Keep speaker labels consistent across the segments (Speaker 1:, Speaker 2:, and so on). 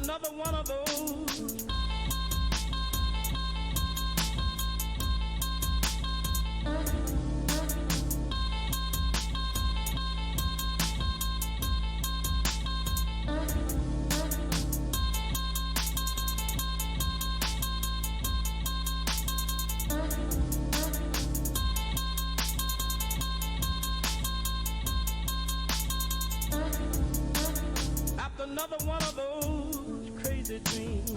Speaker 1: another one of those. After another one of those crazy dreams.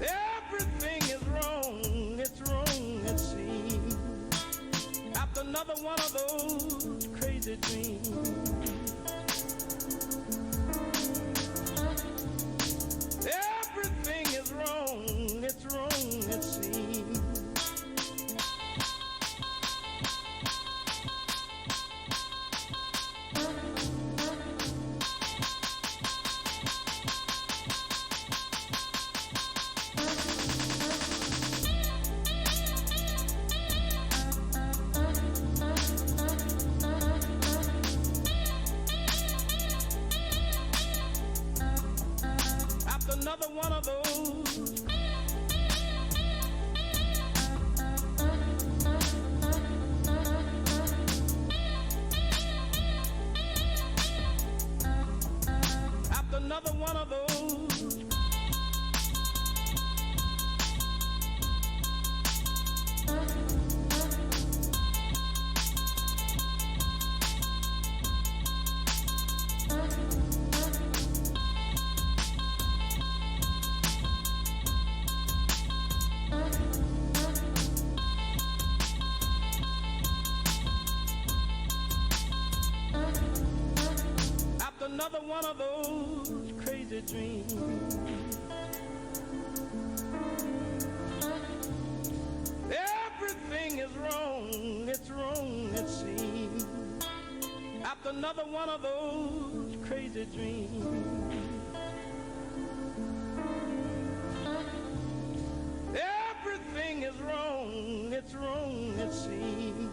Speaker 1: Everything is wrong, it's wrong, it seems. After another one of those crazy dreams. Everything is wrong, it's wrong, it seems. Another one of those. After another one of those. Another one of those crazy dreams. Everything is wrong, it's wrong, it seems. After another one of those crazy dreams. Everything is wrong, it's wrong, it seems.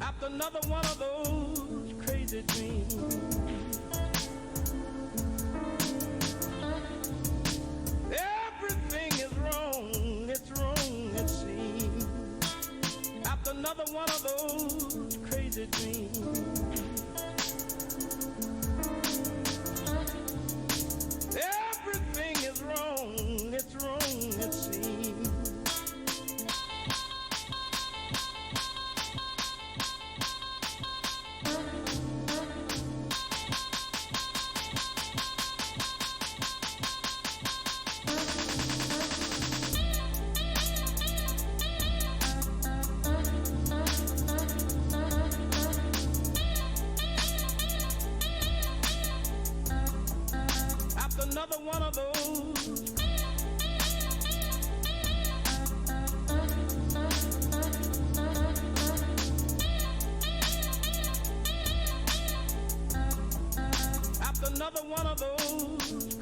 Speaker 1: After another one of those crazy dreams. Everything is wrong, it's wrong, it seems. After another one of those crazy dreams. Everything is wrong, it's wrong, it seems. Another one of those. After another one of those.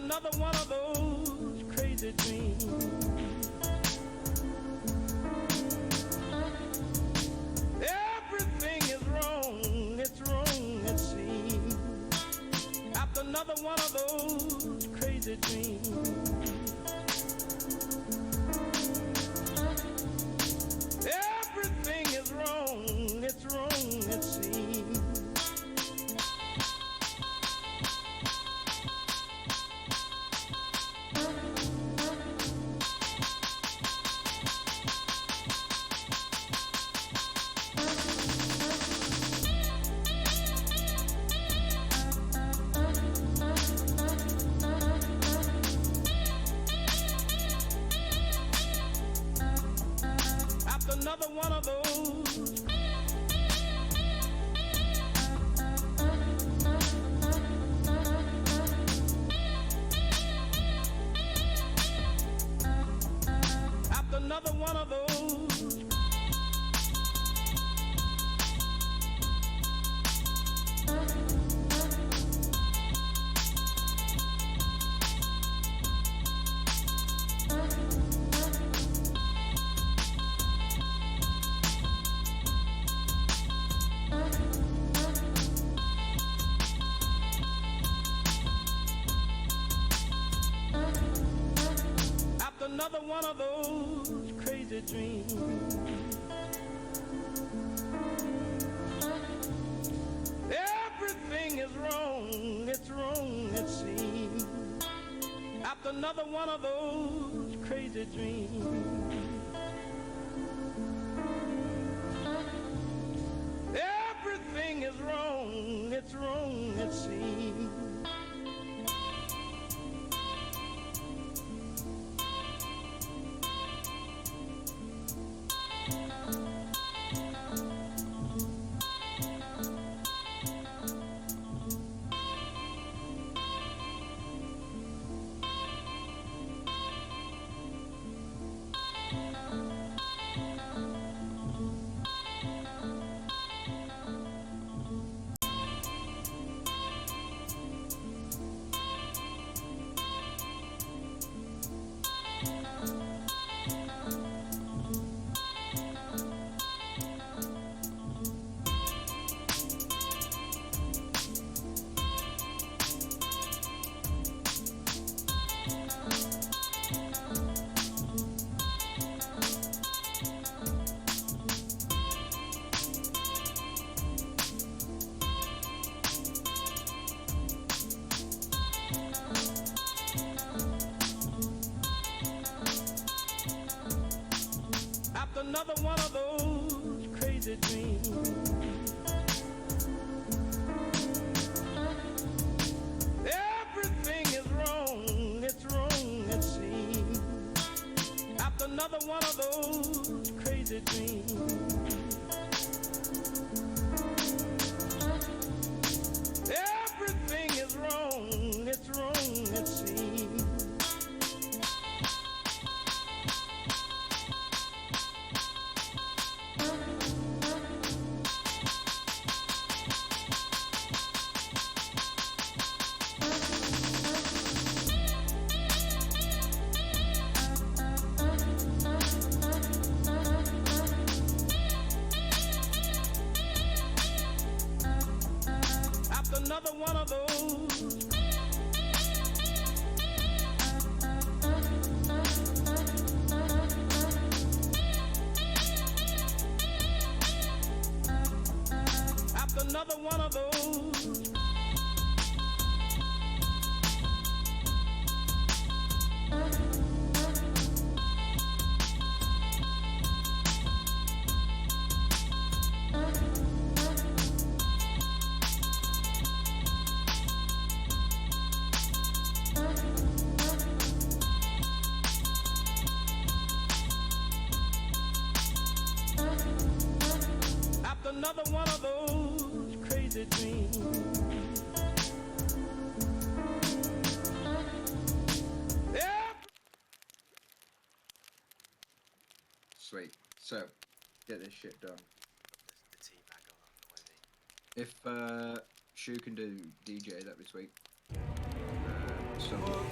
Speaker 1: another one of those crazy dreams. Everything is wrong, it's wrong, it seems. After another one of those crazy dreams. Everything is wrong, it's wrong, it seems. Another one of those. After another one of those. Another one of those crazy dreams. Everything is wrong, it's wrong, it seems. After another one of those crazy dreams. Everything is wrong, it's wrong, it seems. Another one of those crazy dreams. Everything is wrong, it's wrong, it seems. After another one of those crazy dreams. Everything is wrong, it's wrong, it seems. Another one of those. After another one of those. Another one of those crazy dreams.
Speaker 2: Sweet. So, get this shit done.
Speaker 3: The tea bag on,
Speaker 2: If Shu can do DJ, that'd be sweet. some battle,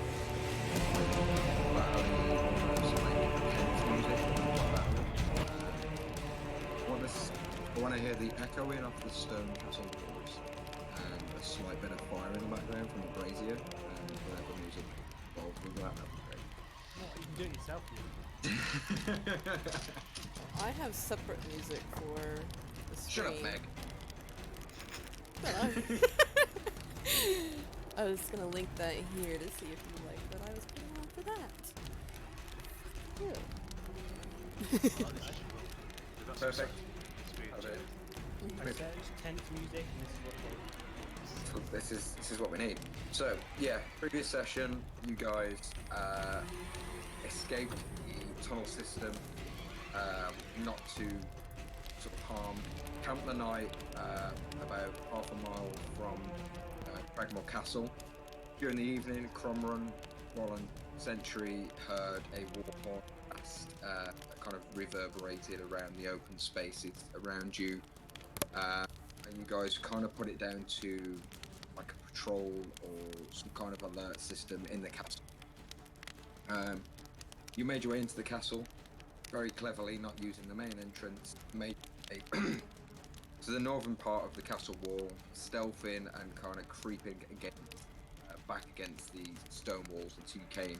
Speaker 2: almost like intense music. Battle. I want to hear the echoing off the stone castle walls and a slight bit of fire in the background from the brazier and whatever music involved with that. That'd
Speaker 4: What, you can do it yourself, you.
Speaker 2: be great.
Speaker 5: I have separate music for the
Speaker 2: Shut
Speaker 5: stream.
Speaker 2: up, Meg.
Speaker 5: I was gonna link that here to see if you like what I was putting on for that. Yeah.
Speaker 3: We've got some
Speaker 2: Perfect.
Speaker 3: smooth
Speaker 2: Okay.
Speaker 3: jazz.
Speaker 4: I searched tense music, and this is what it is.
Speaker 2: This is what we need. So yeah, previous session, you guys escaped the tunnel system, not to sort of harm. Camped the night about half a mile from Cragmore Castle. During the evening, Cromrun, Wallen Sentry heard a war horn blast that kind of reverberated around the open spaces around you. And you guys kind of put it down to like a patrol or some kind of alert system in the castle. You made your way into the castle very cleverly, not using the main entrance. Made a to the northern part of the castle wall, stealthing and kind of creeping back against the stone walls until you came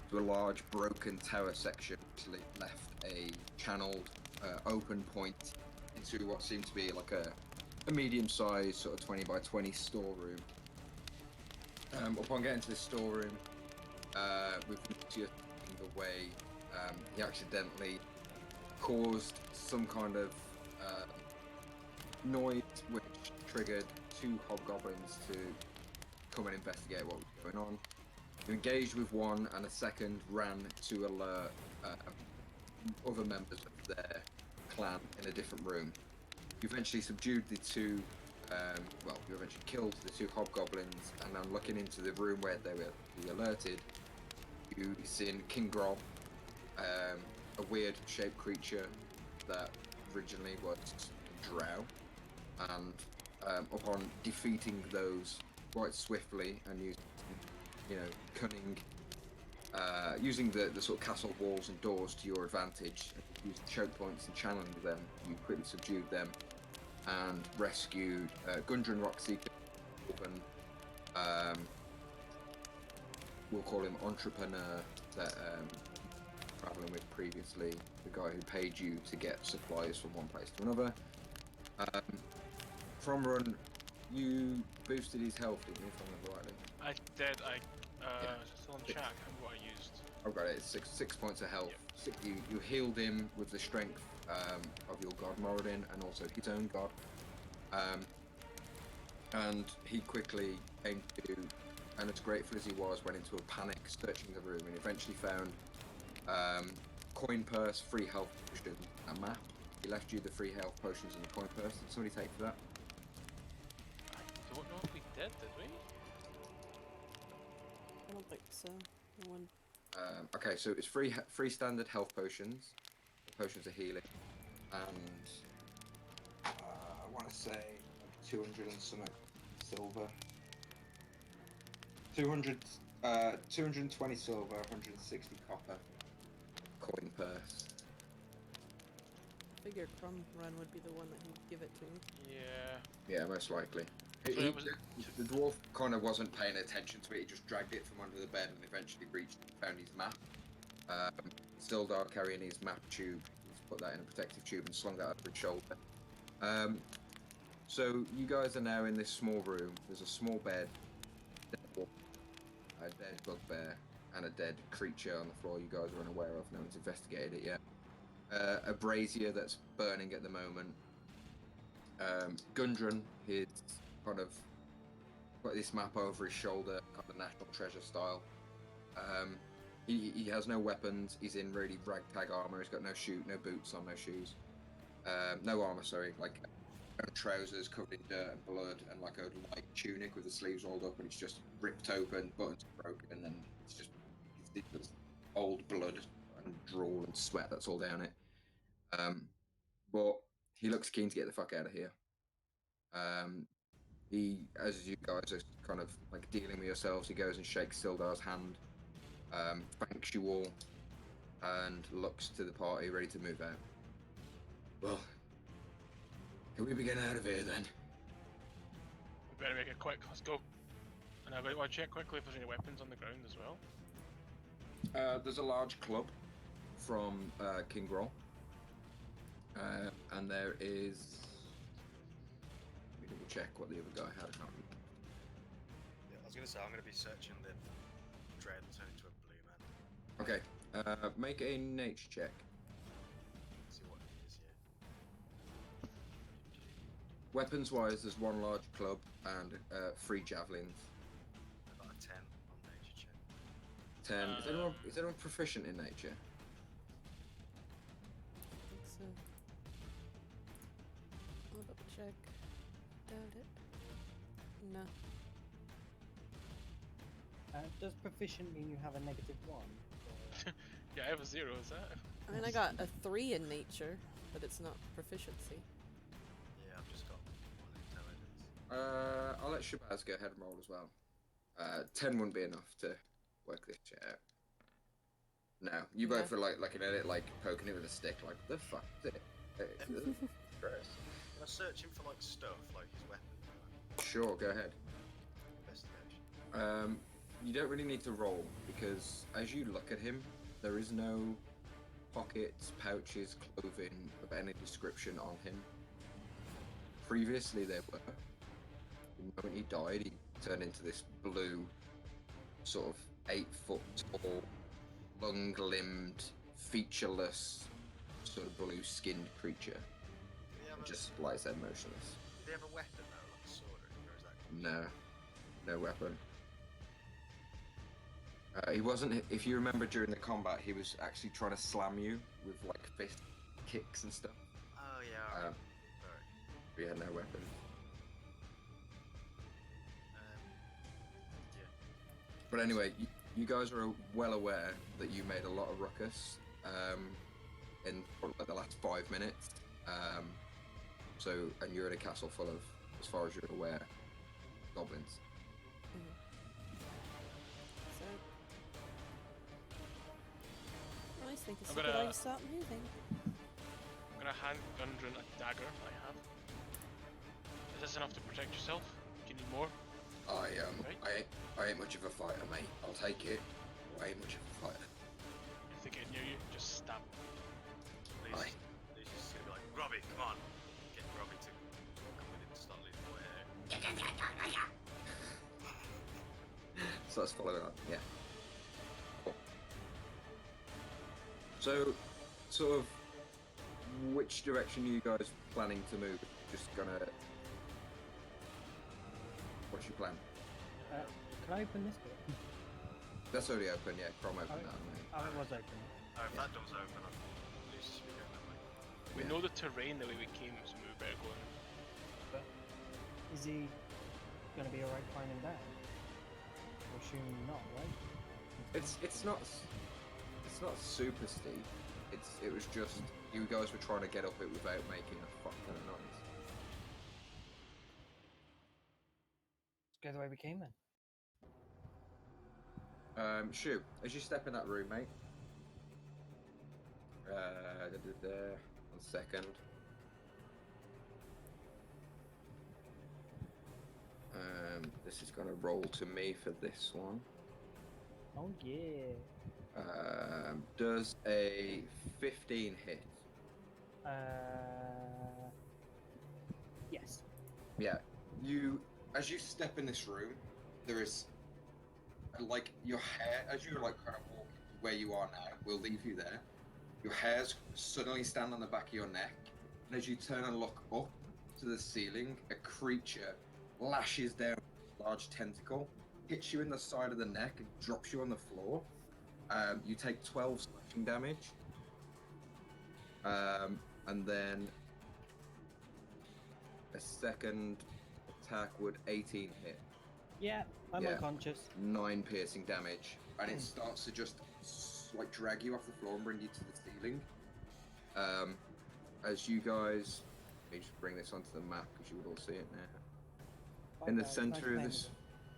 Speaker 2: to a large broken tower section which left a channeled open point into what seemed to be like a medium-sized sort of 20 by 20 storeroom. Upon getting to the storeroom, with Lucius in the way, he accidentally caused some kind of noise which triggered two hobgoblins to come and investigate what was going on. You engaged with one, and a second ran to alert other members of their clan in a different room. You eventually subdued the two, you eventually killed the two hobgoblins, and then looking into the room where they were alerted, you seen King Grob, a weird shaped creature that originally was a drow, and upon defeating those quite swiftly and using, cunning, using the sort of castle walls and doors to your advantage, using choke points and channeling them, you quickly subdued them and rescued Gundren Rockseeker, we'll call him Entrepreneur, that traveling with previously, the guy who paid you to get supplies from one place to another. From Run, you boosted his health, didn't you, if I remember rightly?
Speaker 6: I did.
Speaker 2: Yeah.
Speaker 6: Still on track of what I used.
Speaker 2: I've got it. It's six points of health. You healed him with the strength of your god Moradin and also his own god. And he quickly came to, and as grateful as he was, went into a panic, searching the room, and eventually found coin purse, free health potion, a map. He left you the free health potions and the coin purse. Did somebody take for that?
Speaker 6: I don't know if we did we?
Speaker 5: I don't think so. No one.
Speaker 2: Okay, so it's free standard health potions, potions of healing, and I want to say 200 and something silver. 220 silver, 160 copper. Coin purse.
Speaker 5: I figure Crumb Run would be the one that he'd give it to.
Speaker 6: Yeah.
Speaker 2: Yeah, most likely.
Speaker 6: So it was-
Speaker 2: The dwarf kind of wasn't paying attention to it. He just dragged it from under the bed and eventually found his map. Sildar carrying his map tube. He's put that in a protective tube and slung that over his shoulder. So you guys are now in this small room. There's a small bed, a dead bugbear, and a dead creature on the floor you guys are unaware of. No one's investigated it yet. A brazier that's burning at the moment. Gundren, he's kind of got this map over his shoulder, kind of National Treasure style. He has no weapons. He's in really ragtag armor. He's got no boots on, no shoes, no armor. Sorry, like trousers covered in dirt and blood, and like a light tunic with the sleeves rolled up, and it's just ripped open, buttons broken, and it's just it's old blood and drool and sweat that's all down it. But he looks keen to get the fuck out of here. as you guys are kind of like dealing with yourselves, he goes and shakes Sildar's hand, thanks you all, and looks to the party ready to move out. Well, can we be getting out of here then?
Speaker 6: We better make it quick. Let's go. And I want to check quickly if there's any weapons on the ground as well.
Speaker 2: There's a large club from King Groll, and there is. Let me double check what the other guy had. I can't remember.
Speaker 3: Yeah, I was gonna say I'm gonna be searching the dread and turn into a blue man.
Speaker 2: Okay, make a nature check.
Speaker 3: See what it is. Yeah.
Speaker 2: Weapons wise, there's one large club and 3 javelins.
Speaker 3: I got a 10 on nature check.
Speaker 2: 10. Is anyone proficient in nature?
Speaker 5: I think so. I'll double check. Doubt it. No.
Speaker 4: Does proficient mean you have a -1? Or-
Speaker 6: Yeah, I have a 0, is that?
Speaker 5: I mean, I got a 3 in nature, but it's not proficiency.
Speaker 3: Yeah, I've just got 1 intelligence.
Speaker 2: I'll let Shabazz go ahead and roll as well. 10 wouldn't be enough to work this shit out. No, you both
Speaker 5: Yeah.
Speaker 2: were like looking at it, like poking it with a stick, like the fuck is it? Gross.
Speaker 3: Can I search him for like stuff, like his weapons?
Speaker 2: Sure, go ahead.
Speaker 3: Investigation.
Speaker 2: You don't really need to roll because as you look at him, there is no pockets, pouches, clothing of any description on him. Previously, there were. The moment he died, he turned into this blue, sort of 8-foot tall, long-limbed, featureless, sort of blue-skinned creature.
Speaker 3: Did he have a,
Speaker 2: Just lies there motionless.
Speaker 3: did he have a weapon though, like a sword, or is that?
Speaker 2: No weapon. He wasn't. If you remember during the combat, he was actually trying to slam you with like fist kicks and stuff.
Speaker 3: Oh yeah. I remember. Sorry.
Speaker 2: But he had no weapon.
Speaker 3: Yeah.
Speaker 2: But anyway, you guys are well aware that you made a lot of ruckus in probably like the last 5 minutes. And you're in a castle full of, as far as you're aware, goblins.
Speaker 5: So. I think it's
Speaker 6: I'm
Speaker 5: a good
Speaker 6: gonna-
Speaker 5: idea to start moving.
Speaker 6: I'm gonna hand Gundren a dagger I have. Is this enough to protect yourself? Do you need more?
Speaker 2: I ain't much of a fighter, mate. I'll take it. I ain't much of a fighter.
Speaker 6: If they get near you, just stab them.
Speaker 3: Lee's just gonna be like, Robbie, come on. Get Robbie to come with him to start leading the way out.
Speaker 2: So let's follow that. Yeah. Cool. So, sort of, which direction are you guys planning to move? Just gonna. What's your plan?
Speaker 4: Can I open this door?
Speaker 2: That's already open. Yeah, Crom opened
Speaker 4: Oh,
Speaker 2: that. Mate.
Speaker 4: Oh, it was open.
Speaker 3: Oh, if that door's open, Lee's should be going that way.
Speaker 6: We
Speaker 2: Yeah.
Speaker 6: know the terrain the way we came, so we better go in.
Speaker 4: But is he going to be alright climbing down? Or assuming not, right?
Speaker 2: It's not super steep. It was just you guys were trying to get up it without making a fuck ton of noise.
Speaker 4: Let's go the way we came then.
Speaker 2: Shoot, as you step in that room, mate. 1 second. This is gonna roll to me for this one.
Speaker 4: Oh yeah.
Speaker 2: Does a 15 hit?
Speaker 4: Yes.
Speaker 2: Yeah. As you step in this room, there is like your hair, as you're like kind of walking where you are now, we'll leave you there. Your hairs suddenly stand on the back of your neck, and as you turn and look up to the ceiling, a creature lashes down with a large tentacle, hits you in the side of the neck, and drops you on the floor. You take 12 slashing damage, and then a second attack would 18 hit.
Speaker 4: Yeah, I'm
Speaker 2: Yeah.
Speaker 4: unconscious.
Speaker 2: 9 piercing damage, and it starts to just like drag you off the floor and bring you to the ceiling. As you guys, let me just bring this onto the map because you would all see it now. In the
Speaker 4: It's nice
Speaker 2: center of
Speaker 4: playing
Speaker 2: this,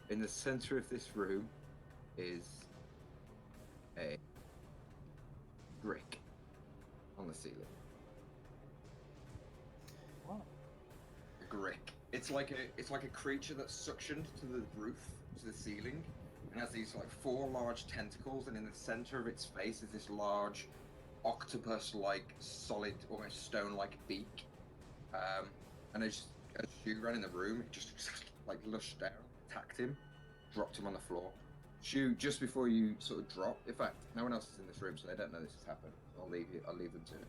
Speaker 4: with
Speaker 2: in the center of this room, is a brick on the ceiling.
Speaker 4: you. What?
Speaker 2: A brick. It's like a creature that's suctioned to the roof, to the ceiling, and has these like 4 large tentacles, and in the center of its face is this large octopus-like, solid, almost stone-like beak. And as Shu ran in the room, it just like lushed down, attacked him, dropped him on the floor. Shu, just before you sort of drop, in fact, no one else is in this room, so they don't know this has happened. I'll leave them to it.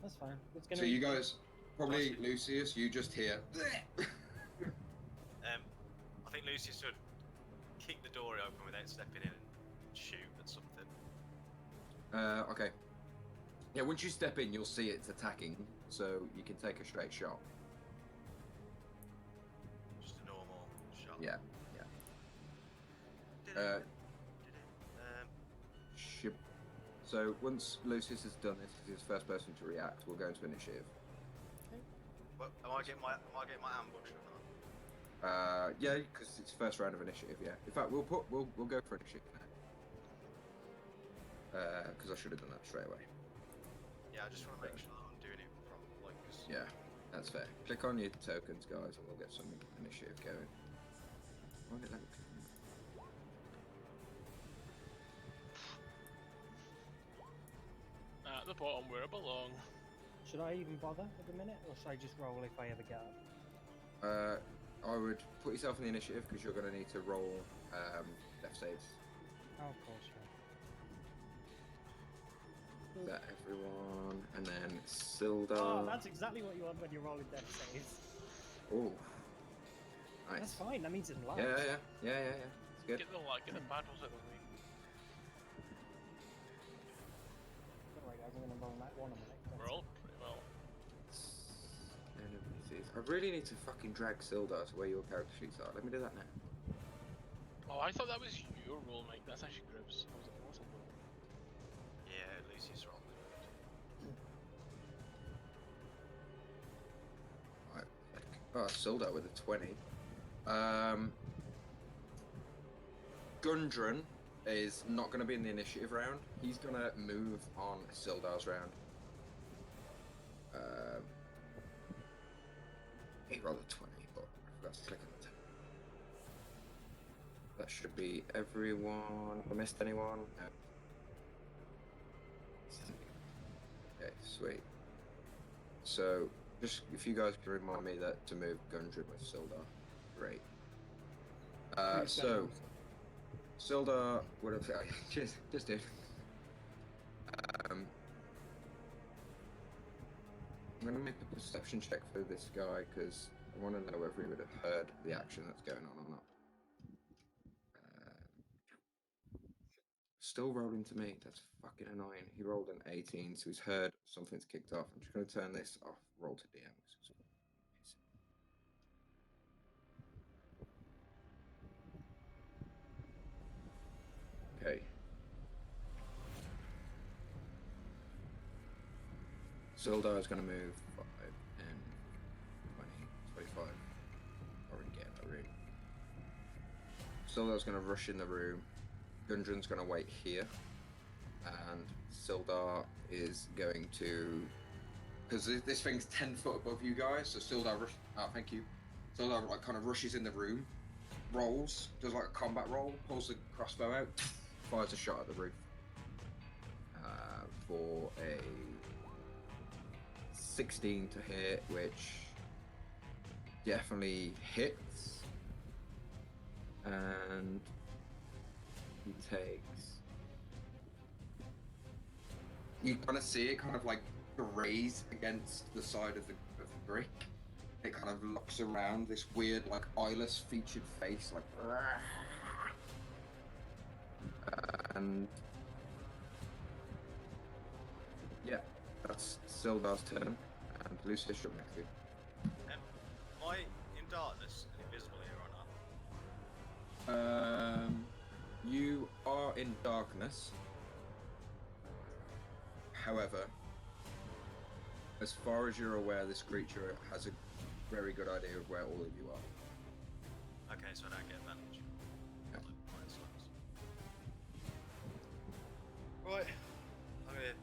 Speaker 4: That's fine. It's gonna
Speaker 2: So
Speaker 4: be
Speaker 2: you guys, probably Lucius, you just hear.
Speaker 3: I think Lucius should kick the door open without stepping in and shoot at something.
Speaker 2: Okay. Yeah, once you step in, you'll see it's attacking, so you can take a straight shot.
Speaker 3: Just a normal shot.
Speaker 2: Yeah.
Speaker 3: Did it?
Speaker 2: Uh,
Speaker 3: Did it?
Speaker 2: Shib. So once Lucius has done this, he's the first person to react. We'll go into initiative.
Speaker 3: Well, am I getting my ambush or not?
Speaker 2: Yeah, because it's first round of initiative. Yeah. In fact, we'll go for initiative now. Because I should have done that straight away.
Speaker 3: Yeah, I just want to make sure that I'm doing it from like. 'Cause
Speaker 2: Yeah, that's fair. Click on your tokens, guys, and we'll get some initiative going. Why did that?
Speaker 6: At the bottom where it belong.
Speaker 4: Should I even bother at the minute, or should I just roll if I ever get up?
Speaker 2: I would put yourself in the initiative because you're going to need to roll death saves.
Speaker 4: Oh, of course, yeah.
Speaker 2: Is that everyone? And then Sildar.
Speaker 4: Oh, that's exactly what you want when you're rolling death saves.
Speaker 2: Oh, nice.
Speaker 4: That's fine. That means it's live.
Speaker 2: Yeah. It's good.
Speaker 6: Get the battles out of the way.
Speaker 4: Don't worry, guys. I'm gonna roll that one a minute.
Speaker 6: We're all pretty well.
Speaker 2: I really need to fucking drag Sildar to where your character sheets are. Let me do that now.
Speaker 6: Oh, I thought that was your role, Mike. That's actually Gribbs. I was like, what's up?
Speaker 3: Yeah, Lucius rolled it.
Speaker 2: Right. Oh, Sildar with a 20. Gundren is not going to be in the initiative round. He's going to move on Sildar's round. He rolled a 20, but I forgot to click on it. That should be everyone. Have I missed anyone? No. Okay, sweet. So, just if you guys can remind me that to move Gundren with Sildar, great. So, Sildar would have. Just did. I'm going to make a perception check for this guy because I want to know whether he would have heard the action that's going on or not. Still rolling to me. That's fucking annoying. He rolled an 18, so he's heard something's kicked off. I'm just going to turn this off. Roll to DM. Okay. Sildar is going to move 5, 10, 20, 25. Already getting that room. Sildar's going to rush in the room. Gundren's going to wait here. And Sildar is going to... Because this thing's 10 foot above you guys, so Sildar... thank you. Sildar like, kind of rushes in the room, rolls, does like a combat roll, pulls the crossbow out, fires a shot at the roof. For a 16 to hit, which definitely hits. And he takes... You kind of see it kind of like graze against the side of the brick. It kind of looks around this weird, like, eyeless featured face, like... And... Yeah, that's Sildar's turn, and Lucius should next to you.
Speaker 3: Am I in darkness and invisible here or not?
Speaker 2: You are in darkness. However, as far as you're aware, this creature has a very good idea of where all of you are.
Speaker 3: Okay, so I don't get advantage.
Speaker 2: Yep.
Speaker 3: Like, slots. Right. I'm gonna.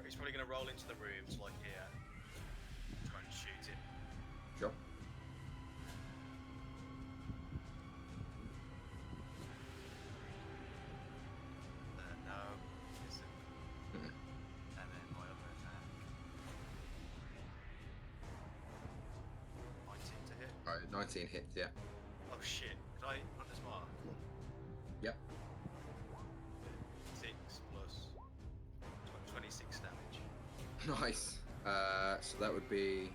Speaker 3: He's probably gonna roll into the rooms like here. Try and shoot it.
Speaker 2: Sure.
Speaker 3: No, isn't.
Speaker 2: Mhm.
Speaker 3: And then my other attack. 19 to hit.
Speaker 2: Alright, 19 hits, yeah.
Speaker 3: Oh shit. Could I under smart?
Speaker 2: Yep.
Speaker 3: 6 plus 26 damage.
Speaker 2: Nice. So that would be.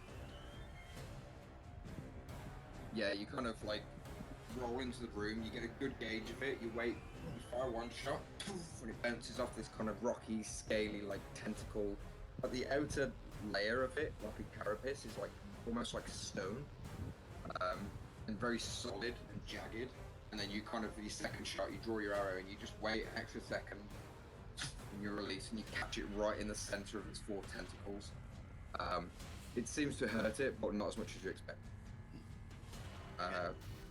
Speaker 2: Yeah, you kind of like roll into the room, you get a good gauge of it, you wait, you fire one shot, poof, and it bounces off this kind of rocky, scaly, like tentacle. But the outer layer of it, like a carapace, is like almost like stone, and very solid and jagged. And then you kind of, your second shot, you draw your arrow and you just wait an extra second, and you release, and you catch it right in the center of its 4 tentacles. It seems to hurt it, but not as much as you expect.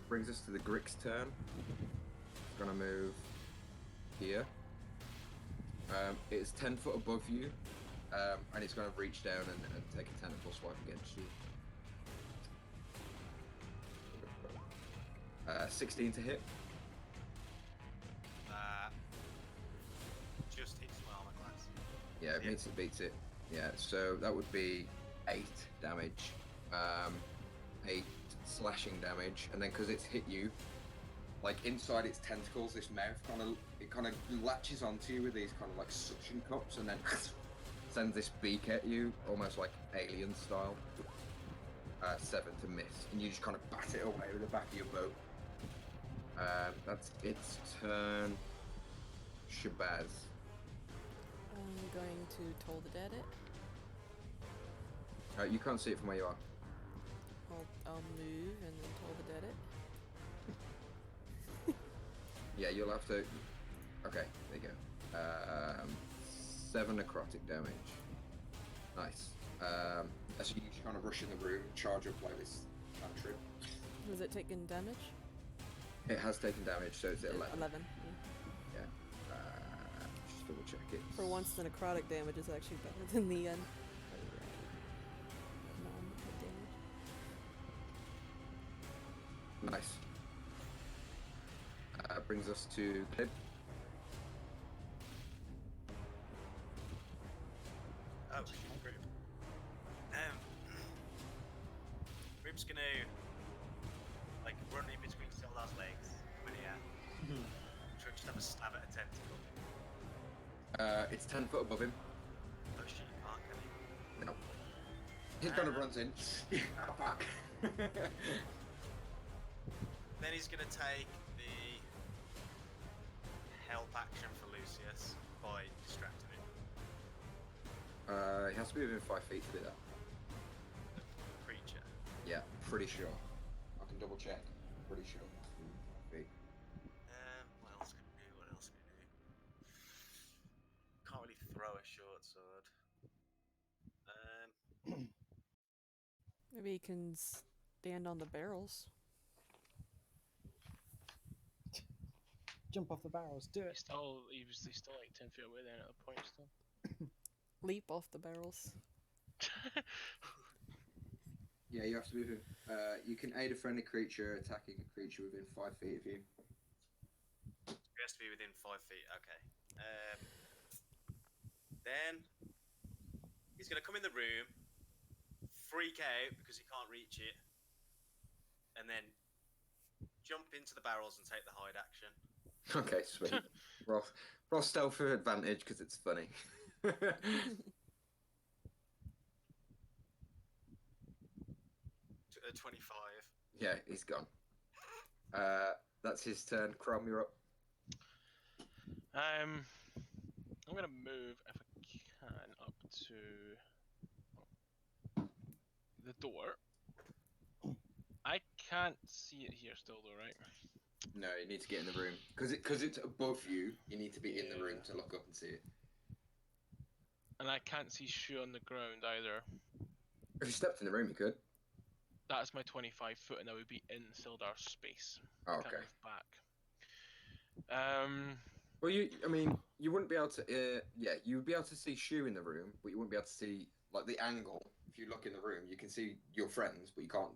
Speaker 2: Brings us to the Grix's turn. It's gonna move here. It's 10 foot above you, and it's gonna reach down and take a tentacle swipe against you. 16 to hit.
Speaker 3: Just hits my armor class.
Speaker 2: Yeah, it meets it, beats it. Yeah, so that would be 8 damage. 8 slashing damage, and then because it's hit you, like inside its tentacles, this mouth kind of latches onto you with these kind of like suction cups, and then sends this beak at you, almost like alien style. 7 to miss, and you just kind of bat it away with the back of your bow. That's its turn. Shabazz.
Speaker 5: I'm going to Toll the Dead it.
Speaker 2: You can't see it from where you are.
Speaker 5: I'll move and then Toll the Dead it.
Speaker 2: Yeah, you'll have to. Okay, there you go. 7 necrotic damage. Nice. So you just kind of rush in the room, charge up like this cantrip.
Speaker 5: Was it taking damage?
Speaker 2: It has taken damage, so it's at 11.
Speaker 5: 11. Yeah.
Speaker 2: Yeah. Just double check it.
Speaker 5: For once, the necrotic damage is actually better than the non-hit damage.
Speaker 2: Nice. Brings us to Clip.
Speaker 3: Oh, Grim. Grim's gonna like run in between Sildar's legs when he try to have a stab at a tentacle.
Speaker 2: It's 10 foot above him.
Speaker 3: Oh shit, you can't, can he?
Speaker 2: No. He kind of runs in. Back.
Speaker 3: Then he's gonna take the help action for Lucius by distracting him.
Speaker 2: He has to be within 5 feet to do that.
Speaker 3: The creature.
Speaker 2: Yeah, pretty sure. I can double check. Pretty sure. 5 feet.
Speaker 3: What else can we do? What else can we do? Can't really throw a short sword.
Speaker 5: Maybe he can stand on the barrels.
Speaker 4: Jump off the barrels, do it.
Speaker 6: He's still like 10 feet away then at a point still.
Speaker 5: Leap off the barrels.
Speaker 2: Yeah, you have to be within. You can aid a friendly creature attacking a creature within 5 feet of you.
Speaker 3: He has to be within 5 feet. Okay. Then he's gonna come in the room, freak out because he can't reach it, and then jump into the barrels and take the hide action.
Speaker 2: Okay, sweet. Roll stealth for advantage because it's funny.
Speaker 3: 25.
Speaker 2: Yeah, he's gone. That's his turn. Crom, you're up.
Speaker 6: I'm gonna move if I can up to the door. I can't see it here still though, right?
Speaker 2: No, you need to get in the room because it's above you. You need to be in the room to look up and see it.
Speaker 6: And I can't see Shu on the ground either.
Speaker 2: If you stepped in the room, you could.
Speaker 6: That's my 25 foot, and I would be in Sildar's space. I can't
Speaker 2: Okay.
Speaker 6: move back.
Speaker 2: Well, I mean, you wouldn't be able to. Yeah, you would be able to see Shu in the room, but you wouldn't be able to see like the angle. If you look in the room, you can see your friends, but you can't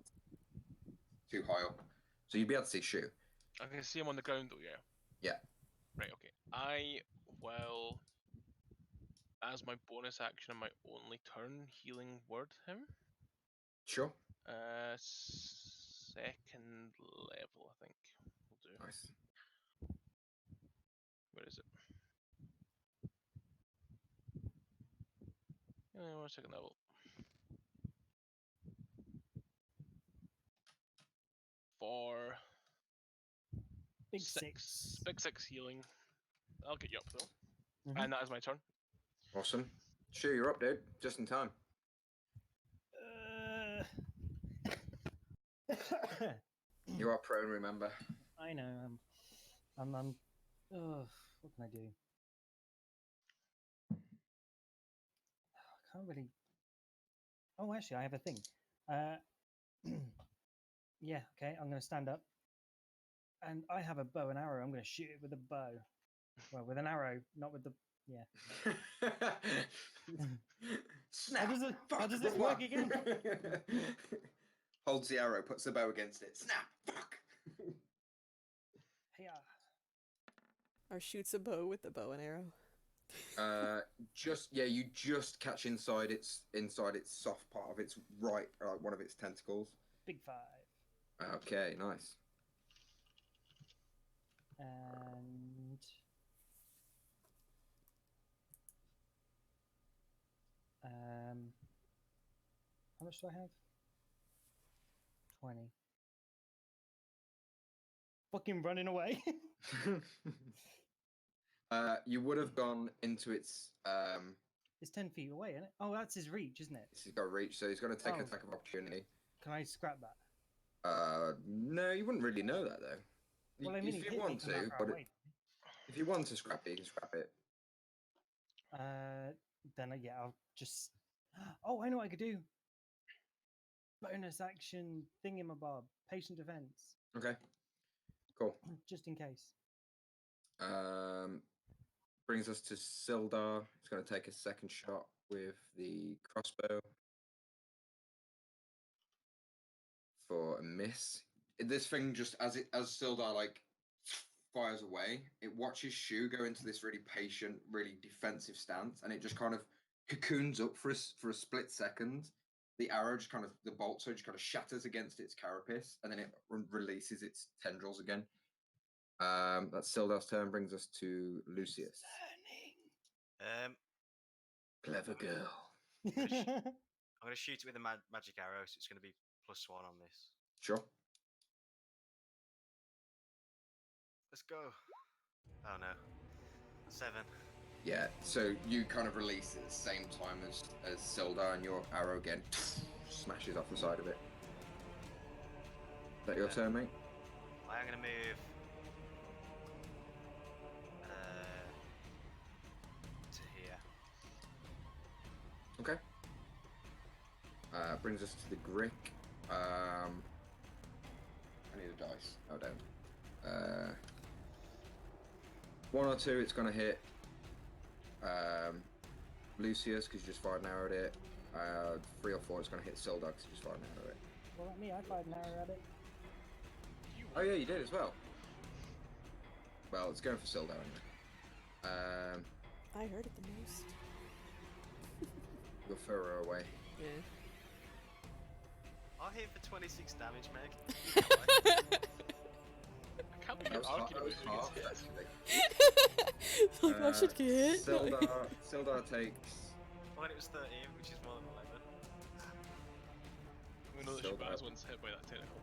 Speaker 2: too high up. So you'd be able to see Shu.
Speaker 6: I can see him on the ground though, yeah?
Speaker 2: Yeah.
Speaker 6: Right, okay. I will, as my bonus action on my only turn, healing word him.
Speaker 2: Sure.
Speaker 6: Second level, I think we'll do.
Speaker 2: Nice.
Speaker 6: Where is it? Second level. 4.
Speaker 4: Big
Speaker 6: 6.
Speaker 4: 6.
Speaker 6: Big 6 healing. I'll get you up though.
Speaker 4: Mhm.
Speaker 6: And that is my turn.
Speaker 2: Awesome. Shu, you're up, dude. Just in time. You are prone, remember.
Speaker 4: I know. I'm. Ugh, what can I do? I can't really. Oh, actually, I have a thing. Yeah. Okay. I'm going to stand up, and I have a bow and arrow. I'm going to shoot it with a bow. Well, with an arrow, not with the. Yeah.
Speaker 2: Snap!
Speaker 4: How does this
Speaker 2: Fuck,
Speaker 4: work
Speaker 2: what?
Speaker 4: again?
Speaker 2: Holds the arrow, puts the bow against it. Snap! Fuck!
Speaker 4: Hey,
Speaker 5: Or shoots a bow with the bow and arrow.
Speaker 2: You just catch inside its soft part of its right, one of its tentacles.
Speaker 4: big 5.
Speaker 2: Okay, nice.
Speaker 4: And how much do I have? 20. Fucking running away.
Speaker 2: You would have gone into its
Speaker 4: It's 10 feet away, isn't it? Oh, that's his reach, isn't it?
Speaker 2: He's got reach, so he's going to take
Speaker 4: Oh.
Speaker 2: attack of opportunity.
Speaker 4: Can I scrap that?
Speaker 2: No, you wouldn't really know that though.
Speaker 4: Well, I mean,
Speaker 2: if
Speaker 4: he
Speaker 2: you
Speaker 4: hit me
Speaker 2: want
Speaker 4: from
Speaker 2: to,
Speaker 4: that far
Speaker 2: but
Speaker 4: away.
Speaker 2: if you want to scrap it, you can scrap it.
Speaker 4: Then yeah, I'll just. Oh, I know what I could do. Bonus action thingamabob, patient defense,
Speaker 2: Okay, cool.
Speaker 4: just in case.
Speaker 2: Brings us to Sildar. He's going to take a second shot with the crossbow for a miss. This thing just as Sildar like fires away, it watches Shu go into this really patient, really defensive stance, and it just kind of cocoons up for a split second. The arrow just kind of the bolt so just kind of shatters against its carapace, and then it releases its tendrils again. That's Sildar's turn. Brings us to Lucius. Clever girl.
Speaker 3: I'm gonna shoot it with a magic arrow, so it's gonna be +1 on this.
Speaker 2: Sure.
Speaker 3: Let's go. Oh no. 7.
Speaker 2: Yeah, so you kind of release at the same time as Sildar, and your arrow again smashes off the side of it. Is that your turn, mate?
Speaker 3: I am gonna move to here.
Speaker 2: Okay. Brings us to the Grick. I need a dice. Oh, damn. 1 or 2, it's going to hit Lucius, because you just fired an arrow at it. 3 or 4, it's going to hit Sildar, because you just fired an arrow at it.
Speaker 4: Well, like me, I fired an arrow at it.
Speaker 2: Oh, yeah, you did as well. Well, it's going for Sildar anyway.
Speaker 5: I heard it the most.
Speaker 2: You'll throw her away.
Speaker 5: Yeah.
Speaker 3: I'll hit for 26 damage, Meg.
Speaker 6: I can't believe you're arguing with
Speaker 2: half,
Speaker 6: it.
Speaker 2: actually.
Speaker 5: Like, that should get hit.
Speaker 2: Sildar takes...
Speaker 3: Well, it was 13, which is more than 11.
Speaker 6: We know that
Speaker 2: Sildar.
Speaker 6: Shabazz once hit by that tentacle.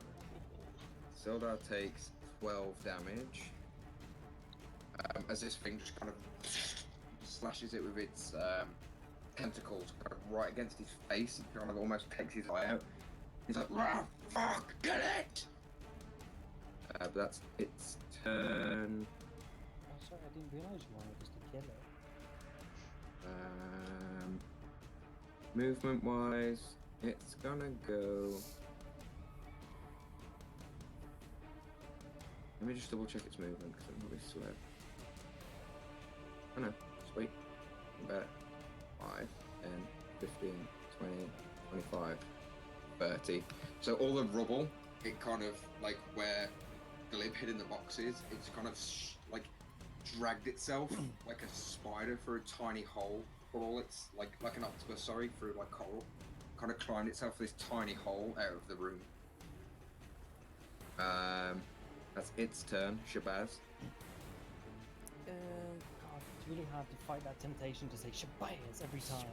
Speaker 2: Sildar takes 12 damage. As this thing just kind of slashes it with its tentacles kind of right against his face. It kind of almost takes his eye out. He's like, "Ah, fuck, get it!" But that's its turn.
Speaker 4: Oh, sorry, I didn't realise you wanted us to kill it.
Speaker 2: Movement wise, it's gonna go Let me just double check its movement because I'm really slow. Oh no, sweet. About 5, 10, 15, 20, 25, 30. So all the rubble, it kind of like where Glib hid in the boxes, it's kind of like dragged itself like a spider through a tiny hole. But all it's like an octopus, sorry, through like coral. Kind of climbed itself this tiny hole out of the room. That's its turn, Shabazz.
Speaker 4: God, it's really hard to fight that temptation to say Shabazz every time.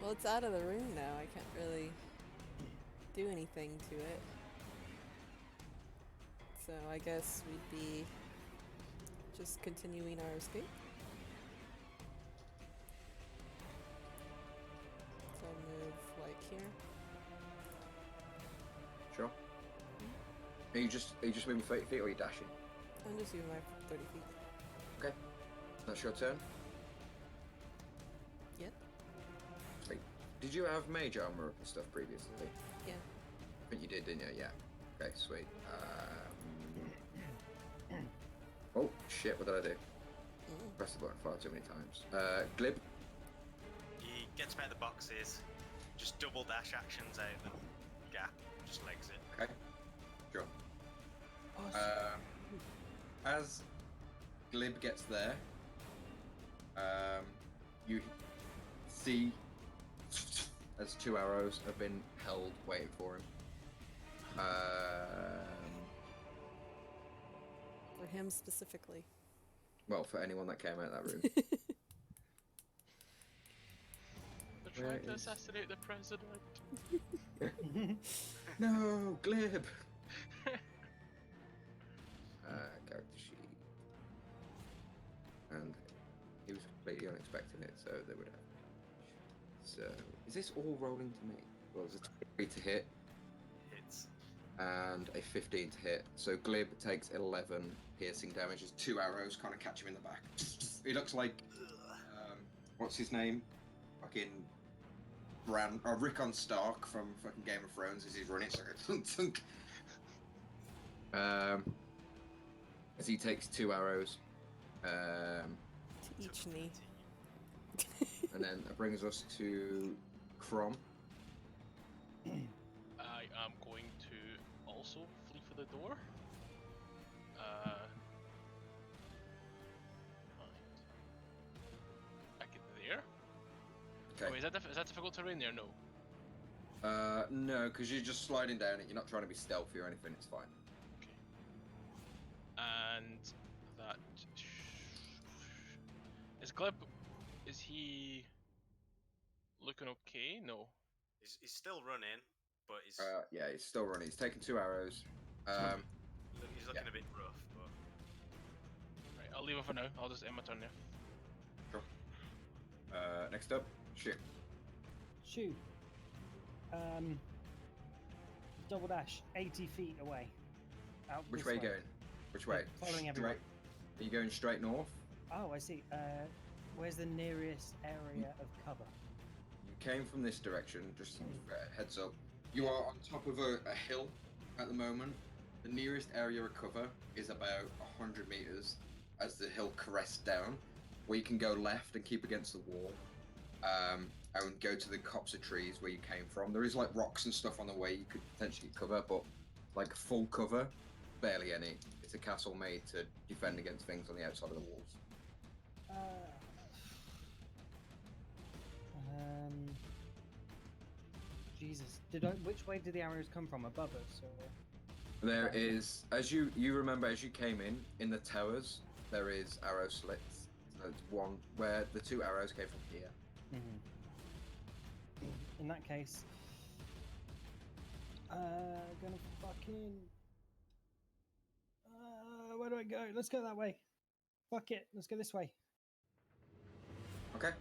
Speaker 5: Well, it's out of the room now. I can't really do anything to it. So I guess we'd be just continuing our escape. So I'll move like here.
Speaker 2: Sure. Are you just moving 30 feet or are you dashing?
Speaker 5: I'm just using my 30 feet.
Speaker 2: Okay. That's your turn.
Speaker 5: Yep.
Speaker 2: Sweet. Did you have mage armor and stuff previously?
Speaker 5: Yeah.
Speaker 2: I think you did, didn't you? Yeah. Okay, sweet. Oh shit! What did I do? Pressed the button far too many times. Glib.
Speaker 3: He gets out of the boxes, just double dash actions out the gap, just legs it.
Speaker 2: Okay. Sure. As Glib gets there, you see as 2 arrows have been held waiting for him.
Speaker 5: For him specifically.
Speaker 2: Well, for anyone that came out of that room.
Speaker 6: They're
Speaker 2: Where
Speaker 6: trying to
Speaker 2: is-
Speaker 6: assassinate the president.
Speaker 2: No, Glib! Character sheet. And he was completely unexpecting it, so they would have. So, is this all rolling to me? Well, there's a 23 to hit
Speaker 3: Hits.
Speaker 2: and a 15 to hit. So Glib takes 11 piercing damage as 2 arrows kind of catch him in the back. He looks like, what's his name? Fucking Rickon Stark from fucking Game of Thrones as he's running. It's like a thunk thunk. As he takes 2 arrows,
Speaker 5: To each knee.
Speaker 2: and then that brings us to Crom.
Speaker 6: I am going to also flee for the door. Back in there.
Speaker 2: Okay.
Speaker 6: Oh, is that difficult terrain there? No.
Speaker 2: No, because you're just sliding down it. You're not trying to be stealthy or anything. It's fine.
Speaker 6: Okay. And that is Glib. Is he looking okay? No.
Speaker 3: He's still running, but he's
Speaker 2: Yeah, he's still running. He's taken 2 arrows.
Speaker 3: he's looking a bit rough. But
Speaker 6: Right, I'll leave it for now. I'll just end my turn there.
Speaker 2: Next up, shit.
Speaker 4: Shoot. Double dash 80 feet away. Out
Speaker 2: Which
Speaker 4: this
Speaker 2: way are you going? Which way?
Speaker 4: Following everyone.
Speaker 2: Are you going straight north?
Speaker 4: Oh, I see. Where's the nearest area of cover?
Speaker 2: You came from this direction, just heads up. You are on top of a hill at the moment. The nearest area of cover is about 100 meters as the hill crests down, where you can go left and keep against the wall, and go to the copse of trees where you came from. There is like rocks and stuff on the way you could potentially cover, but like full cover, barely any. It's a castle made to defend against things on the outside of the walls.
Speaker 4: Jesus. Which way did the arrows come from? Above us? Or?
Speaker 2: There is, as you remember, as you came in the towers, there is arrow slits. So it's one where the 2 arrows came from here.
Speaker 4: Mm-hmm. In that case, gonna fucking. Where do I go? Let's go that way. Fuck it. Let's go this way.
Speaker 2: Okay.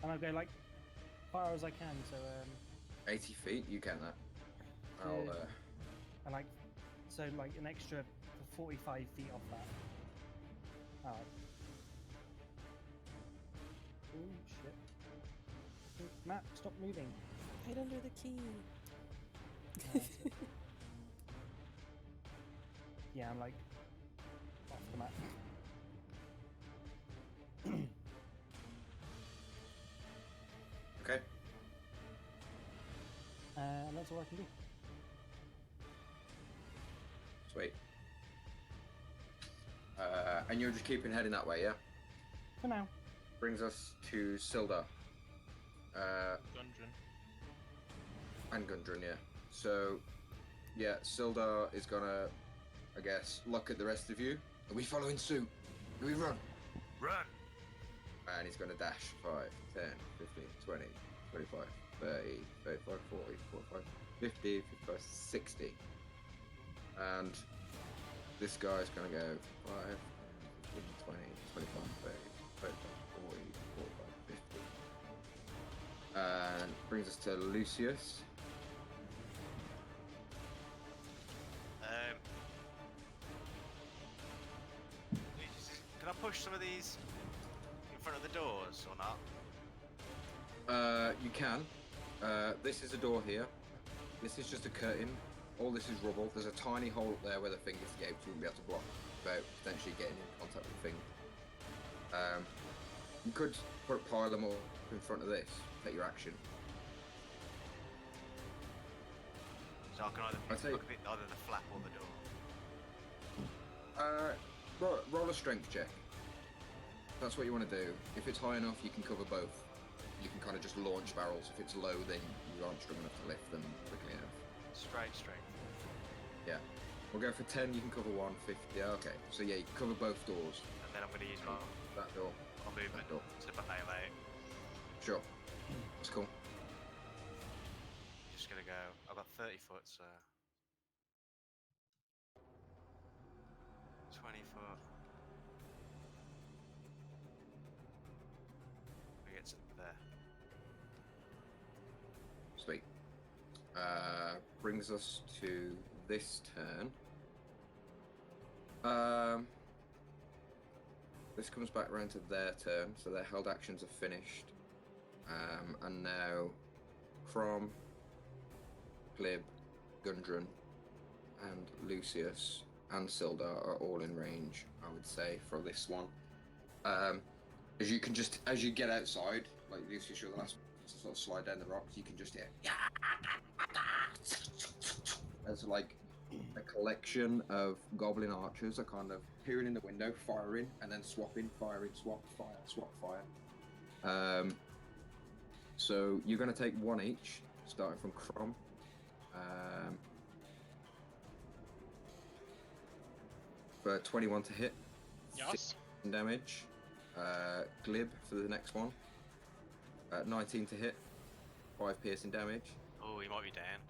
Speaker 4: And I'll go like far as I can. So
Speaker 2: 80 feet, you can that. I'll
Speaker 4: and like an extra 45 feet off that. Alright. Oh shit. Matt, stop moving.
Speaker 5: Hide under the key.
Speaker 4: Yeah, I'm like off the map.
Speaker 2: Okay.
Speaker 4: And that's all I can do.
Speaker 2: Sweet. And you're just keeping heading that way, yeah?
Speaker 4: For now.
Speaker 2: Brings us to Sildar.
Speaker 6: Gundren.
Speaker 2: And Gundren, yeah. So, yeah, Sildar is gonna, I guess, look at the rest of you. Are we following suit? Do we run?
Speaker 3: Run!
Speaker 2: And he's gonna dash 5, 10, 15, 20, 25, 30, 35, 40, 45, 50, 55, 60. And this guy's gonna go 5, 15, 20, 25, 30, 35, 40, 45, 50. And brings us to Lucius.
Speaker 3: Can I push some of these in front of the doors or not?
Speaker 2: You can. This is a door here. This is just a curtain. All this is rubble. There's a tiny hole up there where the thing escaped. You wouldn't be able to block without potentially getting in contact with the thing. You could pile them all in front of this. Take your action.
Speaker 3: So I can either
Speaker 2: I'd say-
Speaker 3: look at either the flap or the door.
Speaker 2: Roll a strength check. That's what you want to do. If it's high enough, you can cover both. You can kind of just launch barrels. If it's low, then you aren't strong enough to lift them quickly enough.
Speaker 3: Straight.
Speaker 2: Yeah. We'll go for 10, you can cover 1, 50. Yeah, okay. So yeah, you can cover both doors.
Speaker 3: And then I'm going to use my
Speaker 2: That door.
Speaker 3: movement
Speaker 2: That door.
Speaker 3: to annihilate.
Speaker 2: Sure. That's cool.
Speaker 3: Just going to go. I've got 30 foot, so. 20 foot. We get to there.
Speaker 2: Sweet. Brings us to this turn. This comes back around to their turn, so their held actions are finished. And now, Crom, Glib, Gundren, and Lucius and Sildar are all in range, I would say, for this one. As you get outside, like Lucius, you're the last one to sort of slide down the rocks, you can just hear. There's like a collection of goblin archers are kind of peering in the window, firing, and then swapping, firing, swap, fire, swap, fire. So you're going to take one each, starting from Crom. For 21 to hit.
Speaker 6: Yes.
Speaker 2: 15 damage. Glib for the next one. 19 to hit. 5 piercing damage.
Speaker 3: Oh, he might be down.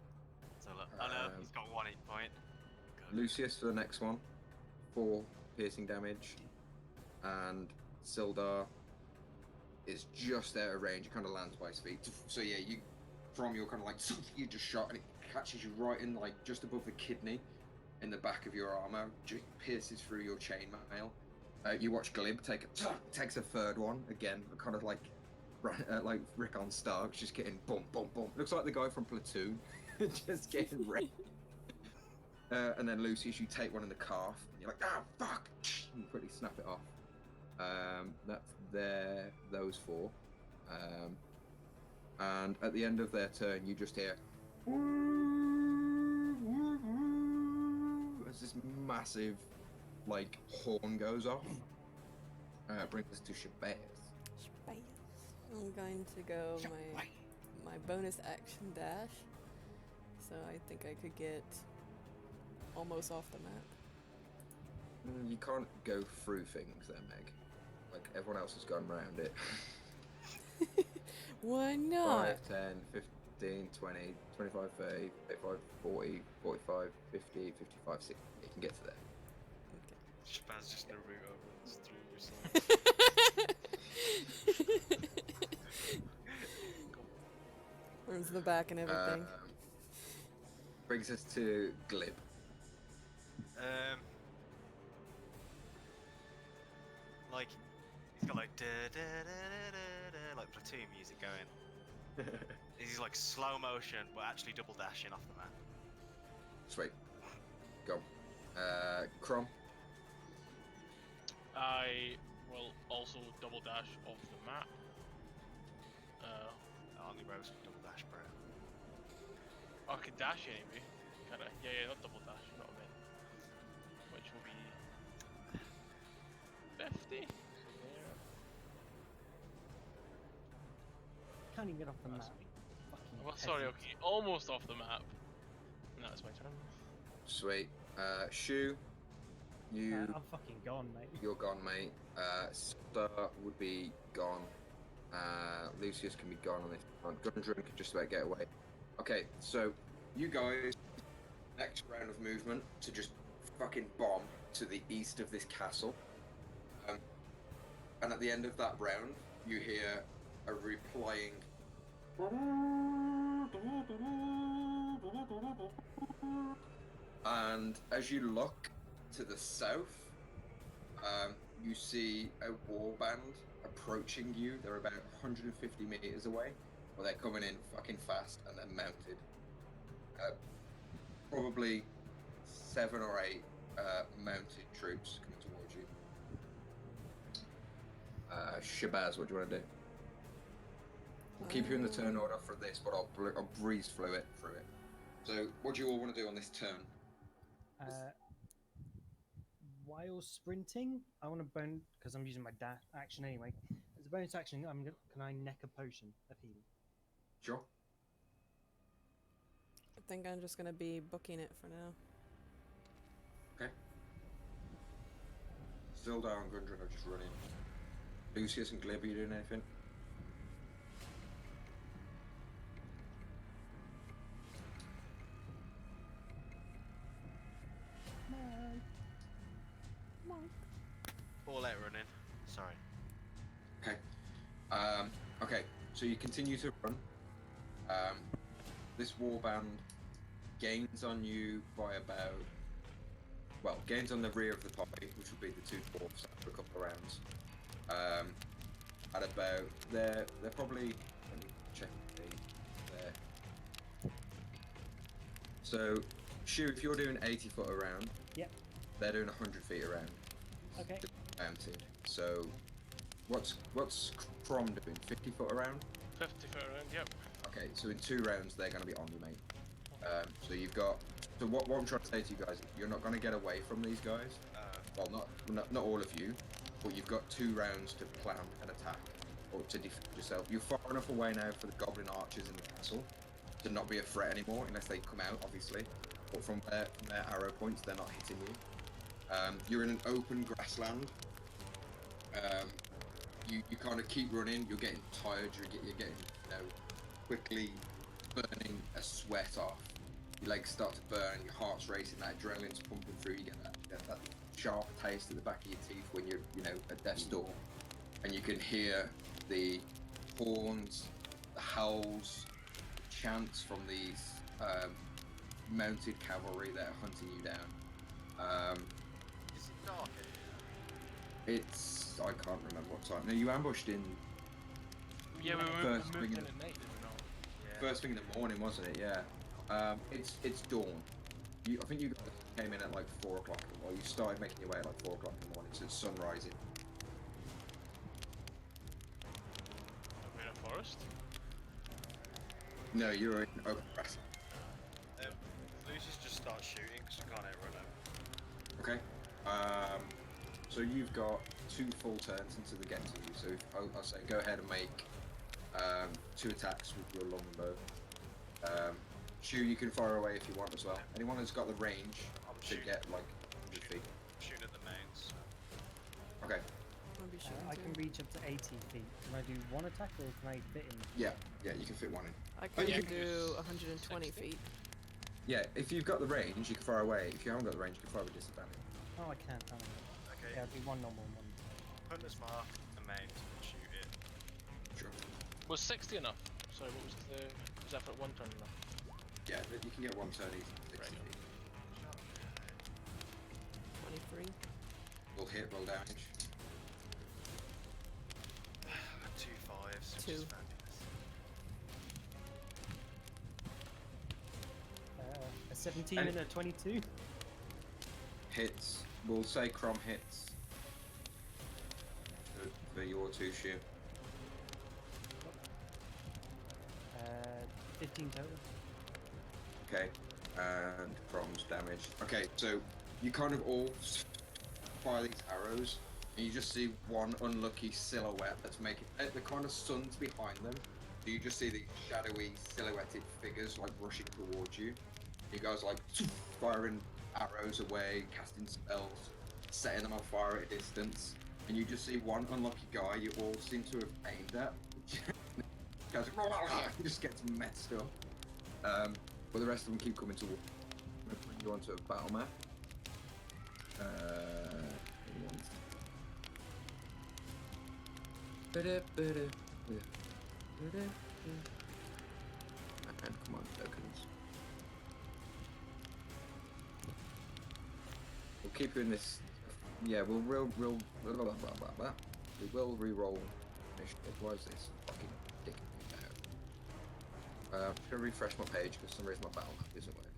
Speaker 3: So look. Oh no, he's got 1 hit point. Good.
Speaker 2: Lucius for the next one. 4 piercing damage. And Sildar is just out of range. It kind of lands by his feet. So yeah, you're kind of like, you just shot and it catches you right in like just above the kidney in the back of your armor. Just pierces through your chainmail. You watch Glib takes a third one again, kind of like Rickon Starks, just getting boom, boom, boom. Looks like the guy from Platoon, just getting wrecked. And then Lucius, you take one in the calf, and you're like, ah, fuck! And you quickly snap it off. That's those 4. And at the end of their turn, you just hear as this massive, like, horn goes off. Brings us to Shabazz.
Speaker 5: I'm going to go my bonus action dash, so I think I could get almost off the map.
Speaker 2: You can't go through things there, Meg. Like, everyone else has gone round it.
Speaker 5: Why not?
Speaker 2: 5, 10, 15, 20, 25, 30, 35, 40, 45, 50, 55, 60. You can get to there.
Speaker 3: Spaz just Naruto runs through yourself.
Speaker 5: Runs the back and everything.
Speaker 2: Brings us to Glib.
Speaker 3: Like, he's got like da da da da da da, like Platoon music going. He's like slow motion, but actually double dashing off the map.
Speaker 2: Sweet. Go. Crom.
Speaker 6: I will also double dash off the map.
Speaker 3: Only Rose can double dash, bro.
Speaker 6: I can dash anyway. Can I? Yeah, not double dash, you know what I mean. Which will be 50. There.
Speaker 4: Can't even get off the
Speaker 6: That's
Speaker 4: map.
Speaker 6: me.
Speaker 4: Fucking
Speaker 6: Well, sorry,
Speaker 4: peasant.
Speaker 6: okay, almost off the map. And that's my turn.
Speaker 2: Sweet. Shu. You.
Speaker 4: I'm fucking gone, mate.
Speaker 2: You're gone, mate. Star would be gone. Lucius can be gone on this one. Gundren can just about get away. Okay, so you guys, next round of movement to just fucking bomb to the east of this castle. And at the end of that round, you hear a replying. And as you look to the south, you see a warband approaching you. They're about 150 meters away. Well, they're coming in fucking fast and they're mounted. Probably 7 or 8 mounted troops coming towards you. Shabazz, what do you want to do? I'll keep you in the turn order for this, but I'll breeze through it. So, what do you all want to do on this turn?
Speaker 4: While sprinting, I want to bone because I'm using my dash action anyway. As a bonus action, can I neck a potion of healing?
Speaker 2: Sure.
Speaker 5: I think I'm just gonna be booking it for now.
Speaker 2: Okay. Zildar and Gundren are just running. Lucius and Glib, are you doing anything?
Speaker 3: All out running. Sorry.
Speaker 2: Okay. Okay, so you continue to run. This warband gains on you by about... Well, gains on the rear of the party, which will be the 2 dwarfs after a couple of rounds. At about... They're probably... Let me check there. So, Shu, if you're doing 80 foot around,
Speaker 4: Yep.
Speaker 2: they're doing 100 feet around.
Speaker 4: Okay.
Speaker 2: Mounted. So, what's Crom doing? 50 foot around?
Speaker 6: 50 foot around, yep.
Speaker 2: Okay, so in 2 rounds they're going to be on you, mate. So you've got. So what I'm trying to say to you guys, you're not going to get away from these guys. Well, not all of you, but you've got 2 rounds to plan an attack or to defend yourself. You're far enough away now for the goblin archers in the castle to not be a threat anymore, unless they come out, obviously. But from their arrow points, they're not hitting you. You're in an open grassland. You kind of keep running. You're getting tired. You're getting quickly burning a sweat off. Your legs start to burn. Your heart's racing. That adrenaline's pumping through. You get that sharp taste at the back of your teeth when you're at death's door, and you can hear the horns, the howls, the chants from these mounted cavalry that are hunting you down.
Speaker 3: Is it dark?
Speaker 2: It's I can't remember what time. No, you ambushed in
Speaker 6: Yeah, we
Speaker 2: First
Speaker 6: moved
Speaker 2: thing
Speaker 6: in
Speaker 2: in
Speaker 6: at night, did we not?
Speaker 3: Yeah.
Speaker 2: first thing in the morning, wasn't it? Yeah. It's dawn. I think you guys came in at like 4 o'clock, or you started making your way at like 4 o'clock in the morning, so it's sun rising.
Speaker 6: Are we in a forest?
Speaker 2: No, you're in open grass.
Speaker 3: Lucius just starts shooting because we can't outrun him.
Speaker 2: Okay. So you've got 2 full turns until they get to you. So I'll say go ahead and make 2 attacks with your longbow. Shu, you can fire away if you want as well. Anyone who's got the range
Speaker 3: I'm
Speaker 2: to
Speaker 3: shooting.
Speaker 2: get like 100 feet.
Speaker 3: Shooting at the mounts.
Speaker 2: Okay.
Speaker 5: I'll be shooting
Speaker 4: I
Speaker 5: too.
Speaker 4: can reach up to 80 feet. Can I do 1 attack or can I fit in?
Speaker 2: Yeah, you can fit 1 in.
Speaker 5: I
Speaker 2: Oh,
Speaker 5: can
Speaker 2: you
Speaker 6: can
Speaker 5: do
Speaker 6: use
Speaker 5: 120
Speaker 6: 60.
Speaker 5: feet.
Speaker 2: Yeah, if you've got the range, you can fire away. If you haven't got the range, you can fire with disadvantage.
Speaker 4: Oh, I can't. Can I?
Speaker 3: Okay.
Speaker 4: Yeah, I'll do 1 normal one.
Speaker 3: Hunter's mark, the mount, and shoot it.
Speaker 2: Sure.
Speaker 6: Was 60 enough? Sorry, what was the... Was that for 1 turn enough?
Speaker 2: Yeah, you can get 1 turn easy. 60
Speaker 6: Right.
Speaker 2: feet.
Speaker 5: 23.
Speaker 2: Roll hit, roll damage.
Speaker 3: 2 5s, which
Speaker 5: 2.
Speaker 3: is fabulous.
Speaker 4: A 17
Speaker 2: And-
Speaker 4: and a 22.
Speaker 2: Hits. We'll say Crom hits. For your 2 shoot.
Speaker 4: 15 total.
Speaker 2: Okay. And Crom's damage. Okay, so you kind of all fire these arrows, and you just see one unlucky silhouette that's making the kind of sun's behind them. So you just see these shadowy silhouetted figures like rushing towards you. You guys like firing arrows away, casting spells, setting them on fire at a distance, and you just see one unlucky guy you all seem to have aimed at. Goes, he just gets messed up. But the rest of them keep coming towards. I'm going to bring you onto a battle map. And come on, tokens. We'll keep you in this. Yeah, we will re-roll initiative. Why is this fucking dick out? I'm just gonna refresh my page because for some reason my battle map isn't working.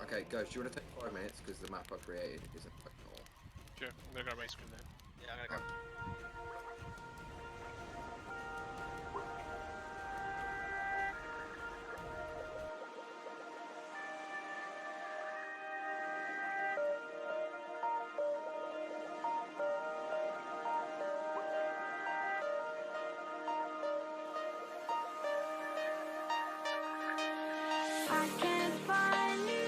Speaker 2: Okay, Ghost, do you want to take 5 minutes because the map I created isn't working at all?
Speaker 6: Sure, I'm gonna grab my screen then.
Speaker 3: Yeah, I'm gonna go.
Speaker 7: I can't find you.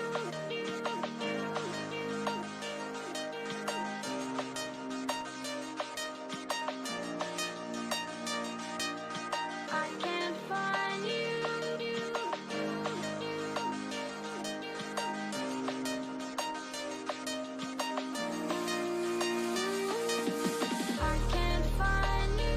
Speaker 7: I can't find you. I can't find you.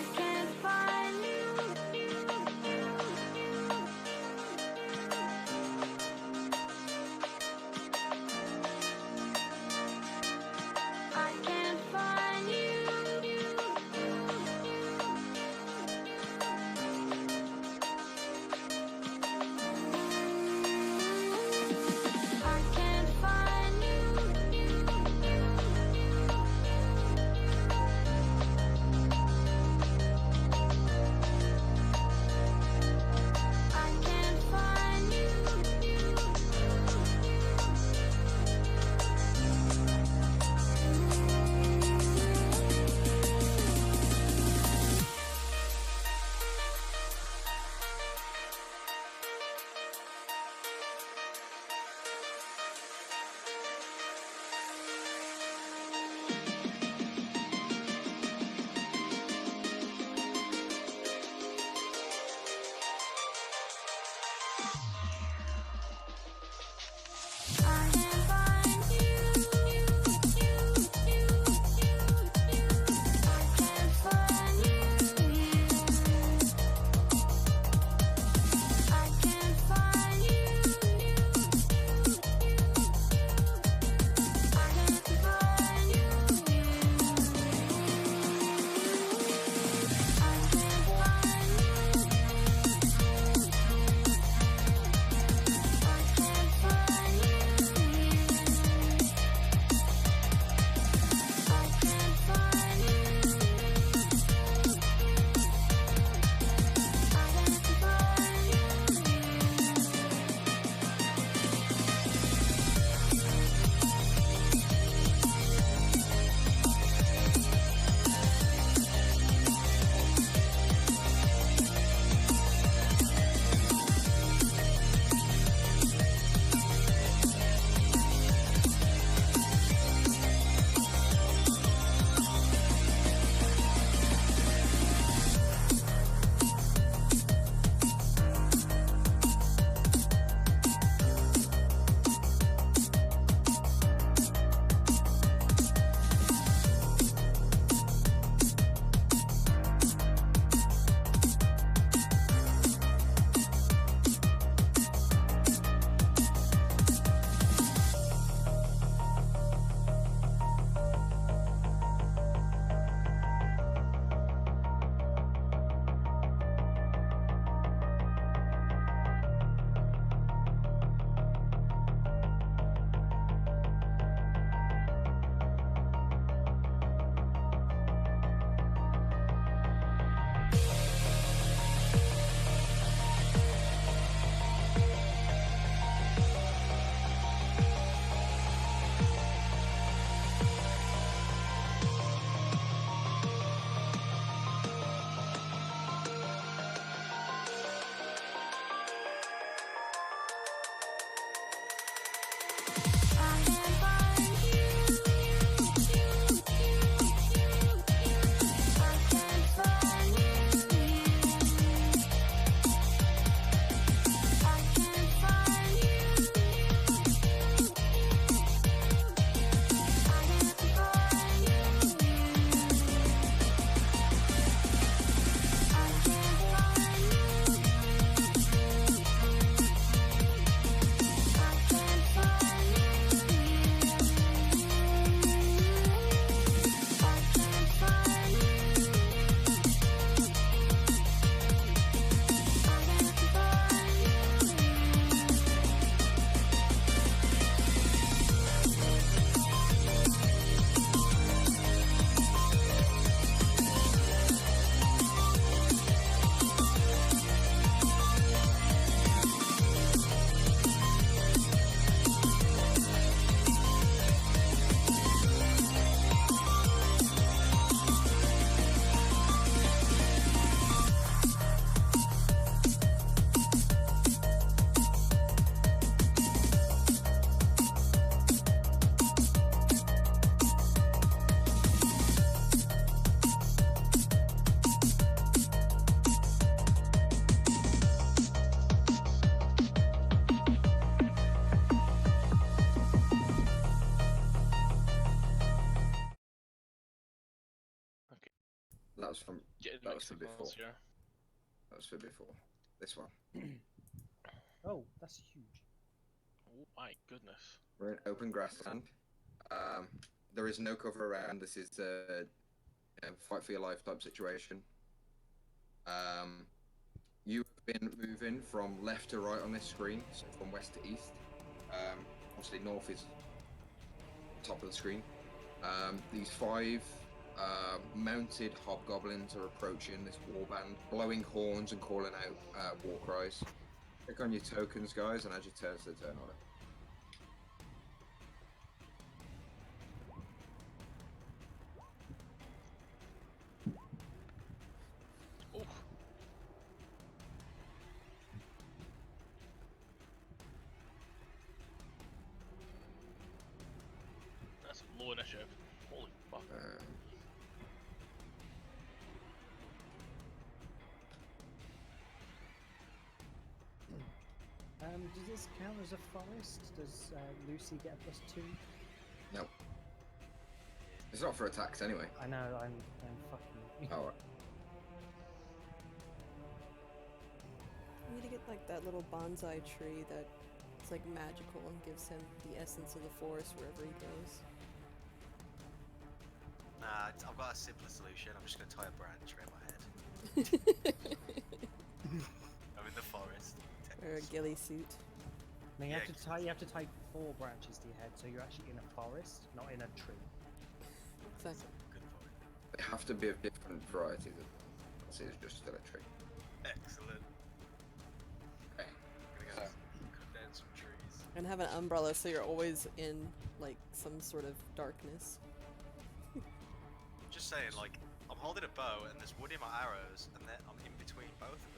Speaker 7: I can't find you. I can't find you. I can't find you.
Speaker 2: That was from.
Speaker 6: Getting
Speaker 2: That
Speaker 6: mixed
Speaker 2: was for
Speaker 6: signals,
Speaker 2: before.
Speaker 6: yeah.
Speaker 2: That was for before. This one.
Speaker 4: Oh, that's huge.
Speaker 6: Oh my goodness.
Speaker 2: We're in open grassland. There is no cover around. This is a fight for your life type situation. You've been moving from left to right on this screen, so from west to east. Obviously, north is top of the screen. These 5 mounted hobgoblins are approaching this warband, blowing horns and calling out war cries. Click on your tokens, guys, and add your turns to the turn order.
Speaker 6: Oh. That's low initiative. Holy fuck.
Speaker 4: Does this count as a forest? Does Lucy get a +2?
Speaker 2: No. It's not for attacks anyway.
Speaker 4: I know, I'm fucking.
Speaker 2: Oh, right.
Speaker 5: I need to get like that little bonsai tree that is like magical and gives him the essence of the forest wherever he goes.
Speaker 3: Nah, I've got a simpler solution. I'm just gonna tie a branch around my head. I'm in the forest.
Speaker 5: Or a ghillie suit.
Speaker 4: No, you
Speaker 3: Yeah,
Speaker 4: have to tie 4 branches to your head, so you're actually in a forest, not in a tree.
Speaker 5: Exactly.
Speaker 3: Good for it.
Speaker 2: They have to be of different varieties. It's just still a tree.
Speaker 3: Excellent.
Speaker 2: Okay.
Speaker 3: I'm gonna go cut down some trees.
Speaker 5: And have an umbrella so you're always in like some sort of darkness.
Speaker 3: Just saying, like, I'm holding a bow and there's wood in my arrows, and then I'm in between both of them.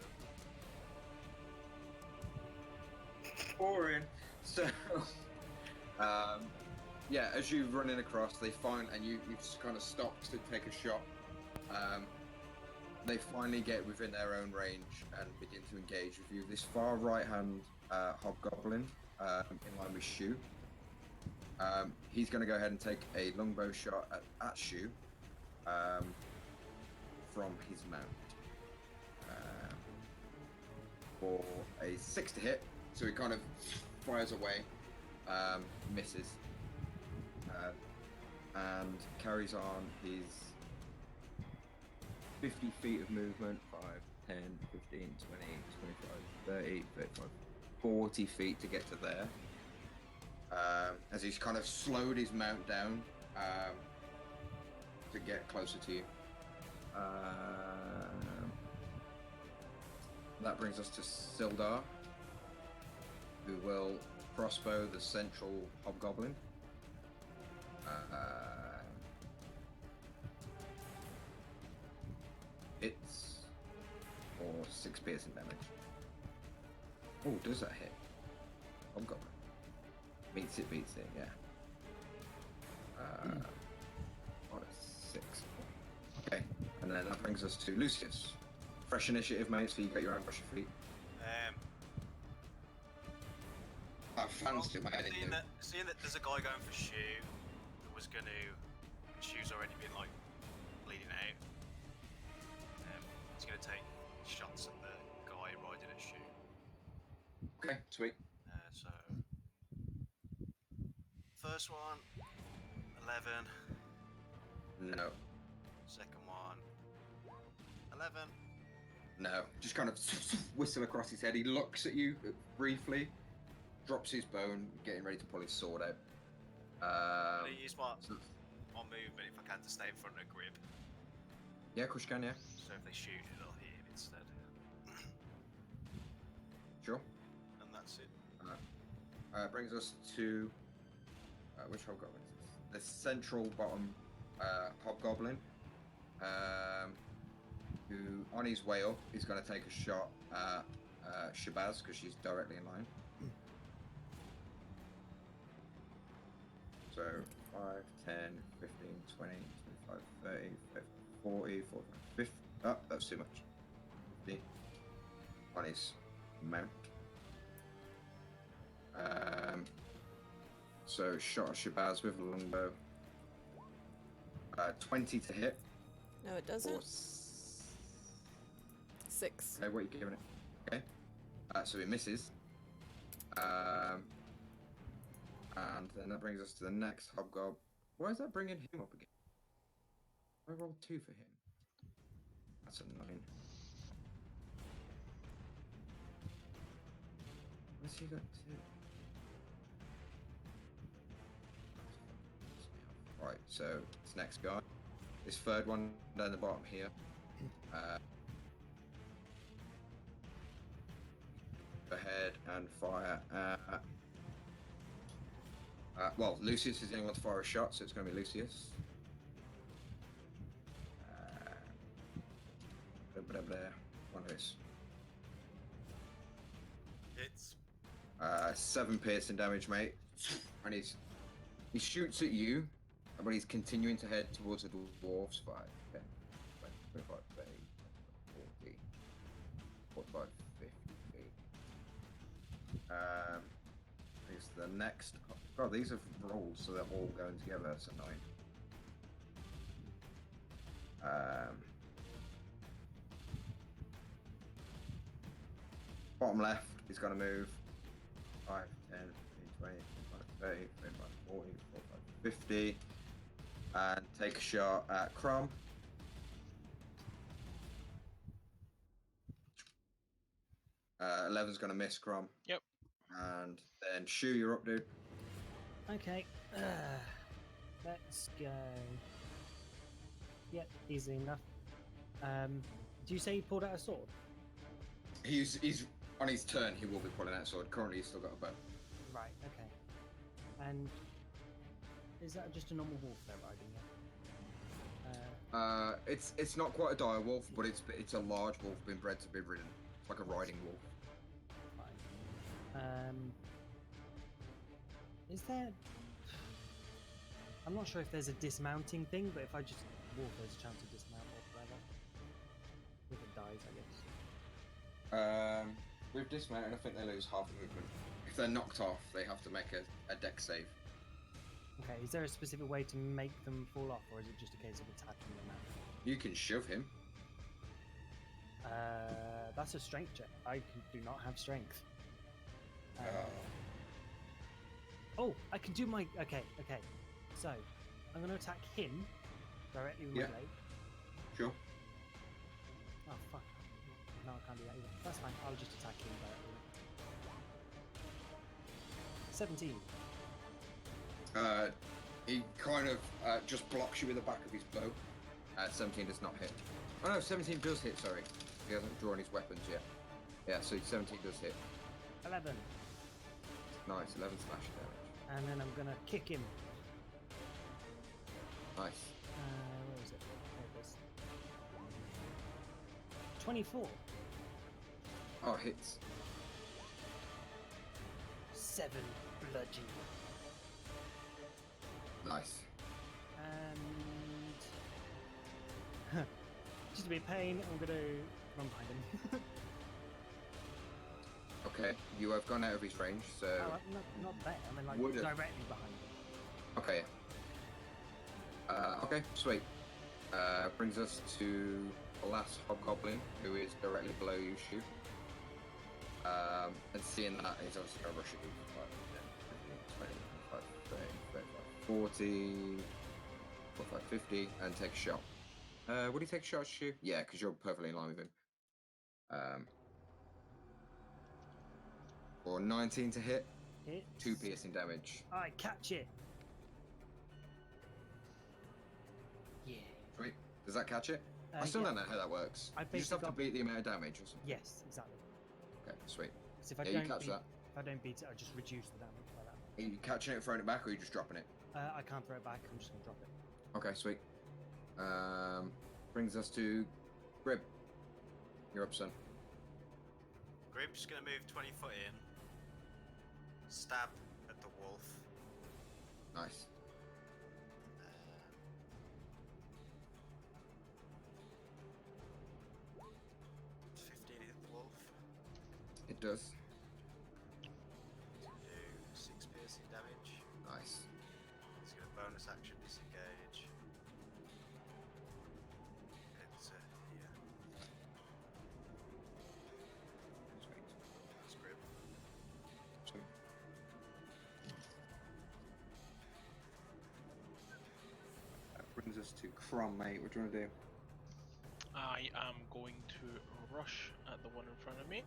Speaker 2: Boring. So, yeah, as you're running across, they find, and you've kind of stopped to take a shot. They finally get within their own range and begin to engage with you. This far right-hand hobgoblin, in line with Shu, he's going to go ahead and take a longbow shot at Shu from his mount for a 6 to hit. So he kind of fires away, misses, and carries on his 50 feet of movement, 5, 10, 15, 20, 25, 30, 35, 40 feet to get to there. As he's kind of slowed his mount down to get closer to you. That brings us to Sildar, who will crossbow the central hobgoblin. Hits for 6 piercing damage. Oh, does that hit? Hobgoblin. Beats it, yeah. What is 6? Okay, and then that brings us to Lucius. Fresh initiative, mate, so you got your ambush feet. Fans do, mate.
Speaker 3: Seeing that there's a guy going for Shu that was gonna. Shu's already been like bleeding out. He's gonna take shots at the guy riding at Shu.
Speaker 2: Okay, sweet.
Speaker 3: So first one, 11.
Speaker 2: No.
Speaker 3: Second one, 11.
Speaker 2: No. Just kind of whistle across his head. He looks at you briefly, drops his bone, getting ready to pull his sword out.
Speaker 3: I'm gonna use my movement if I can to stay in front of Grib.
Speaker 2: Yeah, of course you can, yeah.
Speaker 3: So if they shoot it, I'll hit him instead.
Speaker 2: Sure.
Speaker 3: And that's it.
Speaker 2: Brings us to which hobgoblin is this? The central bottom hobgoblin, who on his way up is going to take a shot at Shabazz because she's directly in line. So 5, 10, 15, 20, 25, 30, 50, 40, 45, 50. Oh, that's too much. 50 on his mount. So shot at Shabazz with a longbow. 20 to hit.
Speaker 5: No, it
Speaker 2: Or
Speaker 5: doesn't.
Speaker 2: s-
Speaker 5: 6.
Speaker 2: Okay, what are you giving it? Okay. So it misses. And then that brings us to the next hobgob. Why is that bringing him up again? I rolled 2 for him. That's annoying. What's he got 2? Right, so this next guy. This third one down the bottom here. Go ahead and fire. Well, Lucius is the only one to fire a shot, so it's going to be Lucius. One of his.
Speaker 3: Hits.
Speaker 2: 7 piercing damage, mate. And he shoots at you, but he's continuing to head towards the dwarves. 5, 10, 20, 25, 30, 40, 45, 50 feet. Is the next. God, these have rolled, so they're all going together. That's annoying. Bottom left is going to move 5, 10, 15, 20, 25, 30, 35, 40, 45, 50, and take a shot at Crom. Uh, 11's going to miss Crom.
Speaker 6: Yep.
Speaker 2: And then Shu, you're up, dude.
Speaker 4: Okay. Let's go. Yep, easy enough. Do you say he pulled out a sword?
Speaker 2: He's on his turn. He will be pulling out a sword. Currently, he's still got a bow.
Speaker 4: Right. Okay. And is that just a normal wolf they're riding? Yeah?
Speaker 2: It's not quite a dire wolf, but it's a large wolf been bred to be ridden. It's like a riding wolf.
Speaker 4: Fine. Is there? I'm not sure if there's a dismounting thing, but if I just walk, there's a chance to dismount or whatever. If it dies, I guess.
Speaker 2: With dismounting, I think they lose half movement. If they're knocked off, they have to make a dex save.
Speaker 4: Okay. Is there a specific way to make them fall off, or is it just a case of attacking them out?
Speaker 2: You can shove him.
Speaker 4: That's a strength check. I do not have strength. Oh, I can do my. Okay. So, I'm going to attack him directly with my
Speaker 2: Yeah.
Speaker 4: blade.
Speaker 2: Sure.
Speaker 4: Oh, fuck. No, I can't do that either. That's fine. I'll just attack him directly. 17.
Speaker 2: He kind of just blocks you with the back of his bow. 17 does not hit. Oh no, 17 does hit, sorry. He hasn't drawn his weapons yet. Yeah, so 17 does hit.
Speaker 4: 11.
Speaker 2: Nice, 11 slash damage.
Speaker 4: And then I'm going to kick him.
Speaker 2: Nice.
Speaker 4: Where is it? There it is. 24.
Speaker 2: Oh, hits.
Speaker 4: 7 bludgeon.
Speaker 2: Nice.
Speaker 4: And just to be a pain, I'm gonna run behind him.
Speaker 2: Okay, you have gone out of his range, so...
Speaker 4: Oh, not there. I mean, like
Speaker 2: Would've.
Speaker 4: directly behind him.
Speaker 2: Okay. Okay, sweet. Brings us to the last hobgoblin, who is directly below you, Shu. And seeing that, he's obviously going to rush at you. 5, 10, 20, 25, 30, 35, 40, 45, 50, and take a shot. Would he take a shot at Shu? Yeah, because you're perfectly in line with him. For 19 to hit,
Speaker 4: Hit.
Speaker 2: 2 piercing damage.
Speaker 4: I catch it. Yeah.
Speaker 2: Sweet. Does that catch it? I still
Speaker 4: yeah.
Speaker 2: don't know how that works.
Speaker 4: I
Speaker 2: You just have to
Speaker 4: basically
Speaker 2: beat the amount of damage or something.
Speaker 4: Yes, exactly.
Speaker 2: Okay, sweet.
Speaker 4: So if I
Speaker 2: Yeah, you
Speaker 4: don't
Speaker 2: catch
Speaker 4: beat,
Speaker 2: that.
Speaker 4: if I don't beat it, I just reduce the damage by that.
Speaker 2: Are you catching it, throwing it back, or are you just dropping it?
Speaker 4: I can't throw it back. I'm just gonna drop it.
Speaker 2: Okay, sweet. Brings us to Grib. You're up, son.
Speaker 3: Grib's gonna move 20 foot in, stab at the wolf.
Speaker 2: Nice.
Speaker 3: Does 15 hit the wolf.
Speaker 2: It does.
Speaker 3: Do 6 piercing damage.
Speaker 2: Nice.
Speaker 3: He's gonna bonus action disengage.
Speaker 2: us to Crom, mate. What do you want to do?
Speaker 6: I am going to rush at the one in front of me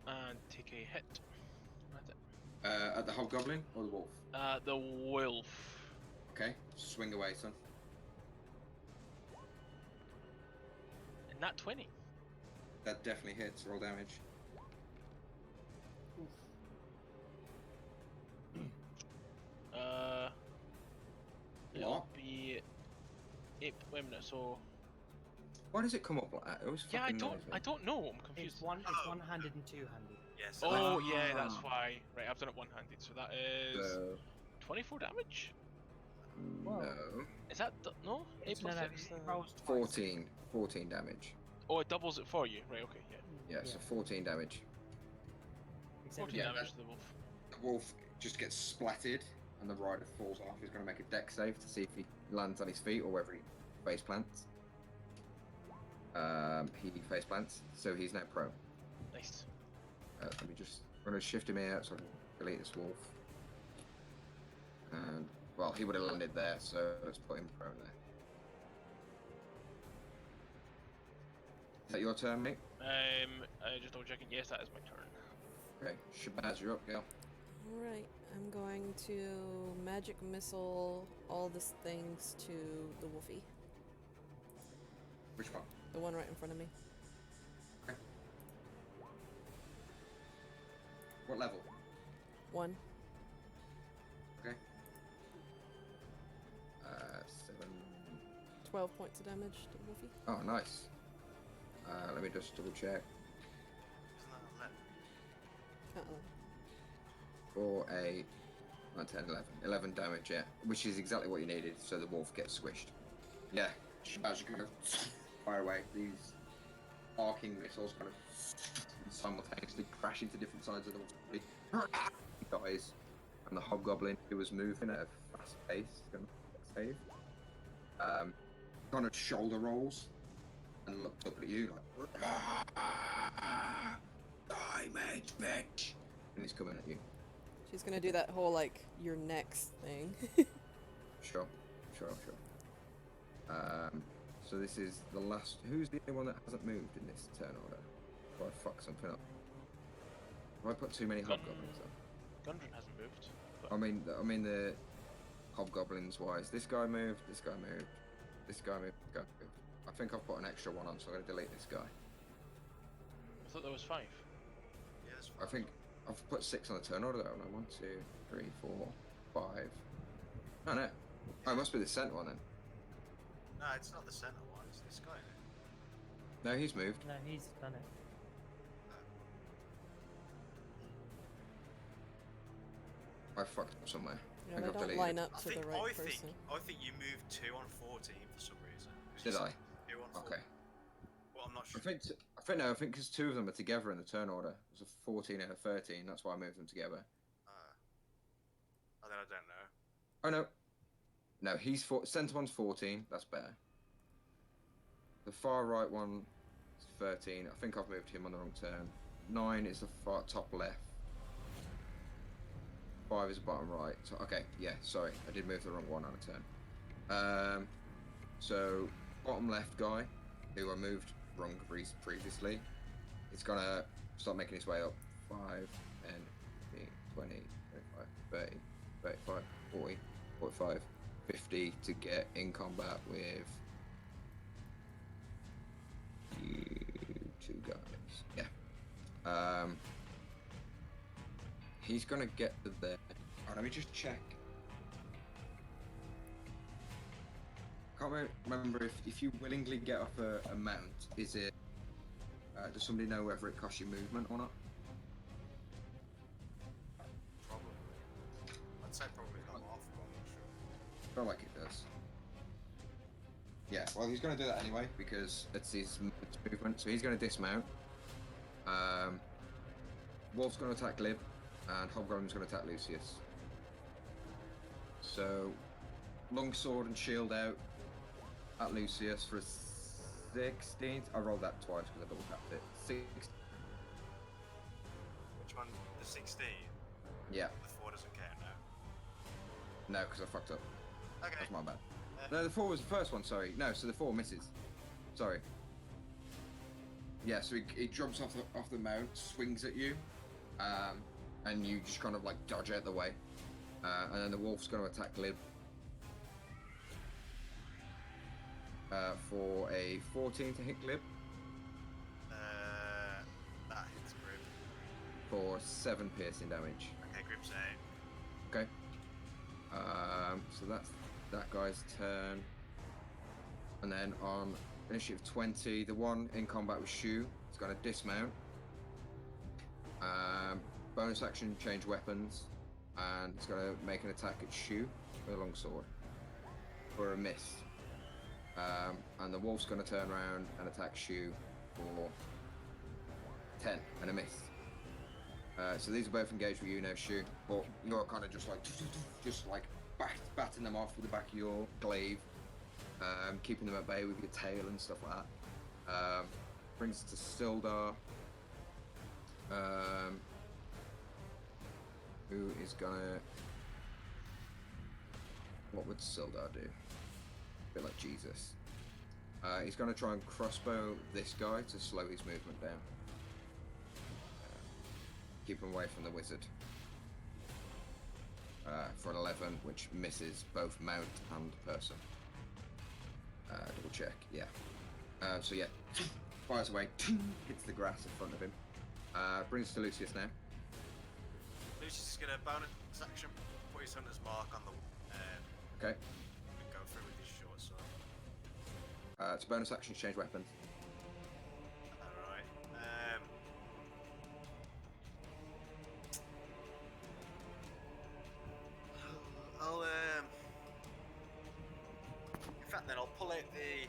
Speaker 6: and take a hit. That's it.
Speaker 2: At the hobgoblin or the wolf?
Speaker 6: The wolf.
Speaker 2: Okay, swing away, son.
Speaker 6: And that 20.
Speaker 2: That definitely hits. Roll damage.
Speaker 6: It'll
Speaker 2: What?
Speaker 6: be 8. Wait a minute. So
Speaker 2: Why does it come up like that? It always
Speaker 6: yeah,
Speaker 2: fucking annoys me.
Speaker 6: I don't know. I'm confused.
Speaker 4: It's one-handed and two-handed.
Speaker 3: Yes.
Speaker 6: Oh yeah, that's
Speaker 2: Ah.
Speaker 6: why. Right, I've done it one-handed. So that is
Speaker 2: So,
Speaker 6: 24 damage.
Speaker 4: Whoa.
Speaker 2: no.
Speaker 6: Is that no? 8
Speaker 4: No,
Speaker 6: plus
Speaker 4: no,
Speaker 6: 6.
Speaker 4: it rolls twice.
Speaker 2: 14 damage.
Speaker 6: Oh, it doubles it for you. Right. Okay. Yeah.
Speaker 2: Yeah, so 14 damage.
Speaker 4: Except
Speaker 6: 14
Speaker 2: Yeah,
Speaker 6: damage
Speaker 2: that-
Speaker 6: to the wolf.
Speaker 2: The wolf just gets splattered, and the rider falls off. He's going to make a dex save to see if he lands on his feet or whether he face plants. He face plants, so he's now prone.
Speaker 6: Nice.
Speaker 2: Let me just. I'm going to shift him out so I can delete this wolf. And well, he would have landed there, so let's put him prone there. Is that your turn, mate?
Speaker 6: Just double checking. Yes, that is my turn.
Speaker 2: Okay, Shabazz, you're up, girl.
Speaker 5: Alright, I'm going to magic missile all these things to the wolfie.
Speaker 2: Which one?
Speaker 5: The one right in front of me.
Speaker 2: What level?
Speaker 5: 1.
Speaker 2: Okay. 7.
Speaker 5: 12 points of damage to the wolfie.
Speaker 2: Oh, nice. Let me just double check.
Speaker 3: Isn't that 11?
Speaker 2: 4, 8, 9, 10, 11. 11 damage, yeah. Which is exactly what you needed, so the wolf gets squished. Yeah, Shabazz, you go fire away. These arcing missiles kind of simultaneously crash into different sides of the wolf. He dies. And the hobgoblin, who was moving at a fast pace, is going to save. Kind of shoulder rolls and looked up at you like, die, mate, bitch. And he's coming at you.
Speaker 5: She's gonna do that whole, like, your next thing.
Speaker 2: Sure. So this is the last. Who's the only one that hasn't moved in this turn order? Or I fuck something up. Have I put too many hobgoblins up?
Speaker 6: Gundren hasn't moved. But
Speaker 2: I mean the hobgoblins wise. This guy moved. This guy moved. This guy moved. This guy moved. I think I've put an extra one on, so I'm gonna delete this guy.
Speaker 6: I thought there was 5.
Speaker 3: Yeah, that's
Speaker 2: I think I've put 6 on the turn order though. No, 1, 2, 3, 4, 5. Oh no. Oh, it must be the center one then.
Speaker 3: No, it's not the center one. It's this guy.
Speaker 2: No, he's moved.
Speaker 4: No, he's done it.
Speaker 2: I fucked up somewhere.
Speaker 5: Yeah,
Speaker 2: think
Speaker 5: they
Speaker 2: I've
Speaker 5: don't
Speaker 2: deleted
Speaker 5: line
Speaker 2: it.
Speaker 5: up to the right person.
Speaker 3: I think you moved 2 on 14 for some reason. 'Cause
Speaker 2: Did
Speaker 3: you
Speaker 2: I?
Speaker 3: said 2 on 14.
Speaker 2: Okay.
Speaker 3: Well, I'm not
Speaker 2: I
Speaker 3: sure.
Speaker 2: think because 2 of them are together in the turn order. It was a 14 and a 13. That's why I moved them together.
Speaker 3: And then I don't know.
Speaker 2: Oh no. No, center one's 14. That's better. The far right one is 13. I think I've moved him on the wrong turn. 9 is the far top left. 5 is the bottom right. So okay, yeah. Sorry, I did move the wrong one on a turn. So bottom left guy, who I moved wrong previously, is gonna start making his way up. 5, 10, 15, 20, 25, 30, 35, 40, 45, 50 to get in combat with you 2 guys. Yeah. He's gonna get to there. Oh, let me just check. Can't remember if you willingly get off a mount, is it? Does somebody know whether it costs you movement or not?
Speaker 3: Probably. I'd say probably not off, but I'm not sure.
Speaker 2: I feel like it does. Yeah, well, he's going to do that anyway because it's his movement. So he's going to dismount. Wolf's going to attack Glib, and Hobgoblin's going to attack Lucius. So, longsword and shield out at Lucius for a 16. I rolled that twice because I double tapped it. 6.
Speaker 3: Which one? The 16?
Speaker 2: Yeah,
Speaker 3: The 4 doesn't count now.
Speaker 2: no, because I fucked up.
Speaker 3: Okay.
Speaker 2: That's my bad. No, the 4 was the first one, sorry. No, so the 4 misses. Sorry. Yeah, so he jumps off the mount, swings at you, and you just kind of like dodge out the way. And then the wolf's going to attack Lib. For a 14 to hit Glib,
Speaker 3: That hits Grib.
Speaker 2: for 7 piercing damage.
Speaker 3: Okay, Grib's out.
Speaker 2: Okay. So that's that guy's turn. And then on initiative 20, the one in combat with Shu is going to dismount. Bonus action, change weapons, and it's going to make an attack at Shu with a longsword for a miss. And the wolf's going to turn around and attack Shu for 10 and a miss. So these are both engaged with you now, Shu, but you're kind of just like batting them off with the back of your glaive, keeping them at bay with your tail and stuff like that. Brings us to Sildar, who is gonna... What would Sildar do? A bit like Jesus. He's gonna try and crossbow this guy to slow his movement down. Keep him away from the wizard. For an 11, which misses both mount and person. Double check, yeah. So yeah, fires away, hits the grass in front of him. Brings us to Lucius now.
Speaker 3: Lucius is gonna bonus action, put his hunter's mark on the
Speaker 2: Okay.
Speaker 3: and go through with his short sword.
Speaker 2: It's a bonus action, change weapons.
Speaker 3: Alright. I'll in fact then I'll pull out the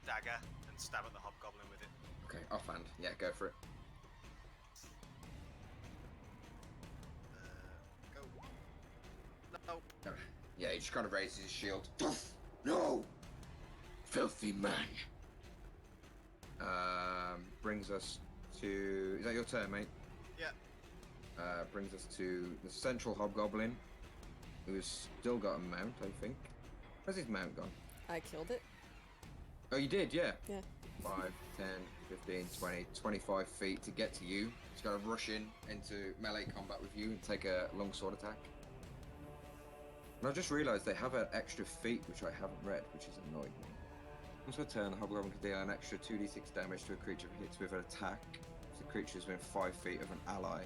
Speaker 3: dagger and stab at the hobgoblin with it.
Speaker 2: Okay, offhand. Yeah, go for it.
Speaker 3: Go. No.
Speaker 2: Yeah, he just kind of raises his shield. No! Filthy man! Brings us to... Is that your turn, mate?
Speaker 3: Yeah.
Speaker 2: Brings us to the central hobgoblin, who's still got a mount, I think. Where's his mount gone?
Speaker 5: I killed it.
Speaker 2: Oh, you did, yeah.
Speaker 5: Yeah.
Speaker 2: 5, 10, 15, 20, 25 feet to get to you. He's going to rush into melee combat with you and take a longsword attack. And I've just realised they have an extra feat which I haven't read, which has annoyed me. Once per turn, the hobgoblin can deal an extra 2d6 damage to a creature if it hits with an attack. If the creature is within 5 feet of an ally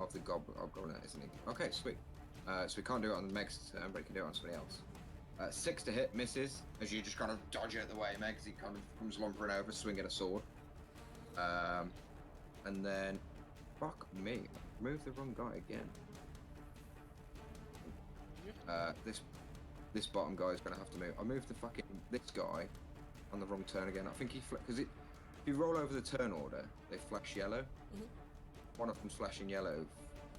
Speaker 2: of the hobgoblin, isn't he? Okay, sweet. So we can't do it on Meg's turn, but he can do it on somebody else. 6 to hit, misses, as you just kind of dodge out the way, Meg, as he kind of comes lumbering over, swinging a sword. And then, fuck me, move the wrong guy again. This bottom guy is going to have to move. I moved the fucking this guy on the wrong turn again. I think he because if you roll over the turn order, they flash yellow.
Speaker 5: Mhm.
Speaker 2: One of them's flashing yellow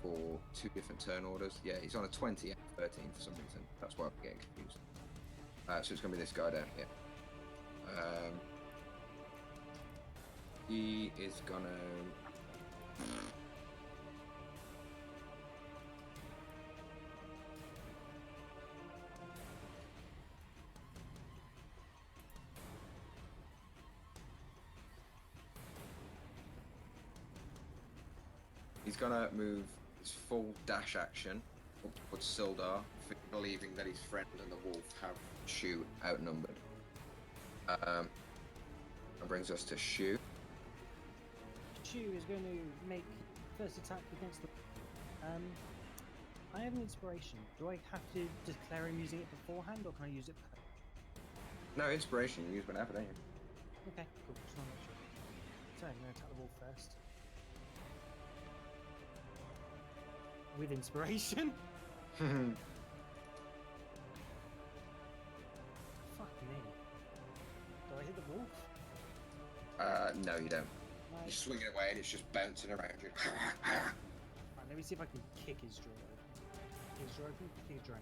Speaker 2: for 2 different turn orders. Yeah, he's on a 20 and 13 for some reason. That's why I'm getting confused. So it's going to be this guy down here. He is going to... He's gonna move his full dash action up towards Sildar, believing that his friend and the wolf have Shu outnumbered. That brings us to Shu.
Speaker 4: Shu is going to make first attack against the. I have an inspiration. Do I have to declare I'm using it beforehand, or can I use it?
Speaker 2: No, inspiration, you use whenever, don't you?
Speaker 4: Okay, cool. Just want to make sure. So I'm going to attack the wolf first. With inspiration? Fuck me. Do I hit the wolf?
Speaker 2: No, you don't. You're
Speaker 4: Nice.
Speaker 2: swinging away and it's just bouncing around you.
Speaker 4: Right, let me see if I can kick his jaw open. Kick his jaw open? Kick his jaw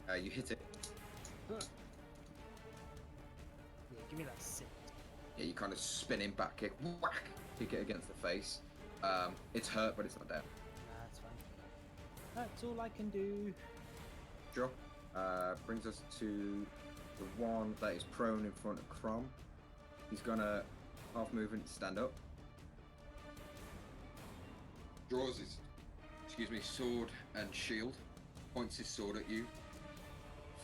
Speaker 4: open.
Speaker 2: You hit it.
Speaker 4: Yeah, give me that 6.
Speaker 2: Yeah, you kind of spin him back kick, whack, kick it against the face. It's hurt, but it's not dead.
Speaker 4: That's fine. That's all I can do.
Speaker 2: Sure. Brings us to the one that is prone in front of Crom. He's gonna half movement stand up. Draws his, sword and shield. Points his sword at you.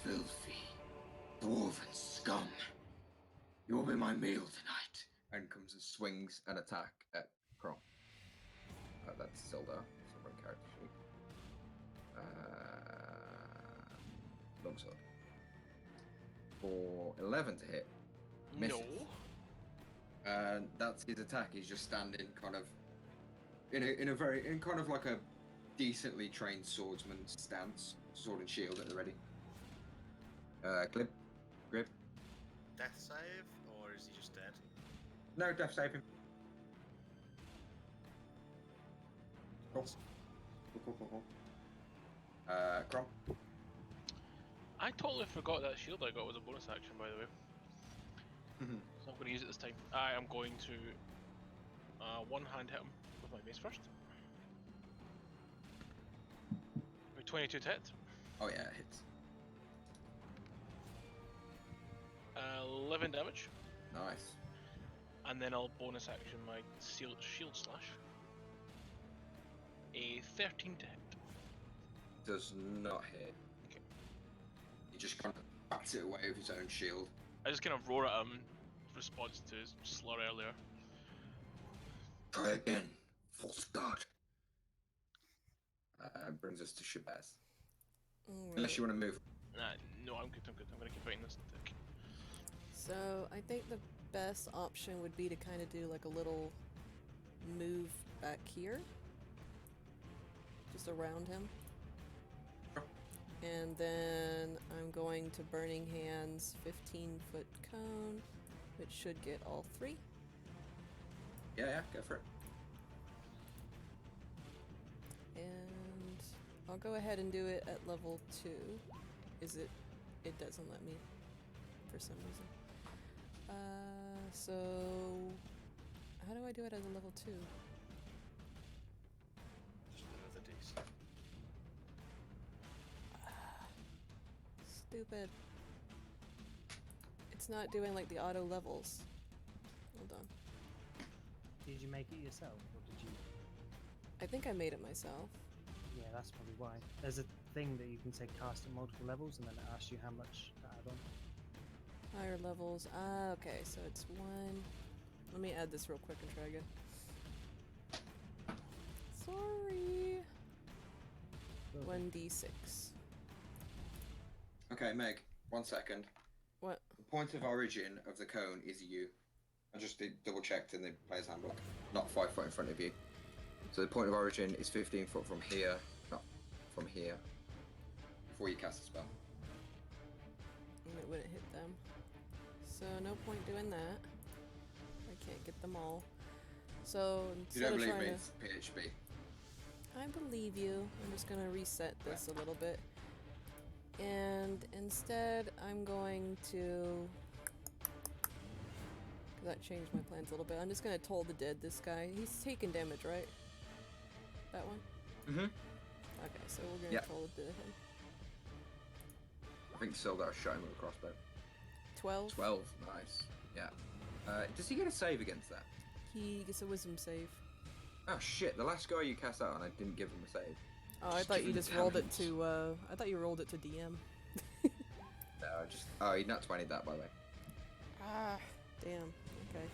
Speaker 2: Filthy dwarven scum. You will be my meal tonight. And comes and swings an attack at Crom. That's Sildar. Sovereign character sheet. Longsword. For 11 to hit. Misses.
Speaker 6: No.
Speaker 2: And that's his attack. He's just standing kind of in kind of like a decently trained swordsman stance, sword and shield at the ready. Grib.
Speaker 3: Death save, or is he just dead?
Speaker 2: No, death saving. Cool. Crom.
Speaker 6: I totally forgot that shield I got was a bonus action, by the way.
Speaker 2: Mhm.
Speaker 6: So I'm going to use it this time. I am going to one hand hit him with my mace first. With 22 to hit.
Speaker 2: Oh yeah, it hits.
Speaker 6: 11 damage.
Speaker 2: Nice.
Speaker 6: And then I'll bonus action my shield slash. A 13 to hit.
Speaker 2: Does not hit.
Speaker 6: Okay.
Speaker 2: He just kind of bats it away with his own shield.
Speaker 6: I just kind of roar at him in response to his slur earlier.
Speaker 2: Try again, false god. Brings us to Shabazz. Unless you want to move.
Speaker 6: No, I'm good. I'm gonna keep fighting this tick.
Speaker 5: So I think the best option would be to kind of do like a little move back here, just around him. And then I'm going to Burning Hands 15-foot cone, which should get all three.
Speaker 2: Yeah, go for it.
Speaker 5: And I'll go ahead and do it at level 2. It doesn't let me for some reason. So how do I do it as a level 2?
Speaker 3: Just another DC.
Speaker 5: Stupid. It's not doing like the auto levels. Hold on.
Speaker 4: Did you make it yourself, or did you?
Speaker 5: I think I made it myself.
Speaker 4: Yeah, that's probably why. There's a thing that you can say cast at multiple levels, and then it asks you how much to add on.
Speaker 5: Higher levels. Ah, okay, so it's 1. Let me add this real quick and try again. Sorry. 1d6.
Speaker 2: Okay, Meg, 1 second.
Speaker 5: What?
Speaker 2: The point of origin of the cone is you. I just double checked in the player's handbook. Not 5 foot in front of you. So the point of origin is 15 foot from here, not from here. Before you cast a spell.
Speaker 5: And it wouldn't hit them. So no point doing that. I can't get them all. So
Speaker 2: You
Speaker 5: instead
Speaker 2: don't
Speaker 5: of
Speaker 2: believe me?
Speaker 5: trying
Speaker 2: It's PHP.
Speaker 5: I believe you. I'm just gonna reset this a little bit. And instead I'm going to, that changed my plans a little bit. I'm just gonna Toll the Dead this guy. He's taking damage, right? That one?
Speaker 2: Mm-hmm.
Speaker 5: Okay, so we're gonna
Speaker 2: Yeah.
Speaker 5: Toll the Dead him.
Speaker 2: I think Sildar shot him with a crossbow.
Speaker 5: 12.
Speaker 2: 12, nice. Yeah. Does he get a save against that?
Speaker 5: He gets a wisdom save.
Speaker 2: Oh shit, the last guy you cast out on, I didn't give him a save.
Speaker 5: Oh, I
Speaker 2: Just
Speaker 5: thought
Speaker 2: give
Speaker 5: you
Speaker 2: him
Speaker 5: just rolled it
Speaker 2: damage.
Speaker 5: to, I thought you rolled it to DM.
Speaker 2: No, oh, he nat 20'd that, by the way.
Speaker 5: Ah, damn. Okay.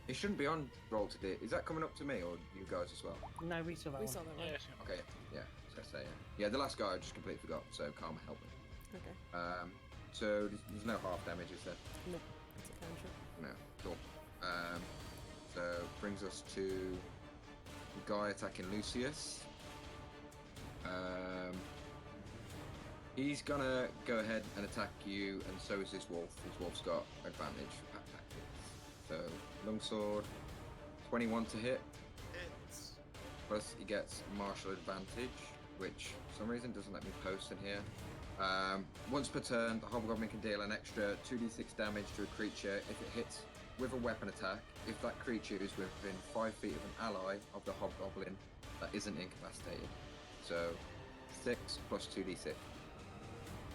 Speaker 2: It shouldn't be on roll to do. Is that coming up to me or you guys as well?
Speaker 4: No, we saw that
Speaker 5: We
Speaker 4: one.
Speaker 5: saw that right?
Speaker 6: Yes.
Speaker 2: Okay, yeah. So I say yeah. Yeah, the last guy I just completely forgot, so Karma help me.
Speaker 5: Okay.
Speaker 2: So there's no half damage, is there?
Speaker 5: Nope. It's a cantrip.
Speaker 2: No. Cool. So brings us to the guy attacking Lucius. He's gonna go ahead and attack you, and so is this wolf. This wolf's got advantage for pack tactics. So longsword, 21 to hit.
Speaker 3: Hits.
Speaker 2: Plus he gets martial advantage, which for some reason doesn't let me post in here. Once per turn, the hobgoblin can deal an extra 2d6 damage to a creature if it hits with a weapon attack, if that creature is within 5 feet of an ally of the hobgoblin that isn't incapacitated. So 6 plus 2d6.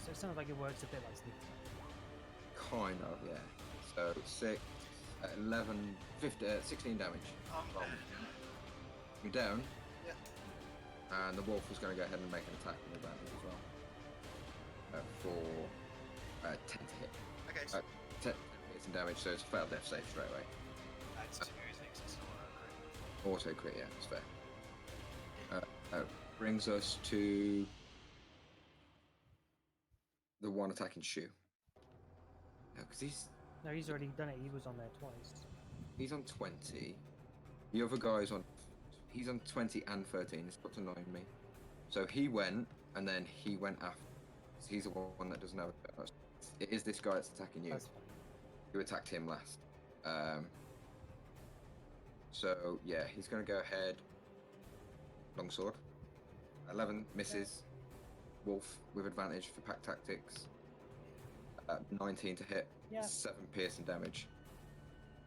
Speaker 4: So it sounds like it works a bit like sneak attack.
Speaker 2: Kind of, yeah. So 6, 11, 16 damage.
Speaker 3: I'm
Speaker 2: from-
Speaker 3: dead.
Speaker 2: You're down.
Speaker 3: Yeah.
Speaker 2: And the wolf is going to go ahead and make an attack with advantage as well. For 10 to hit.
Speaker 3: Okay, so
Speaker 2: 10 hits and damage, so it's a failed death save straight away.
Speaker 3: that's 2 things. It's not
Speaker 2: Auto crit, yeah, it's fair. Brings us to the one attacking Shu. No, because
Speaker 4: No, he's already done it. He was on there twice.
Speaker 2: he's on 20. The other guy's on. He's on 20 and 13. It's what's annoying me. So he went, and then he went after. So he's the one that doesn't have a. It is this guy that's attacking you.
Speaker 4: That's fine.
Speaker 2: You attacked him last. So yeah, he's gonna go ahead. Longsword. 11 misses. Wolf with advantage for pack tactics. 19 to hit.
Speaker 4: Yeah.
Speaker 2: 7 piercing damage.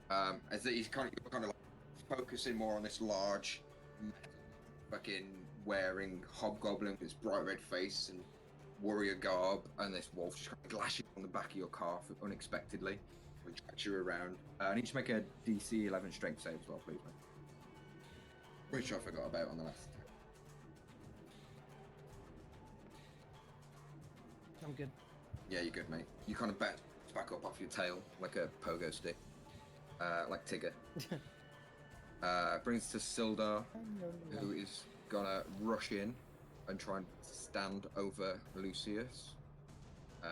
Speaker 2: As that he's kind of like focusing more on this large, fucking wearing hobgoblin with his bright red face and warrior garb, and this wolf just kind of lashing on the back of your calf unexpectedly, which tracks you around. I need to make a DC 11 strength save as well, please, mate. Which I forgot about on the last attack.
Speaker 4: I'm good.
Speaker 2: Yeah, you're good, mate. You kind of back up off your tail like a pogo stick, like Tigger. Brings us to Sildar, who is gonna rush in and try and stand over Lucius. So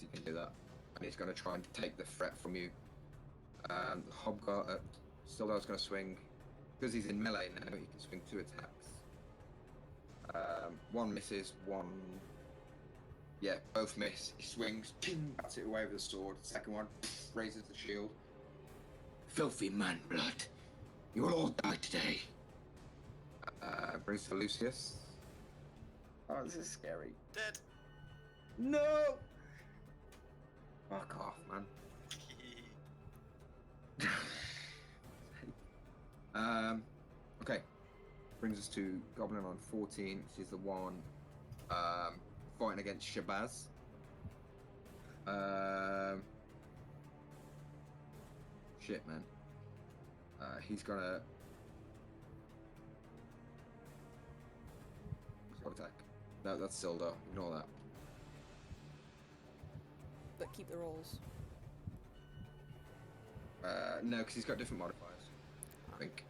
Speaker 2: you can do that, and he's gonna try and take the threat from you. Sildar's gonna swing because he's in melee now. He can swing 2 attacks. One misses, one. Yeah, both miss. He swings, bats it away with the sword. Second one raises the shield. Filthy man blood. You will all die today. Brings to Lucius. Oh, this is scary.
Speaker 3: dead.
Speaker 2: No! Fuck off, man. Okay. Brings us to Goblin on 14, which is the one fighting against Shabazz. Shit, man. He's gonna. What attack? No, that's Sildar. Ignore that.
Speaker 5: But keep the rolls.
Speaker 2: No, because he's got different modifiers. I think.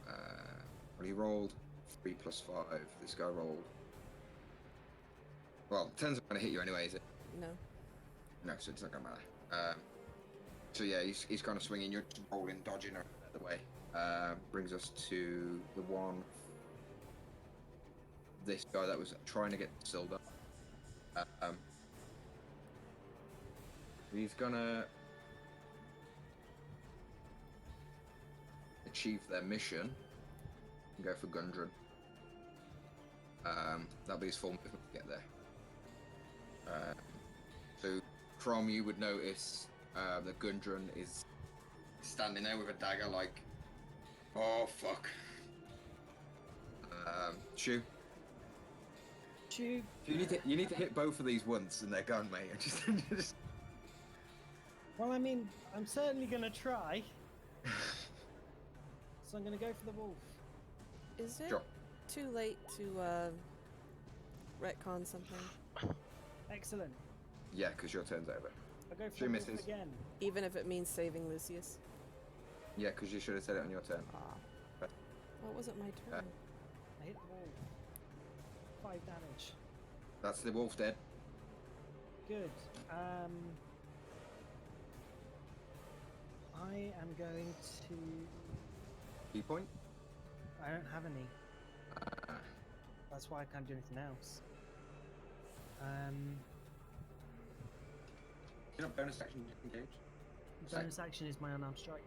Speaker 2: Well, he rolled 3 plus 5. This guy rolled. Well, 10's not going to hit you anyway, is it?
Speaker 5: No.
Speaker 2: No, so it's not going to matter. So yeah, he's kind of swinging. You're just rolling, dodging out of the way. Brings us to the one. This guy that was trying to get Sildar. He's gonna achieve their mission and go for Gundren. That'll be his full movement to get there. So from you would notice that Gundren is standing there with a dagger like, oh fuck. Shu,
Speaker 4: Shoot.
Speaker 2: you need to hit both of these once and they're gone, mate. Just
Speaker 4: Well, I mean, I'm certainly gonna try. So I'm gonna go for the wolf.
Speaker 5: Is it
Speaker 2: Sure.
Speaker 5: too late to retcon something?
Speaker 4: Excellent.
Speaker 2: Yeah, because your turn's over.
Speaker 4: I'll go for
Speaker 2: Two
Speaker 4: the wolf
Speaker 2: misses.
Speaker 4: again.
Speaker 5: Even if it means saving Lucius?
Speaker 2: Yeah, because you should have said it on your turn.
Speaker 5: What was it my turn?
Speaker 4: I hit the wolf. 5 damage.
Speaker 2: That's the wolf dead.
Speaker 4: Good. I am going to.
Speaker 2: Key point.
Speaker 4: I don't have any. That's why I can't do anything else.
Speaker 2: You know, bonus action disengage.
Speaker 4: Bonus action is my unarmed strike,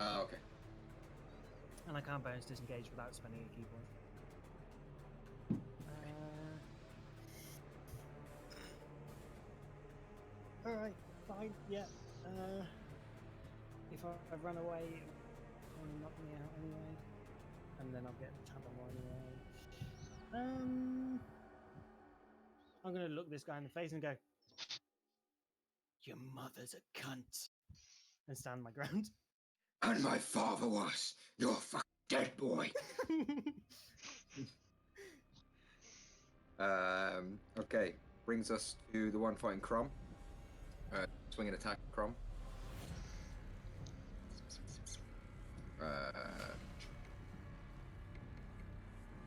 Speaker 2: Oh, okay.
Speaker 4: and I can't bonus disengage without spending a key point. Alright, fine, yeah. If I run away, it'll knock me out anyway. And then I'll get trampled more anyway. I'm gonna look this guy in the face and go, "Your mother's a cunt," and stand my ground.
Speaker 2: And my father was. You're a fucking dead boy. Okay. Brings us to the one fighting Crom. Swing and attack Crom.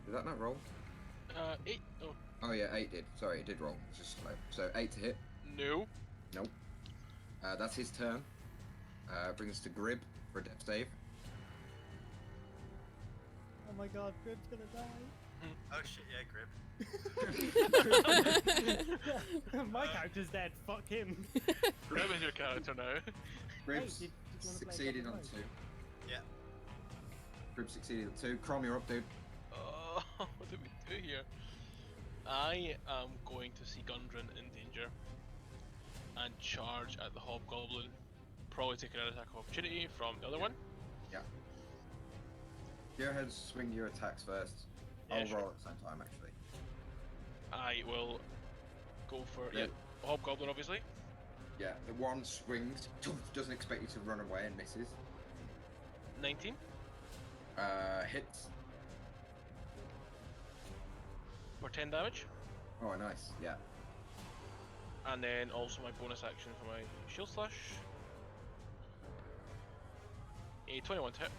Speaker 2: Did that not roll?
Speaker 6: 8. Oh,
Speaker 2: Oh yeah, 8 did. Sorry, it did roll. It's just slow. So 8 to hit.
Speaker 6: no.
Speaker 2: Nope. That's his turn. Brings us to Grib for a death save.
Speaker 4: Oh my god, Grib's gonna die.
Speaker 3: Oh shit, yeah, Grib.
Speaker 4: My character's dead. Fuck him.
Speaker 6: Grib is your character now.
Speaker 2: Grib's
Speaker 4: did you wanna play
Speaker 2: succeeded
Speaker 4: Double
Speaker 2: on
Speaker 4: Rose?
Speaker 2: 2.
Speaker 3: Yeah.
Speaker 2: Grib succeeded on 2. Crom, you're up, dude.
Speaker 6: Oh, what do we do here? I am going to see Gundren in danger and charge at the Hobgoblin. Probably taking an attack of opportunity from the other one.
Speaker 2: Yeah. Go ahead and swing your attacks first.
Speaker 6: Yeah,
Speaker 2: I'll
Speaker 6: sure.
Speaker 2: roll at the same time, actually.
Speaker 6: I will go for
Speaker 2: Yeah.
Speaker 6: Hobgoblin, obviously.
Speaker 2: Yeah, the one swings, doesn't expect you to run away and misses.
Speaker 6: 19.
Speaker 2: Hits.
Speaker 6: For 10 damage.
Speaker 2: Oh, nice. Yeah.
Speaker 6: And then also my bonus action for my shield slash. A 21 to hit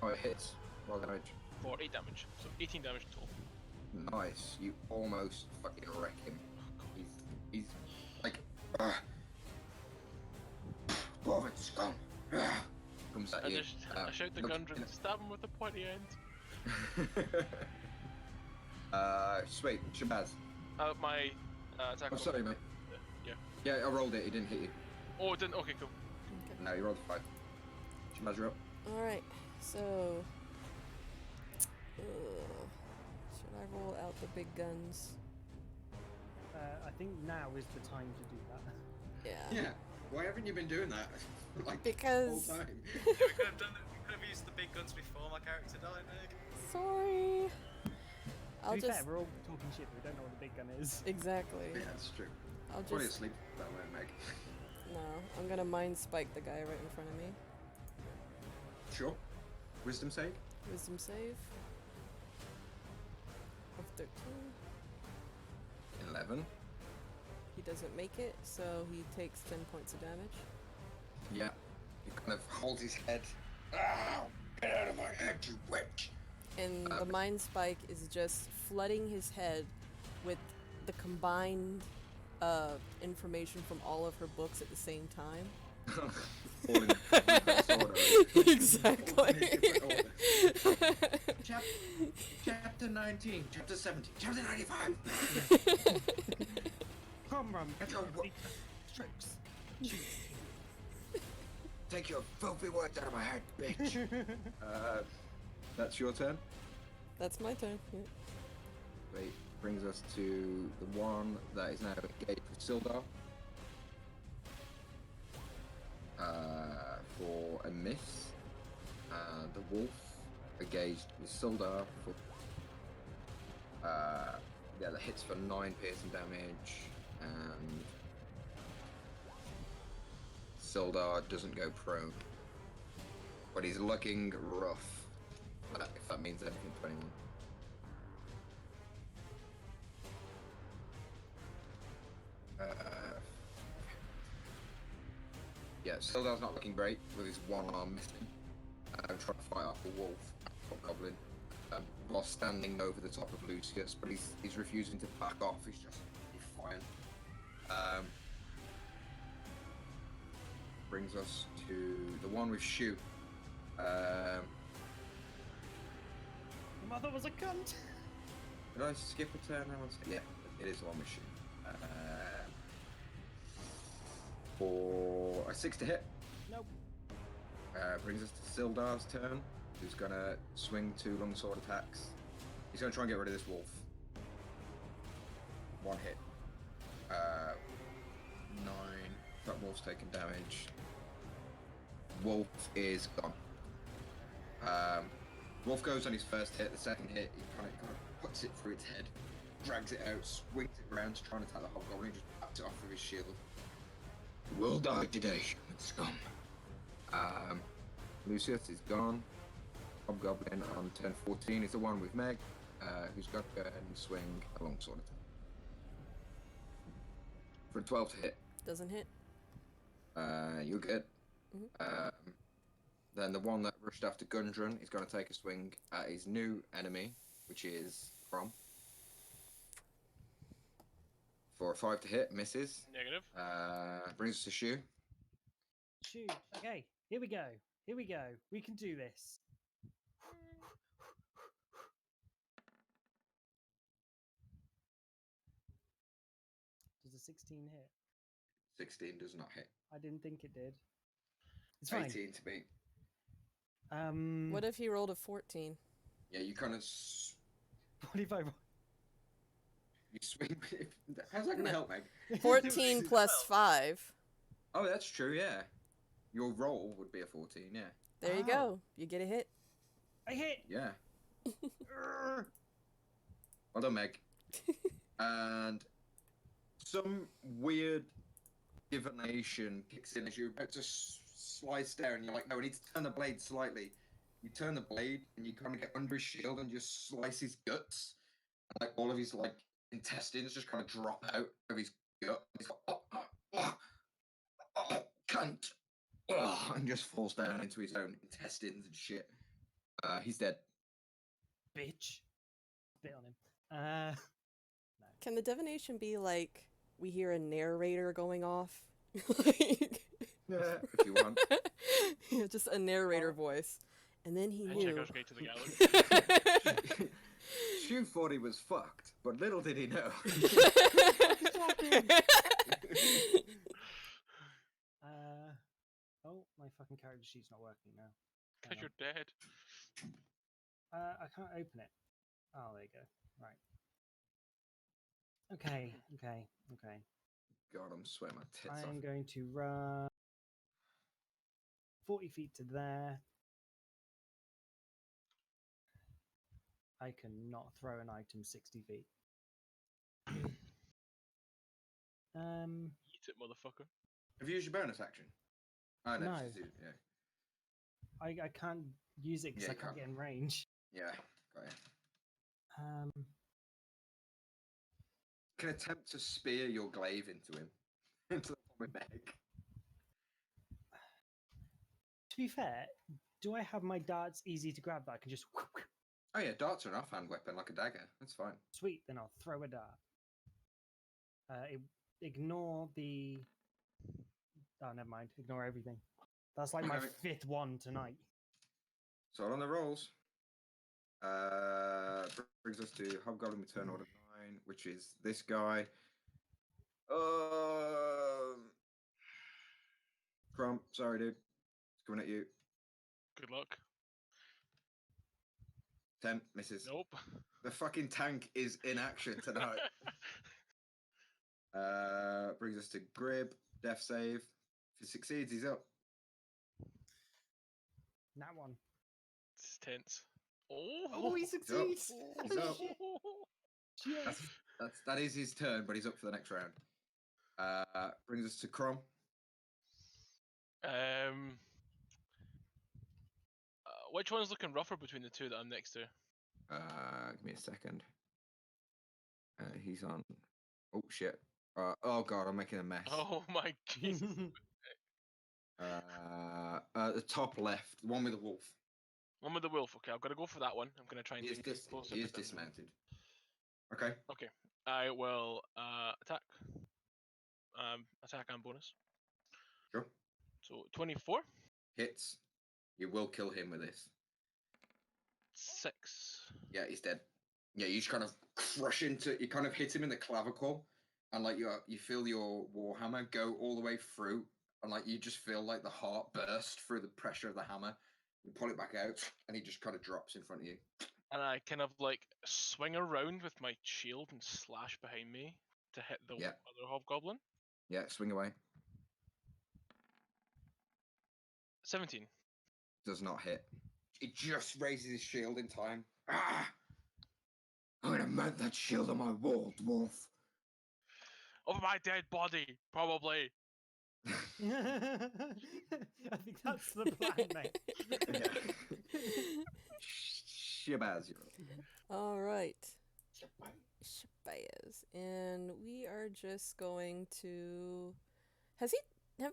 Speaker 2: Oh, it hits. Roll damage.
Speaker 6: for 8 damage. So 18 damage total.
Speaker 2: Nice. You almost fucking wreck him. He's like, Bobbin scum. Comes at
Speaker 6: I
Speaker 2: you.
Speaker 6: just I shout the
Speaker 2: looks-
Speaker 6: Gundren, stab him with the pointy end.
Speaker 2: Sweet. Shabazz.
Speaker 6: My attack.
Speaker 2: Oh, sorry, mate.
Speaker 6: Yeah.
Speaker 2: Yeah, I rolled it. It didn't hit you.
Speaker 6: Oh, it didn't. Okay, cool.
Speaker 5: Okay.
Speaker 2: No, you rolled a 5. Shabazz, you're up.
Speaker 5: Alright, so. Should I roll out the big guns?
Speaker 4: I think now is the time to do that.
Speaker 5: Yeah.
Speaker 2: Yeah. Why haven't you been doing that? Like,
Speaker 5: Because-
Speaker 2: the whole time?
Speaker 3: Yeah, we could have done it. We could have used the big guns before my character died, Nick.
Speaker 5: Sorry.
Speaker 4: To
Speaker 5: I'll
Speaker 4: be
Speaker 5: just.
Speaker 4: fair, we're all talking shit, but we don't know what the big gun is.
Speaker 5: Exactly.
Speaker 2: Yeah, that's true.
Speaker 5: I'll
Speaker 2: Probably
Speaker 5: just.
Speaker 2: asleep that way, Meg.
Speaker 5: No, I'm gonna mind spike the guy right in front of me.
Speaker 2: Sure. Wisdom save?
Speaker 5: Wisdom save. Of 13.
Speaker 2: 11.
Speaker 5: He doesn't make it, so he takes 10 points of damage.
Speaker 2: Yeah. He kind of holds his head. Ow! Get out of my head, you witch!
Speaker 5: And the mind spike is just flooding his head with the combined information from all of her books at the same time.
Speaker 2: All in reverse order.
Speaker 5: Exactly.
Speaker 2: Chapter 19, Chapter 17, Chapter 95!
Speaker 4: Come on,
Speaker 2: That's your wo-
Speaker 4: strokes.
Speaker 2: Take your filthy words out of my head, bitch! That's your turn.
Speaker 5: That's my turn. Yeah.
Speaker 2: Wait, brings us to the one that is now engaged with Sildar. For a miss. The wolf engaged with Sildar for yeah, that hits for 9 piercing damage, and Sildar doesn't go prone, but he's looking rough. If that means anything to anyone. Yeah, Sildar's not looking great with his one arm missing. Trying to fight off a wolf, goblin, while standing over the top of Lucius, but he's refusing to back off. He's just defiant. Brings us to the one with Shoot.
Speaker 4: Your mother was a cunt.
Speaker 2: Did I skip a turn? Yeah, it is the one with Shoot. For a 6 to hit.
Speaker 4: Nope.
Speaker 2: Brings us to Sildar's turn, who's gonna swing 2 longsword attacks. He's gonna try and get rid of this wolf. 1 hit. 9. That wolf's taking damage. Wolf is gone. Wolf goes on his first hit. The second hit, he kind of puts it through its head. drags it out, swings it around to try and attack the hobgoblin, just backed it off with his shield. You will die today, human scum. Lucius is gone. Hobgoblin on 10-14 is the one with Meg, who's got to go ahead and swing a longsword attack. For a 12 to hit.
Speaker 5: Doesn't hit.
Speaker 2: You're good.
Speaker 5: Mhm.
Speaker 2: Then the one that rushed after Gundren is going to take a swing at his new enemy, which is Crom. For a 5 to hit, misses.
Speaker 6: Negative.
Speaker 2: Brings us to Shu.
Speaker 4: Shoot. Okay, here we go. Here we go. We can do this. Does a 16 hit?
Speaker 2: 16 does not hit.
Speaker 4: I didn't think it did. It's fine.
Speaker 2: 18 to beat.
Speaker 5: What if he rolled a 14?
Speaker 2: Yeah, you kind of
Speaker 4: What if I roll?
Speaker 2: you swing. How's that going to help, Meg?
Speaker 5: 14 plus 5.
Speaker 2: Oh, that's true. Yeah, your roll would be a 14. Yeah.
Speaker 5: There you
Speaker 4: Oh.
Speaker 5: go. You get a hit.
Speaker 4: I hit.
Speaker 2: Yeah.
Speaker 4: Urgh.
Speaker 2: Well done, Meg. And some weird divination kicks in as you're about to slice down. And you're like, no, I need to turn the blade slightly. You turn the blade and you kind of get under his shield and just slice his guts. And, like all of his like intestines just kind of drop out of his gut. He's like, oh, cunt. Oh, and just falls down into his own intestines and shit. He's dead.
Speaker 4: Bitch. Spit on him.
Speaker 5: Can the divination be like we hear a narrator going off? Like,
Speaker 2: If you want.
Speaker 5: yeah, just a narrator voice. And then he knew.
Speaker 6: Hitchhiker's Guide to the Galaxy.
Speaker 2: Shu thought he was fucked, but little did he know.
Speaker 4: Oh, my fucking character sheet's not working now.
Speaker 6: Because
Speaker 4: Hang
Speaker 6: you're dead.
Speaker 4: on. I can't open it. Oh, there you go. Right. Okay.
Speaker 2: God, I'm sweating my tits
Speaker 4: I
Speaker 2: off.
Speaker 4: am going to run 40 feet to there. I cannot throw an item 60 feet.
Speaker 6: Eat it, motherfucker.
Speaker 2: Have you used your bonus action? Oh, no.
Speaker 4: No.
Speaker 2: just use- yeah.
Speaker 4: I can't use it because
Speaker 2: Yeah,
Speaker 4: I
Speaker 2: you
Speaker 4: can't
Speaker 2: can't.
Speaker 4: get in range.
Speaker 2: Yeah, got it. Can attempt to spear your glaive into him. Into the with Meg.
Speaker 4: To be fair, do I have my darts easy to grab that I can just
Speaker 2: Oh yeah, darts are an offhand weapon like a dagger. That's fine.
Speaker 4: sweet, then I'll throw a dart. Ignore the. Oh, never mind. Ignore everything. That's like my
Speaker 2: Okay.
Speaker 4: 5th one tonight.
Speaker 2: So on the rolls. Brings us to Hobgoblin Return Order 9, which is this guy. Crump, sorry dude. It's coming at you.
Speaker 6: Good luck.
Speaker 2: 10 misses.
Speaker 6: Nope.
Speaker 2: The fucking tank is in action tonight. Brings us to Grib, death save. If he succeeds, he's up.
Speaker 4: That one.
Speaker 6: This is tense. Oh,
Speaker 4: Oh, he succeeds!
Speaker 2: He's up.
Speaker 4: Yes.
Speaker 2: That is his turn, but he's up for the next round. Brings us to Crom.
Speaker 6: Which one's looking rougher between the two that I'm next to?
Speaker 2: Give me a second. He's on. Oh shit. Oh god, I'm making a mess.
Speaker 6: Oh my Jesus.
Speaker 2: The top left, the one with the wolf.
Speaker 6: One with the wolf. Okay, I've got to go for that one. I'm going to try and
Speaker 2: He is,
Speaker 6: take it closer
Speaker 2: he is
Speaker 6: to them.
Speaker 2: dismounted. Okay.
Speaker 6: Okay. I will attack. Attack and bonus.
Speaker 2: Sure.
Speaker 6: So 24.
Speaker 2: Hits. You will kill him with this.
Speaker 6: 6.
Speaker 2: Yeah, he's dead. Yeah, you just kind of crush into. You kind of hit him in the clavicle, and like you feel your warhammer go all the way through, and like you just feel like the heart burst through the pressure of the hammer. You pull it back out, and he just kind of drops in front of you.
Speaker 6: And I kind of like swing around with my shield and slash behind me to hit the
Speaker 2: Yeah.
Speaker 6: other hobgoblin.
Speaker 2: Yeah, swing away.
Speaker 6: 17.
Speaker 2: Does not hit. He just raises his shield in time. Ah! I'm gonna mount that shield on my wall, dwarf.
Speaker 6: Over my dead body, probably.
Speaker 4: I think that's the plan, mate.
Speaker 2: Shabazz, you're up.
Speaker 5: All right. Shabazz. And we are just going to. Have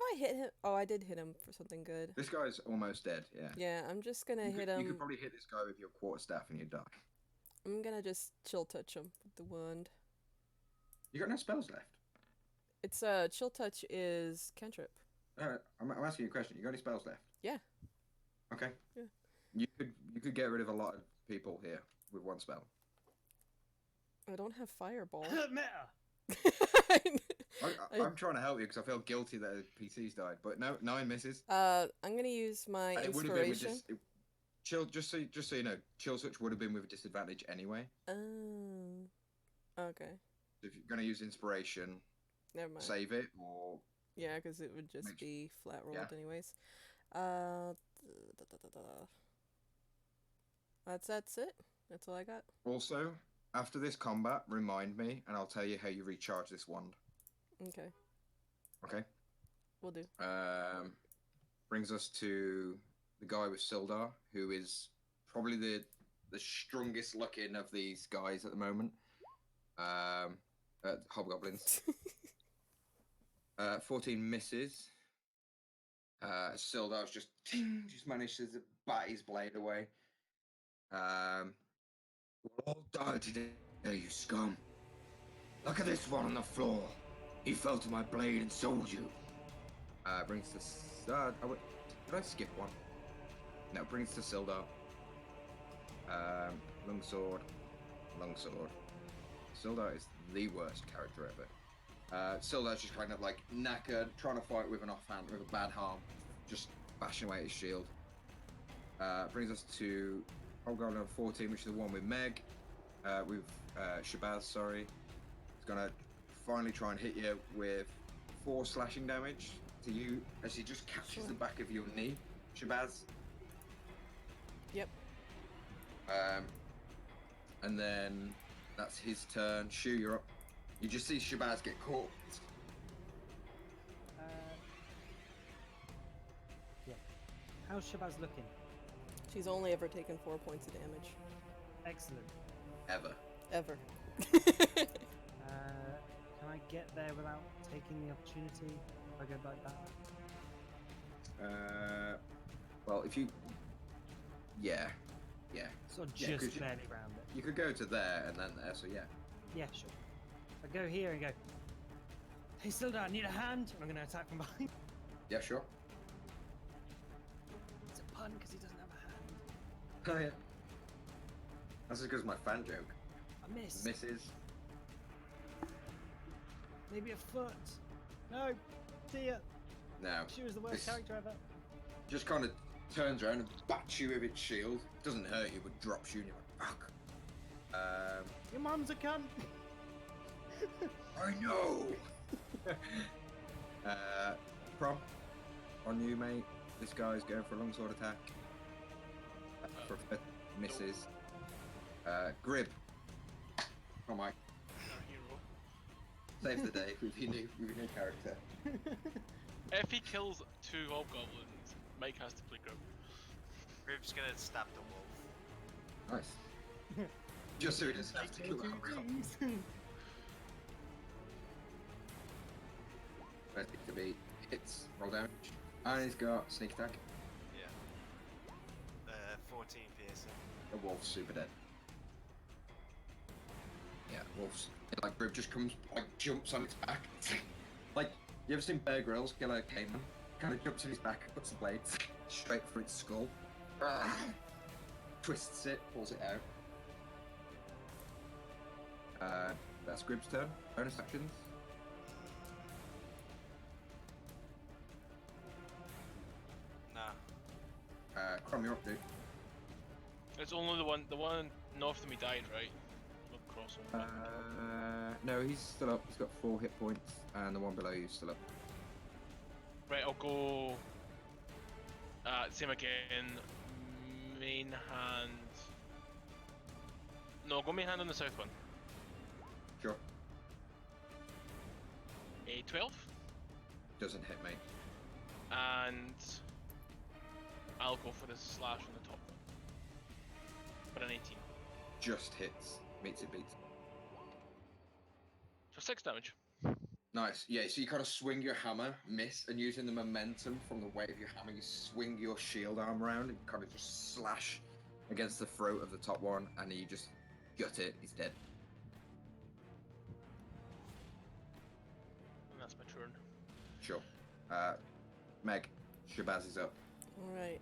Speaker 5: I hit him? Oh, I did hit him for something good.
Speaker 2: This guy's almost dead, yeah.
Speaker 5: Yeah, I'm just gonna hit
Speaker 2: You
Speaker 5: him.
Speaker 2: could probably hit this guy with your quarterstaff and you'd die.
Speaker 5: I'm gonna just chill touch him with the wand.
Speaker 2: You got no spells left.
Speaker 5: It's chill touch is cantrip.
Speaker 2: I'm asking you a question. You got any spells left?
Speaker 5: Yeah.
Speaker 2: Okay.
Speaker 5: Yeah.
Speaker 2: You could get rid of a lot of people here with one spell.
Speaker 5: I don't have fireball.
Speaker 4: Meta.
Speaker 2: I'm trying to help you because I feel guilty that PC's died, but no, 9 misses.
Speaker 5: I'm gonna use my
Speaker 2: And it would have been with
Speaker 5: inspiration.
Speaker 2: chill. Just so you know, chill touch would have been with a disadvantage anyway.
Speaker 5: Oh. Okay.
Speaker 2: If you're gonna use inspiration,
Speaker 5: Never mind.
Speaker 2: save it or
Speaker 5: Yeah, because it would just
Speaker 2: Make-
Speaker 5: be flat rolled
Speaker 2: yeah.
Speaker 5: anyways. That's it. That's all I got.
Speaker 2: also after this combat, remind me, and I'll tell you how you recharge this wand.
Speaker 5: Okay,
Speaker 2: Okay.
Speaker 5: we'll do.
Speaker 2: Brings us to the guy with Sildar, who is probably the strongest looking of these guys at the moment. Hobgoblins. 14 misses. Sildar's just managed to bat his blade away. We'll all die today, you scum. Look at this one on the floor. He fell to my blade and sold you. Brings to did I skip one? No, brings to Sildar. Longsword. Sildar is the worst character ever. Sildar's just kind of like knackered, trying to fight with an offhand, with a bad harm, just bashing away at his shield. Brings us to Hobgoblin of 14, which is the one with Meg, with Shabazz, sorry. He's gonna finally try and hit you with 4 slashing damage to you as he just catches the back of your knee, Shabazz.
Speaker 5: Yep.
Speaker 2: And then that's his turn. Shu, you're up. You just see Shabazz get caught.
Speaker 4: Yeah. How's Shabazz looking?
Speaker 5: She's only ever taken 4 points of damage.
Speaker 4: Excellent.
Speaker 5: Ever.
Speaker 4: Can I get there without taking the opportunity? If I go like that?
Speaker 2: Well, if you... Yeah.
Speaker 4: Sort of
Speaker 2: Yeah,
Speaker 4: just
Speaker 2: 'cause you-
Speaker 4: barely round it.
Speaker 2: You could go to there and then there, so yeah.
Speaker 4: Yeah, sure. I go here and go, hey Sildar, I need a hand. And I'm going to attack from behind.
Speaker 2: Yeah, sure.
Speaker 4: It's a pun because he doesn't have a hand.
Speaker 2: Oh, yeah. That's just because my fan joke.
Speaker 4: I miss.
Speaker 2: Misses.
Speaker 4: Maybe a foot. No. Dear.
Speaker 2: No.
Speaker 4: She was the worst
Speaker 2: This-
Speaker 4: character ever.
Speaker 2: Just kind of turns around and bats you with its shield. Doesn't hurt you, but drops you and you're like, fuck.
Speaker 4: Your mum's a cunt.
Speaker 2: I know! Prom, on you, mate. This guy's going for a longsword attack. Misses. Grib. Oh my.
Speaker 6: Our hero.
Speaker 2: Saves the day with your new character.
Speaker 6: If he kills 2 hobgoblins, Mike has to play Grib.
Speaker 3: Rib's gonna stab the wolf.
Speaker 2: Nice. Just so he doesn't have to kill that hobgoblin. First thing to be hits, roll damage. And he's got sneak attack.
Speaker 3: Yeah. 14 piercing.
Speaker 2: The wolf's super dead. Yeah, wolf's like Grib just comes, like jumps on its back. Like, you ever seen Bear Grylls kill a caveman? Kind of jumps on his back, puts the blades straight for its skull, twists it, pulls it out. That's Grib's turn. Bonus actions.
Speaker 3: Nah.
Speaker 2: Crom, you're up, dude.
Speaker 6: It's only the one north of me died, right? Look across him.
Speaker 2: No, he's still up. He's got 4 hit points, and the one below you is still up.
Speaker 6: Right, I'll go. Same again. Main hand. No, go main hand on the south one.
Speaker 2: Sure.
Speaker 6: A 12.
Speaker 2: Doesn't hit me.
Speaker 6: And I'll go for the slash on the top one. For an 18.
Speaker 2: Just hits. Meets it, beats.
Speaker 6: For 6 damage.
Speaker 2: Nice. Yeah, so you kind of swing your hammer, miss, and using the momentum from the weight of your hammer, you swing your shield arm around and kind of just slash against the throat of the top one, and you just gut it. He's dead.
Speaker 6: And that's my turn.
Speaker 2: Sure. Meg, Shabazz is up.
Speaker 5: Alright.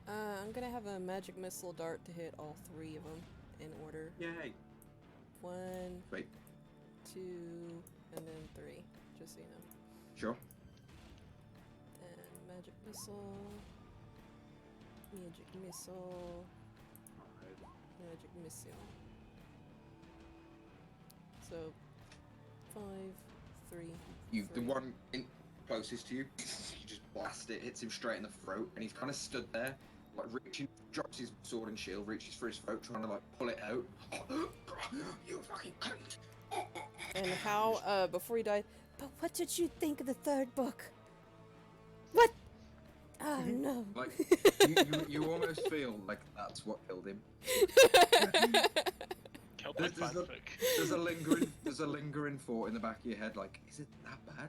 Speaker 5: I'm gonna have a magic missile dart to hit all 3 of them in order.
Speaker 2: Yay.
Speaker 5: 1,
Speaker 2: Wait.
Speaker 5: 2, and then 3. Just so you know.
Speaker 2: Sure.
Speaker 5: And magic missile. Magic missile. Magic missile. So 5, 3.
Speaker 2: You, the
Speaker 5: 3.
Speaker 2: one closest to you, you just blast it, hits him straight in the throat, and he's kind of stood there, like reaching, drops his sword and shield, reaches for his throat, trying to like pull it out. You fucking cunt!
Speaker 5: And how, before he died, but what did you think of the 3rd book? What? Oh no.
Speaker 2: Like you almost feel like that's what killed him.
Speaker 6: Killed my
Speaker 2: There's a-
Speaker 6: fanfic.
Speaker 2: There's a lingering thought in the back of your head, like, is it that bad?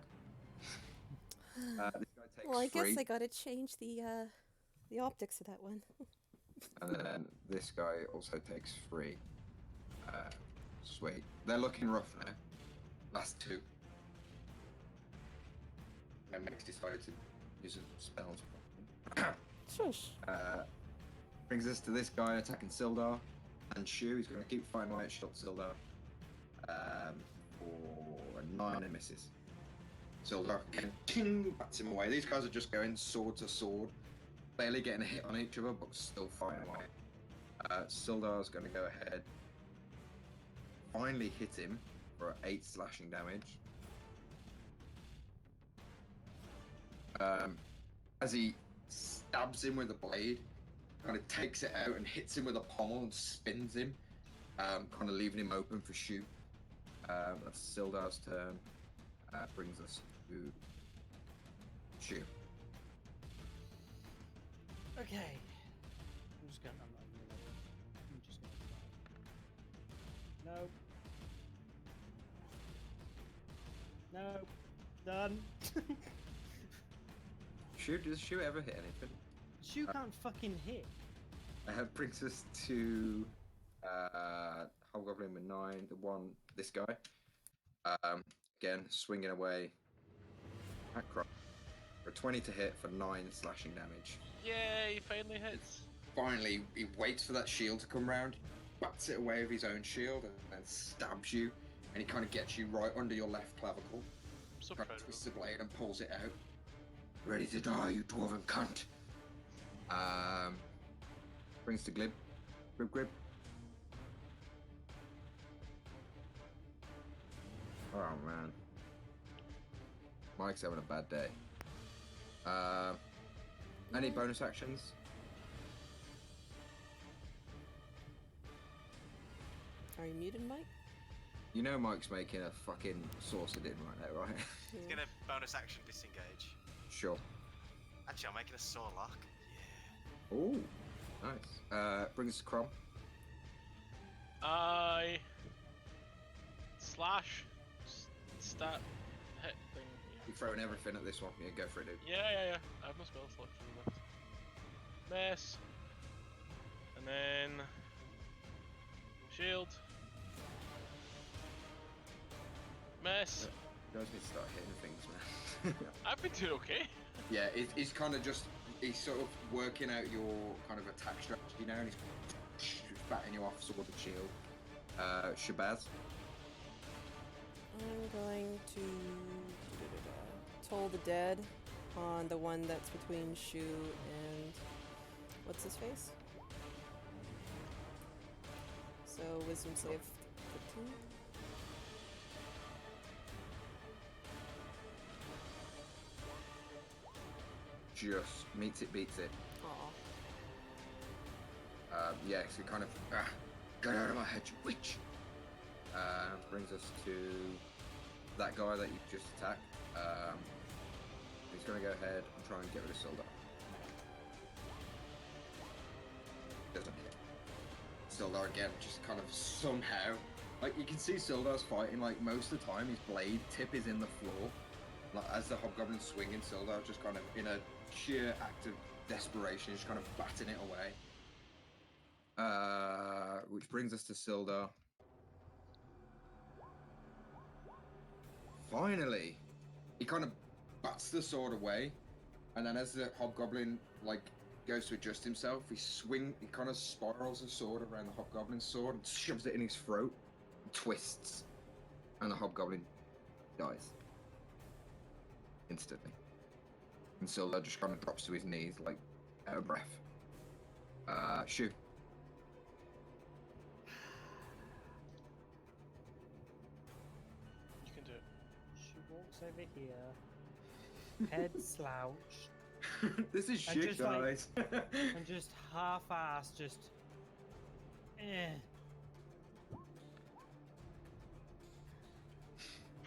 Speaker 2: This guy takes
Speaker 5: Well, I
Speaker 2: 3,
Speaker 5: guess I gotta change the optics of that one.
Speaker 2: and then this guy also takes 3. Sweet. They're looking rough now. Last 2. And Meg's decided to use a spell.
Speaker 5: Shush.
Speaker 2: Brings us to this guy attacking Sildar and Shu. He's going to keep fighting away at shot Sildar for a 9 and misses. Sildar again, ting, bats him away. These guys are just going sword to sword, barely getting a hit on each other, but still fighting away. Sildar's going to go ahead, finally hit him for 8 slashing damage. As he stabs him with a blade, kind of takes it out and hits him with a pommel and spins him, kind of leaving him open for shoot. That's Sildar's turn. Brings us to shoot.
Speaker 4: Okay. I'm just gonna. I'm not gonna. I'm just gonna. No. No. Done.
Speaker 2: Shoot, does Shoot ever hit anything?
Speaker 4: Shu can't fucking hit.
Speaker 2: Brings us to Hobgoblin with 9, the one, this guy. Again, swinging away at Croc for 20 to hit for 9 slashing damage.
Speaker 6: Yay, finally hits.
Speaker 2: Finally, he waits for that shield to come round, bats it away with his own shield, and then stabs you, and he kind of gets you right under your left clavicle.
Speaker 6: I'm so
Speaker 2: Kind
Speaker 6: proud
Speaker 2: of
Speaker 6: of
Speaker 2: twists
Speaker 6: him.
Speaker 2: the blade and pulls it out. Ready to die, you dwarven cunt. Brings to Glib. Glib. Oh man. Mike's having a bad day. Any bonus actions?
Speaker 5: Are you muted, Mike?
Speaker 2: You know Mike's making a fucking saucer din right now, right?
Speaker 3: He's gonna bonus action disengage.
Speaker 2: Sure.
Speaker 3: Actually, I'm making a saw lock. Yeah.
Speaker 2: Ooh, nice. Brings us to Crom.
Speaker 6: I slash stat hit thing.
Speaker 2: You're throwing everything at this one. Yeah, go for it, dude.
Speaker 6: Yeah. I have no spell slot for that. Mess. And then shield. Mess.
Speaker 2: You guys need to start hitting things, man.
Speaker 6: I've been doing okay.
Speaker 2: Yeah, he's kind of just, he's sort of working out your kind of attack strategy now, and he's batting you off sword and shield. Shabazz.
Speaker 5: I'm going to Toll the Dead on the one that's between Shu and what's his face? So wisdom save 15.
Speaker 2: Just meets it, beats it.
Speaker 5: Aw.
Speaker 2: Yeah, so kind of Get out of my head, you witch! Brings us to that guy that you just attacked. He's gonna go ahead and try and get rid of Sildar. Doesn't hit. Sildar again, just kind of somehow. Like, you can see Sildar's fighting, like, most of the time his blade tip is in the floor. Like, as the Hobgoblin's swinging, Sildar just kind of, in a sheer act of desperation, just kind of batting it away. Which brings us to Sildar. Finally! He kind of bats the sword away, and then as the Hobgoblin, like, goes to adjust himself, he kind of spirals the sword around the Hobgoblin's sword and shoves it in his throat, and twists, and the Hobgoblin dies. Instantly. And Sildar just kind of drops to his knees, like, out of breath. Shoot.
Speaker 6: You can do it.
Speaker 4: She walks over here, head slouched,
Speaker 2: This is
Speaker 4: And
Speaker 2: shit,
Speaker 4: just, like-
Speaker 2: guys.
Speaker 4: and just half-assed, just.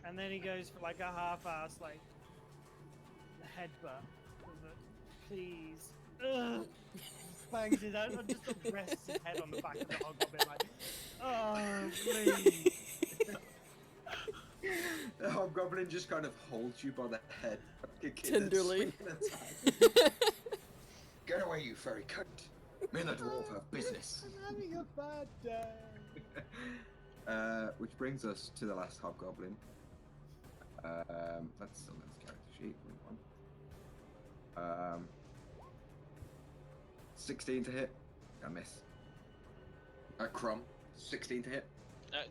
Speaker 4: And then he goes for like a half-ass, like, headbutt. Please. Ugh. Bangs his head, and just rests his head on the back of the Hobgoblin, like, oh, please.
Speaker 2: The Hobgoblin just kind of holds you by the head. Like a kid that's
Speaker 5: Tenderly.
Speaker 2: swinging an attack. Get away, you furry cunt. Me and the dwarf have business.
Speaker 4: I'm having a bad day.
Speaker 2: Which brings us to the last Hobgoblin. That's still his character sheet. Move on. 16 to hit. I miss. Crumb. 16 to hit.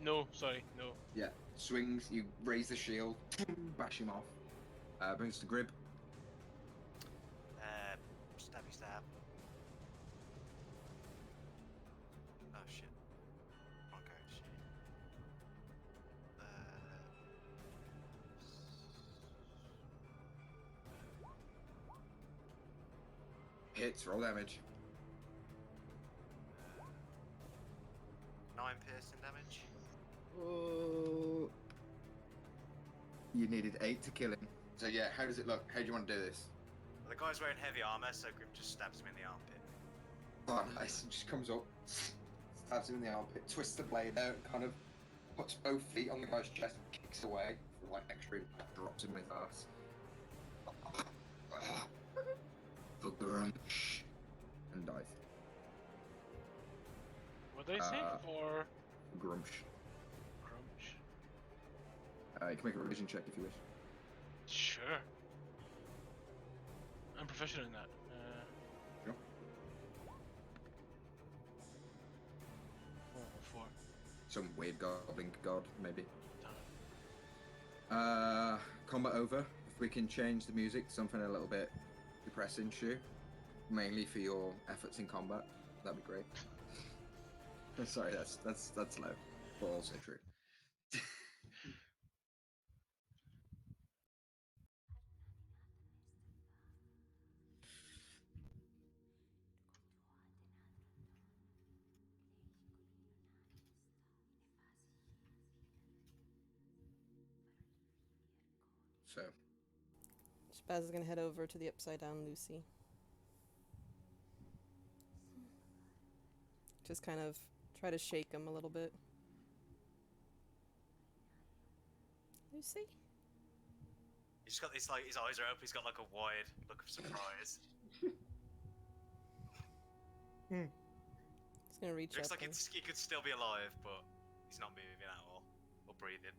Speaker 6: No, sorry, no.
Speaker 2: Yeah. Swings. You raise the shield. Bash him off. Brings us to Grib.
Speaker 3: Stabby stab. Oh shit. Wrong character sheet.
Speaker 2: Hits. Roll damage.
Speaker 3: 9 piercing damage.
Speaker 2: Oh. You needed 8 to kill him. So yeah, how does it look? How do you want to do this?
Speaker 3: The guy's wearing heavy armor, so Grim just stabs him in the armpit.
Speaker 2: Oh, nice. He just comes up, stabs him in the armpit, twists the blade out, and kind of puts both feet on the guy's chest and kicks away for like extra impact, drops him in his ass. For Grumsh. And dies.
Speaker 6: What did I say? For
Speaker 2: Grumsh.
Speaker 6: Crunch.
Speaker 2: You can make a religion check if you wish.
Speaker 6: Sure. I'm proficient in that.
Speaker 2: Sure.
Speaker 6: 4.
Speaker 2: Some weird goblin god, maybe.
Speaker 6: Damn it.
Speaker 2: Combat over. If we can change the music to something a little bit depressing, Shu. Mainly for your efforts in combat. That'd be great. Sorry, that's low, but also true. So,
Speaker 5: Spaz is gonna head over to the upside down Lucy. Just kind of try to shake him a little bit. Lucy?
Speaker 3: He's got this, like, his eyes are open, he's got like a wide look of surprise.
Speaker 5: He's gonna reach
Speaker 3: Looks
Speaker 5: up.
Speaker 3: like he could still be alive, but he's not moving at all. Or breathing.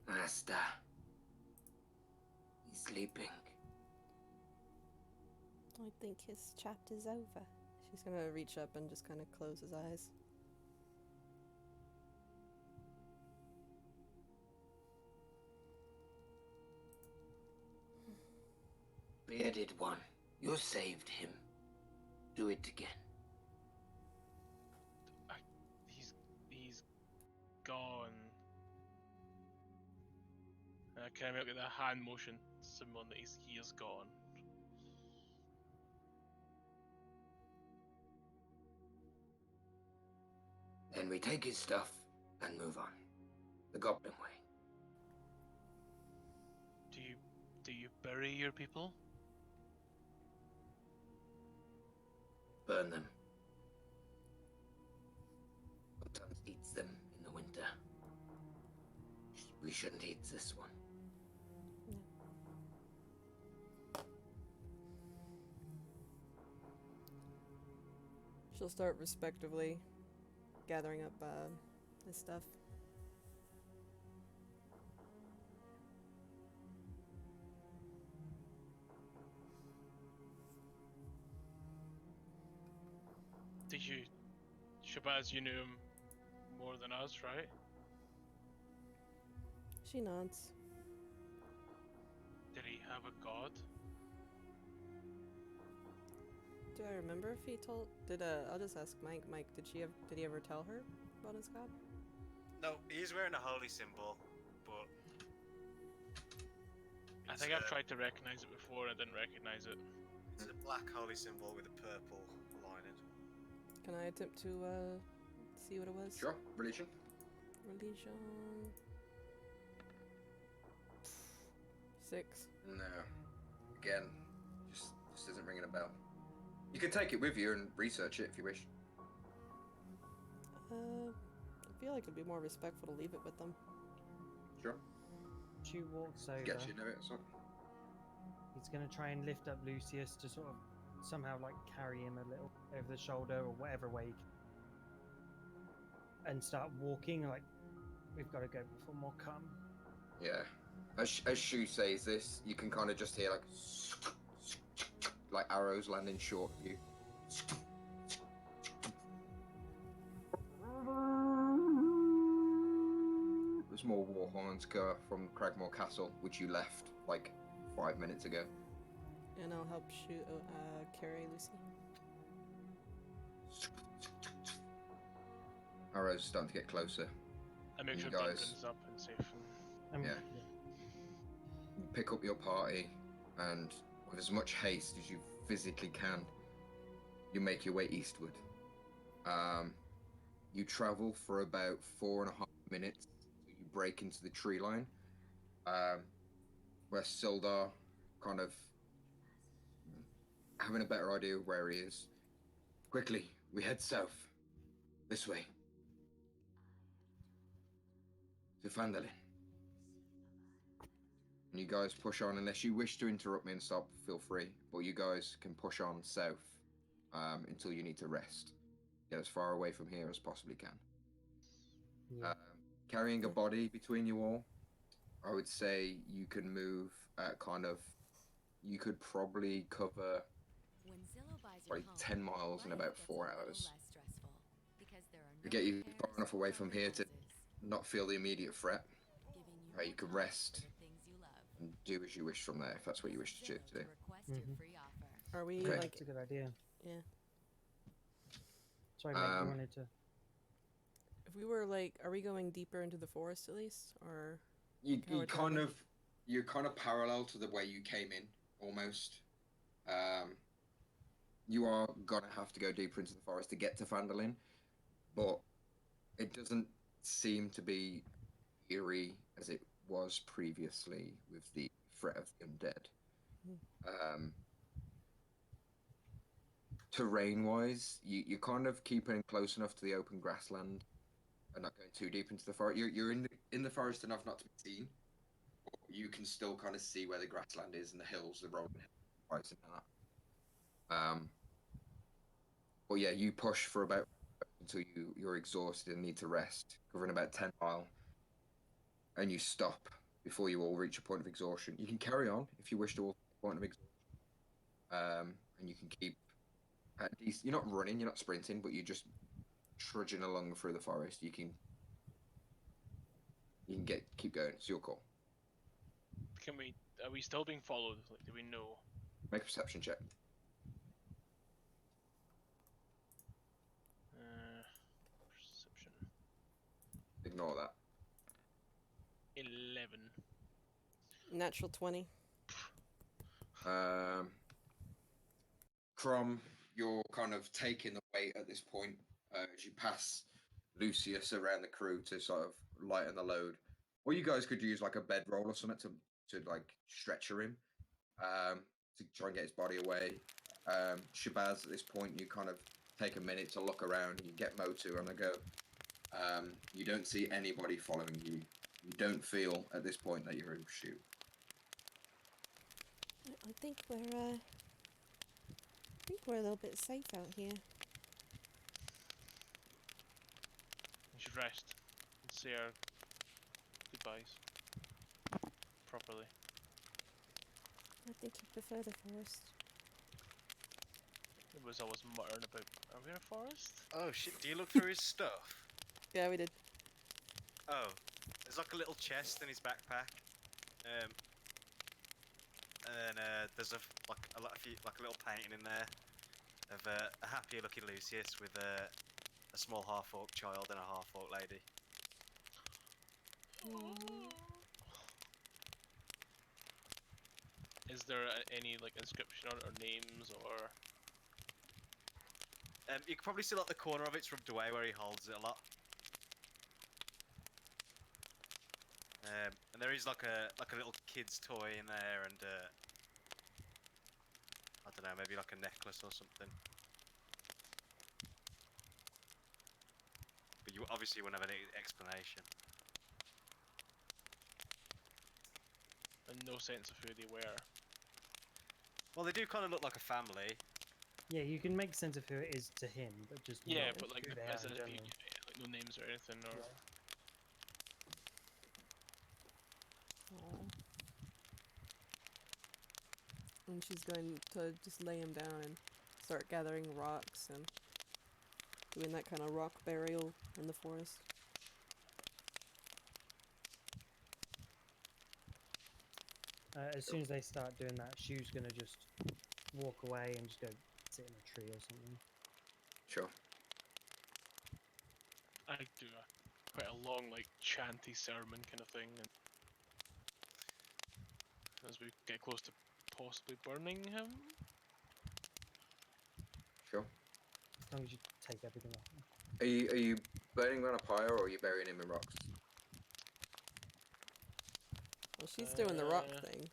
Speaker 8: Master. He's sleeping.
Speaker 5: I think his chapter's over. She's gonna reach up and just kind of close his eyes.
Speaker 8: Bearded one, you saved him. Do it again.
Speaker 6: He's gone. Can I make the hand motion? Someone that he is gone.
Speaker 8: Then we take his stuff and move on. The Goblin way.
Speaker 6: Do you bury your people?
Speaker 8: Burn them. Sometimes eats them in the winter. We shouldn't eat this one.
Speaker 5: She'll start respectively gathering up his stuff.
Speaker 6: Shabazz, you knew him more than us, right?
Speaker 5: She nods.
Speaker 6: Did he have a god?
Speaker 5: Do I remember if he told? I'll just ask Mike. Mike, did he ever tell her about his god?
Speaker 3: No, he's wearing a holy symbol, but
Speaker 6: I think I've tried to recognize it before and I didn't recognize it.
Speaker 3: it's a black holy symbol with a purple lining.
Speaker 5: Can I attempt to see what it was?
Speaker 2: Sure. Religion.
Speaker 5: Religion. 6.
Speaker 2: No. Again, just isn't ringing a bell. You can take it with you and research it if you wish.
Speaker 5: I feel like it'd be more respectful to leave it with them.
Speaker 2: Sure.
Speaker 4: She walks over.
Speaker 2: Get you know it or something.
Speaker 4: He's going to try and lift up Lucius to sort of somehow like carry him a little over the shoulder or whatever way he can. And start walking like we've got to go before more come.
Speaker 2: Yeah. As Shu says this, you can kind of just hear like arrows landing short of you. There's more war horns go from Cragmore Castle, which you left like 5 minutes ago.
Speaker 5: And I'll help carry Lucy.
Speaker 2: Arrows starting to get closer.
Speaker 6: I make
Speaker 2: You
Speaker 6: sure
Speaker 2: guys-
Speaker 6: Duncan's up and safe.
Speaker 4: And
Speaker 2: Yeah. You pick up your party, and with as much haste as you physically can, you make your way eastward. You travel for about 4.5 minutes. You break into the tree line, where Sildar kind of having a better idea of where he is. Quickly, we head south. This way. To Phandalin. And you guys push on, unless you wish to interrupt me and stop, feel free. But you guys can push on south until you need to rest. Get as far away from here as possibly can.
Speaker 4: Yeah.
Speaker 2: Carrying a body between you all, I would say you can move at you could probably cover like 10 miles in about 4 hours. To get you far enough away from here to not feel the immediate threat. You can rest and do as you wish from there, if that's what you wish to do.
Speaker 5: Are we
Speaker 2: Okay.
Speaker 5: like?
Speaker 4: That's a good idea.
Speaker 5: Yeah.
Speaker 4: Sorry, mate, you wanted to.
Speaker 5: If we were like, are we going deeper into the forest at least, or?
Speaker 2: You're kind of parallel to the way you came in, almost. You are gonna have to go deeper into the forest to get to Phandalin, but it doesn't seem to be eerie as it was previously with the threat of the undead. Terrain-wise, you're kind of keeping close enough to the open grassland and not going too deep into the forest. You're in the forest enough not to be seen. But you can still kind of see where the grassland is and the hills, the rolling hills, and that. But yeah, you push for about until you're exhausted and need to rest, covering about 10 miles, and you stop before you all reach a point of exhaustion. You can carry on if you wish to a point of exhaustion, and you can keep at least. You're not running, you're not sprinting, but you're just trudging along through the forest. You can keep going. It's your call.
Speaker 6: Are we still being followed? Like, do we know?
Speaker 2: Make a perception check.
Speaker 6: Perception.
Speaker 2: Ignore that.
Speaker 6: 11.
Speaker 5: Natural 20.
Speaker 2: Crom, you're kind of taking the weight at this point as you pass Lucius around the crew to sort of lighten the load. Or you guys could use like a bedroll or something to like stretcher him, to try and get his body away. Shabazz, at this point, you kind of take a minute to look around. You get Motu on the go. You don't see anybody following you. You don't feel at this point that you're in pursuit.
Speaker 5: I think we're a little bit safe out here.
Speaker 6: We should rest and say our goodbyes properly.
Speaker 5: I think you prefer the forest.
Speaker 6: It was always muttering about, are we in a forest?
Speaker 3: Oh shit, do you look through his stuff?
Speaker 5: Yeah, we did.
Speaker 3: Oh, there's like a little chest in his backpack. And there's a little painting in there of a happier looking Lucius with a small half-orc child and a half-orc lady.
Speaker 6: Is there any like inscription on it or names or?
Speaker 3: You can probably see like the corner of it's rubbed away where he holds it a lot. And there is like a little kid's toy in there, and I don't know, maybe like a necklace or something. But you obviously wouldn't have any explanation.
Speaker 6: And no sense of who they were.
Speaker 3: Well, they do kind of look like a family.
Speaker 4: Yeah, you can make sense of who it is to him, but just
Speaker 6: Yeah,
Speaker 4: not
Speaker 6: but like,
Speaker 4: who they
Speaker 6: as
Speaker 4: are
Speaker 6: in
Speaker 4: in
Speaker 6: if you,
Speaker 4: general.
Speaker 6: like no names or anything, or
Speaker 5: Aw. And she's going to just lay him down and start gathering rocks and doing that kind of rock burial in the forest.
Speaker 4: As soon as they start doing that, Shu's gonna just walk away and just go sit in a tree or something.
Speaker 2: Sure.
Speaker 6: I do quite a long like chanty sermon kind of thing, and as we get close to possibly burning him.
Speaker 2: Sure.
Speaker 4: As long as you take everything off him.
Speaker 2: Are you burning him on a pyre or are you burying him in rocks?
Speaker 5: Well, she's doing the rock
Speaker 6: Uh,
Speaker 5: thing.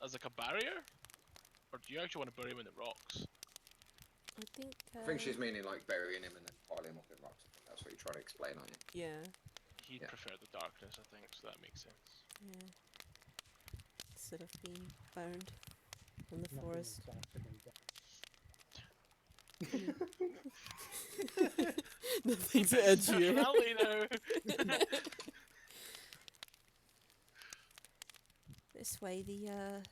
Speaker 6: As like a barrier, or do you actually want to bury him in the rocks?
Speaker 5: I think.
Speaker 2: I think she's meaning like burying him and then piling him up in rocks. That's what you're trying to explain, aren't you?
Speaker 5: Yeah.
Speaker 6: He'd
Speaker 2: Yeah.
Speaker 6: prefer the darkness, I think, so that makes sense.
Speaker 5: Yeah. Instead of being burned in the
Speaker 4: Nothing
Speaker 5: forest.
Speaker 4: is darker than death.
Speaker 5: Nothing's edgier.
Speaker 6: Rally now.
Speaker 5: This way the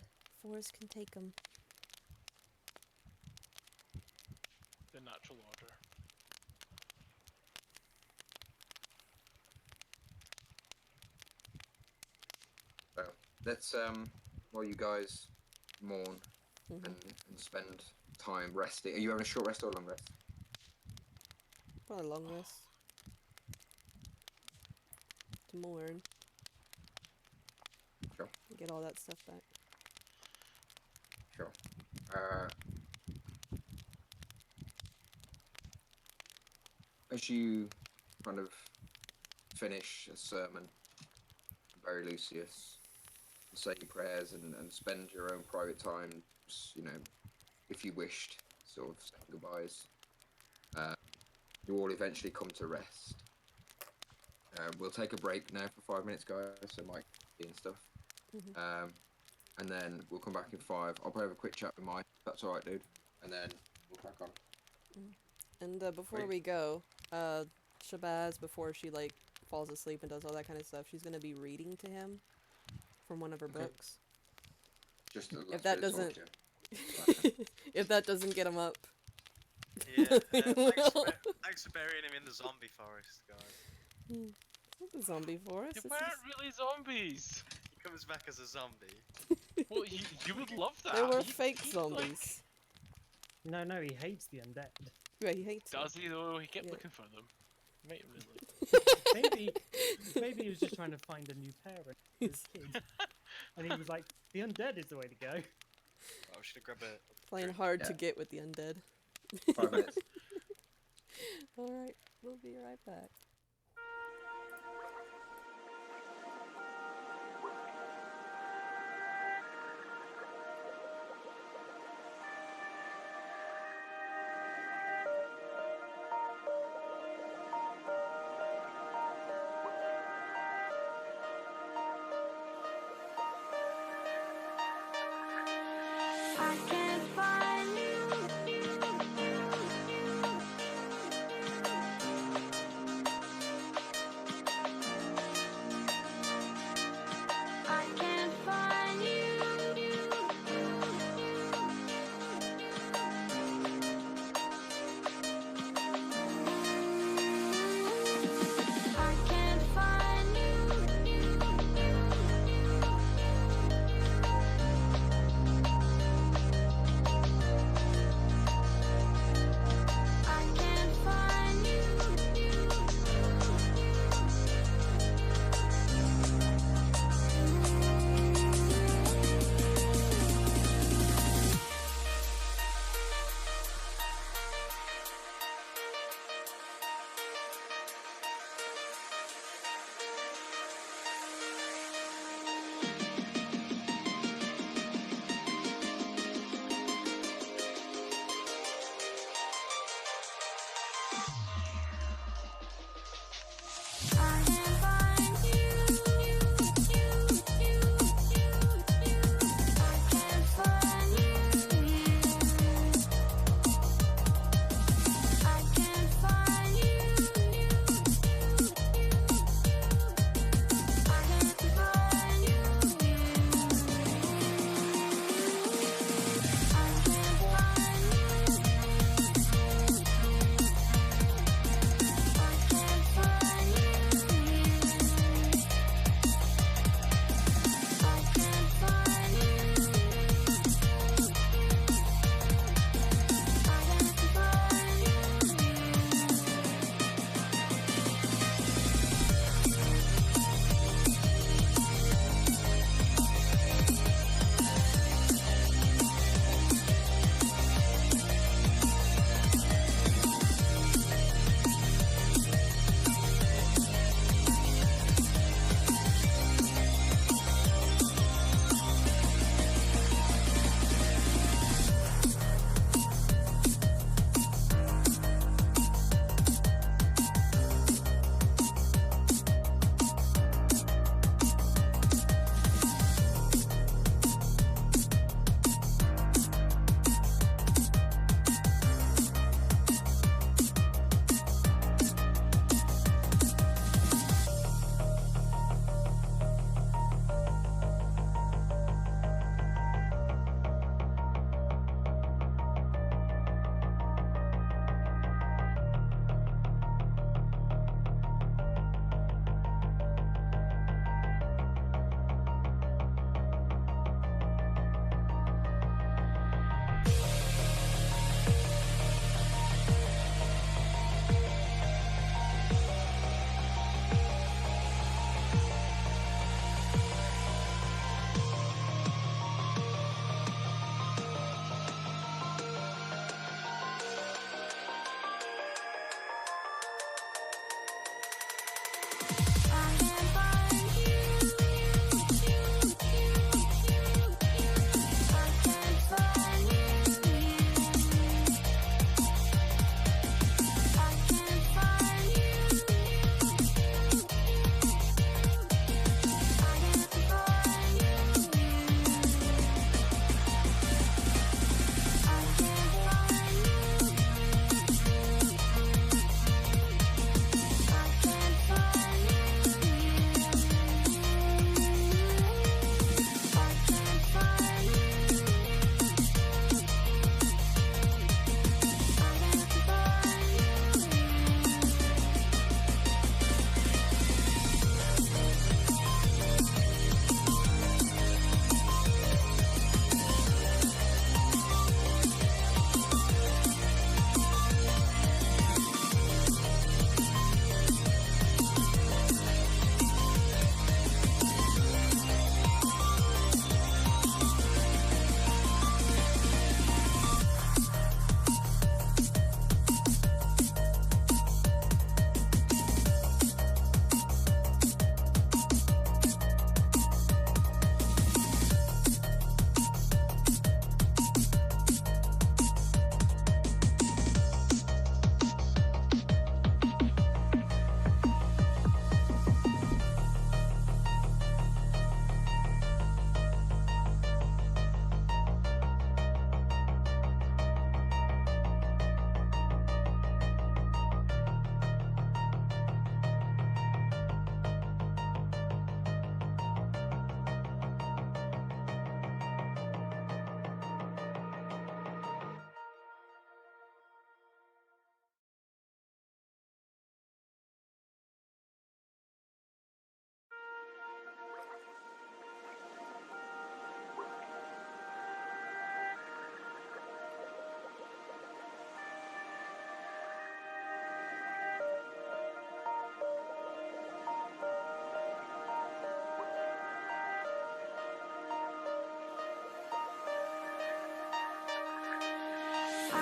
Speaker 5: forest can take them.
Speaker 6: The natural order.
Speaker 2: Well, let's while you guys mourn
Speaker 5: Mhm.
Speaker 2: and spend time resting. Are you having a short rest or a long rest?
Speaker 5: Probably long rest. To mourn.
Speaker 2: Sure.
Speaker 5: Get all that stuff back.
Speaker 2: Sure. As you kind of finish a sermon, bury Lucius, say your prayers and spend your own private time, you know, if you wished, sort of saying goodbyes, you all eventually come to rest. We'll take a break now for 5 minutes, guys, so Mike and stuff.
Speaker 5: Mhm.
Speaker 2: And then we'll come back in 5. I'll probably have a quick chat with Mike. That's alright, dude. And then we'll crack on.
Speaker 5: And before
Speaker 2: Wait.
Speaker 5: we go, Shabazz, before she like falls asleep and does all that kind of stuff, she's gonna be reading to him from one of her
Speaker 2: Okay.
Speaker 5: books.
Speaker 2: Just the
Speaker 5: If
Speaker 2: last
Speaker 5: that
Speaker 2: bit of talk,
Speaker 5: doesn't-
Speaker 2: yeah.
Speaker 5: If that doesn't get him up.
Speaker 3: Yeah,
Speaker 5: Nothing will.
Speaker 3: thanks for burying him in the zombie forest, guys.
Speaker 5: The zombie forest.
Speaker 6: They
Speaker 5: It's
Speaker 6: weren't
Speaker 5: just-
Speaker 6: really zombies.
Speaker 3: He comes back as a zombie.
Speaker 6: Well, you would love that.
Speaker 5: They were
Speaker 6: He-
Speaker 5: fake
Speaker 6: he'd, like-
Speaker 5: zombies.
Speaker 4: No, no, he hates the undead.
Speaker 5: Yeah, he hates them.
Speaker 6: Does he though? He kept
Speaker 5: Yeah.
Speaker 6: looking for them. Might really.
Speaker 4: Maybe he was just trying to find a new parent for his kid. And he was like, the undead is the way to go.
Speaker 3: Oh, I should have grabbed a.
Speaker 5: Playing hard to
Speaker 2: Yeah.
Speaker 5: get with the undead.
Speaker 2: 5 minutes.
Speaker 5: Alright, we'll be right back.
Speaker 7: I can't find you. I can't find you. I can't find I can't find I can't find you. I can't find you. I can't find you. I can't find you.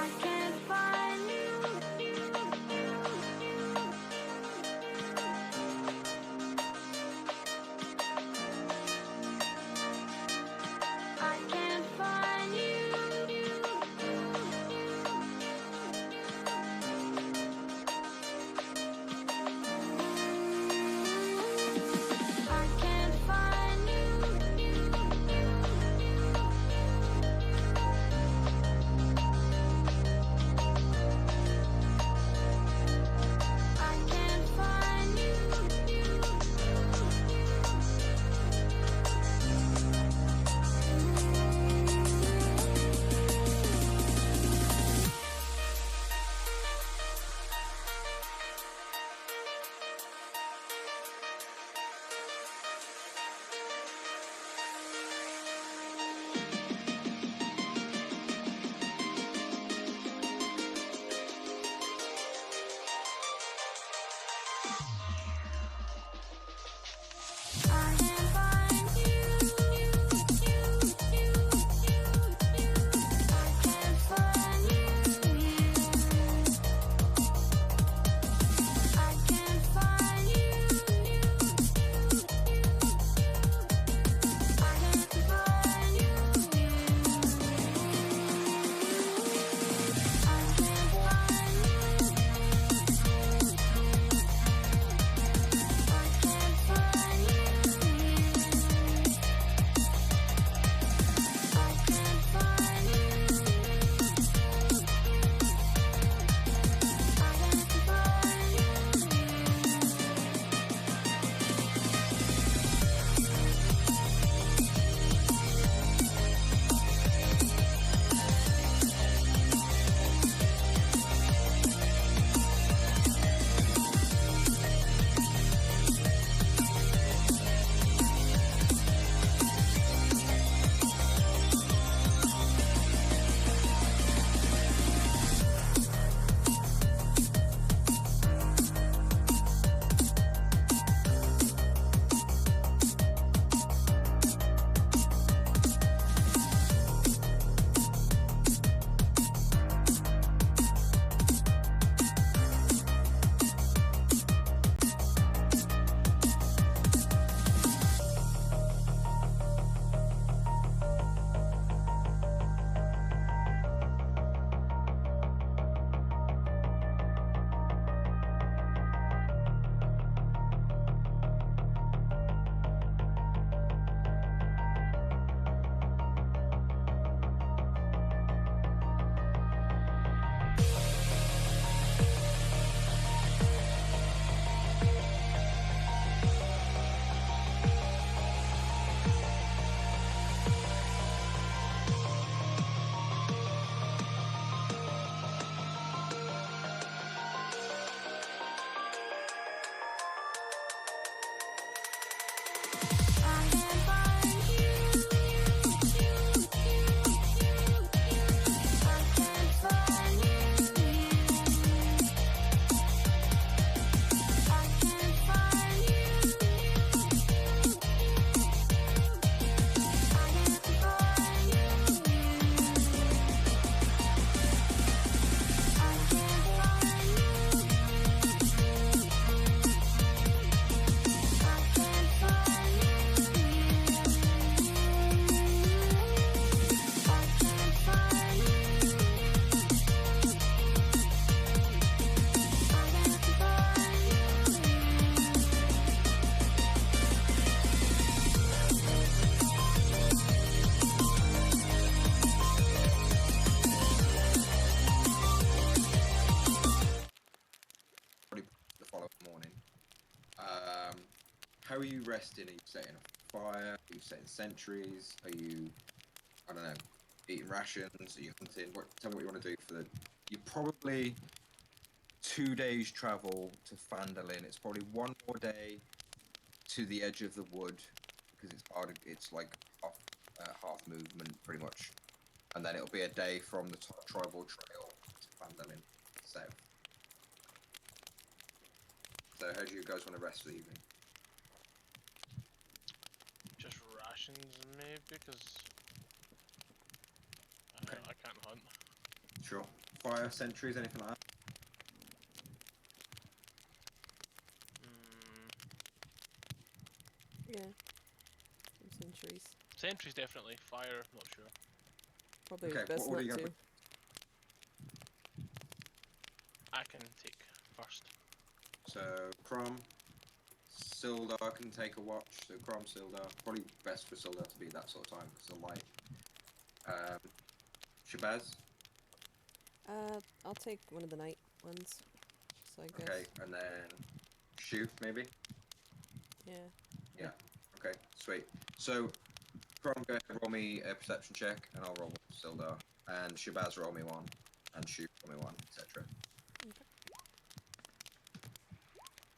Speaker 7: I can't find you. I can't find you. I can't find you. I can't find I can't find you. I can't find you. I can't find you. I can't find
Speaker 2: How are you resting? Are you setting a fire? Are you setting sentries? Are you, I don't know, eating rations? Are you hunting? Tell me what you want to do for the. You're probably 2 days travel to Phandalin. It's probably one more day to the edge of the wood because it's hard. It's like half movement pretty much, and then it'll be a day from the tribal trail to Phandalin south. So how do you guys want to rest for the evening?
Speaker 6: Just rations, maybe, because I can't hunt.
Speaker 2: Sure. fire sentries, anything like that?
Speaker 6: Mm,
Speaker 5: Yeah. Some sentries.
Speaker 6: sentries definitely. Fire, not sure.
Speaker 5: Probably
Speaker 2: Okay,
Speaker 5: best
Speaker 2: what order
Speaker 5: not
Speaker 2: you
Speaker 5: to.
Speaker 2: gonna
Speaker 6: I can take first.
Speaker 2: So Crom, Sildar can take a watch. So Crom, Sildar, probably best for Sildar to be that sort of time because of light. Shabazz,
Speaker 5: I'll take one of the night ones. So I guess.
Speaker 2: okay, and then Shu maybe.
Speaker 5: Yeah.
Speaker 2: Okay, sweet. So Crom, go ahead, roll me a perception check, and I'll roll Sildar, and Shabazz roll me one, and Shu roll me one, etc.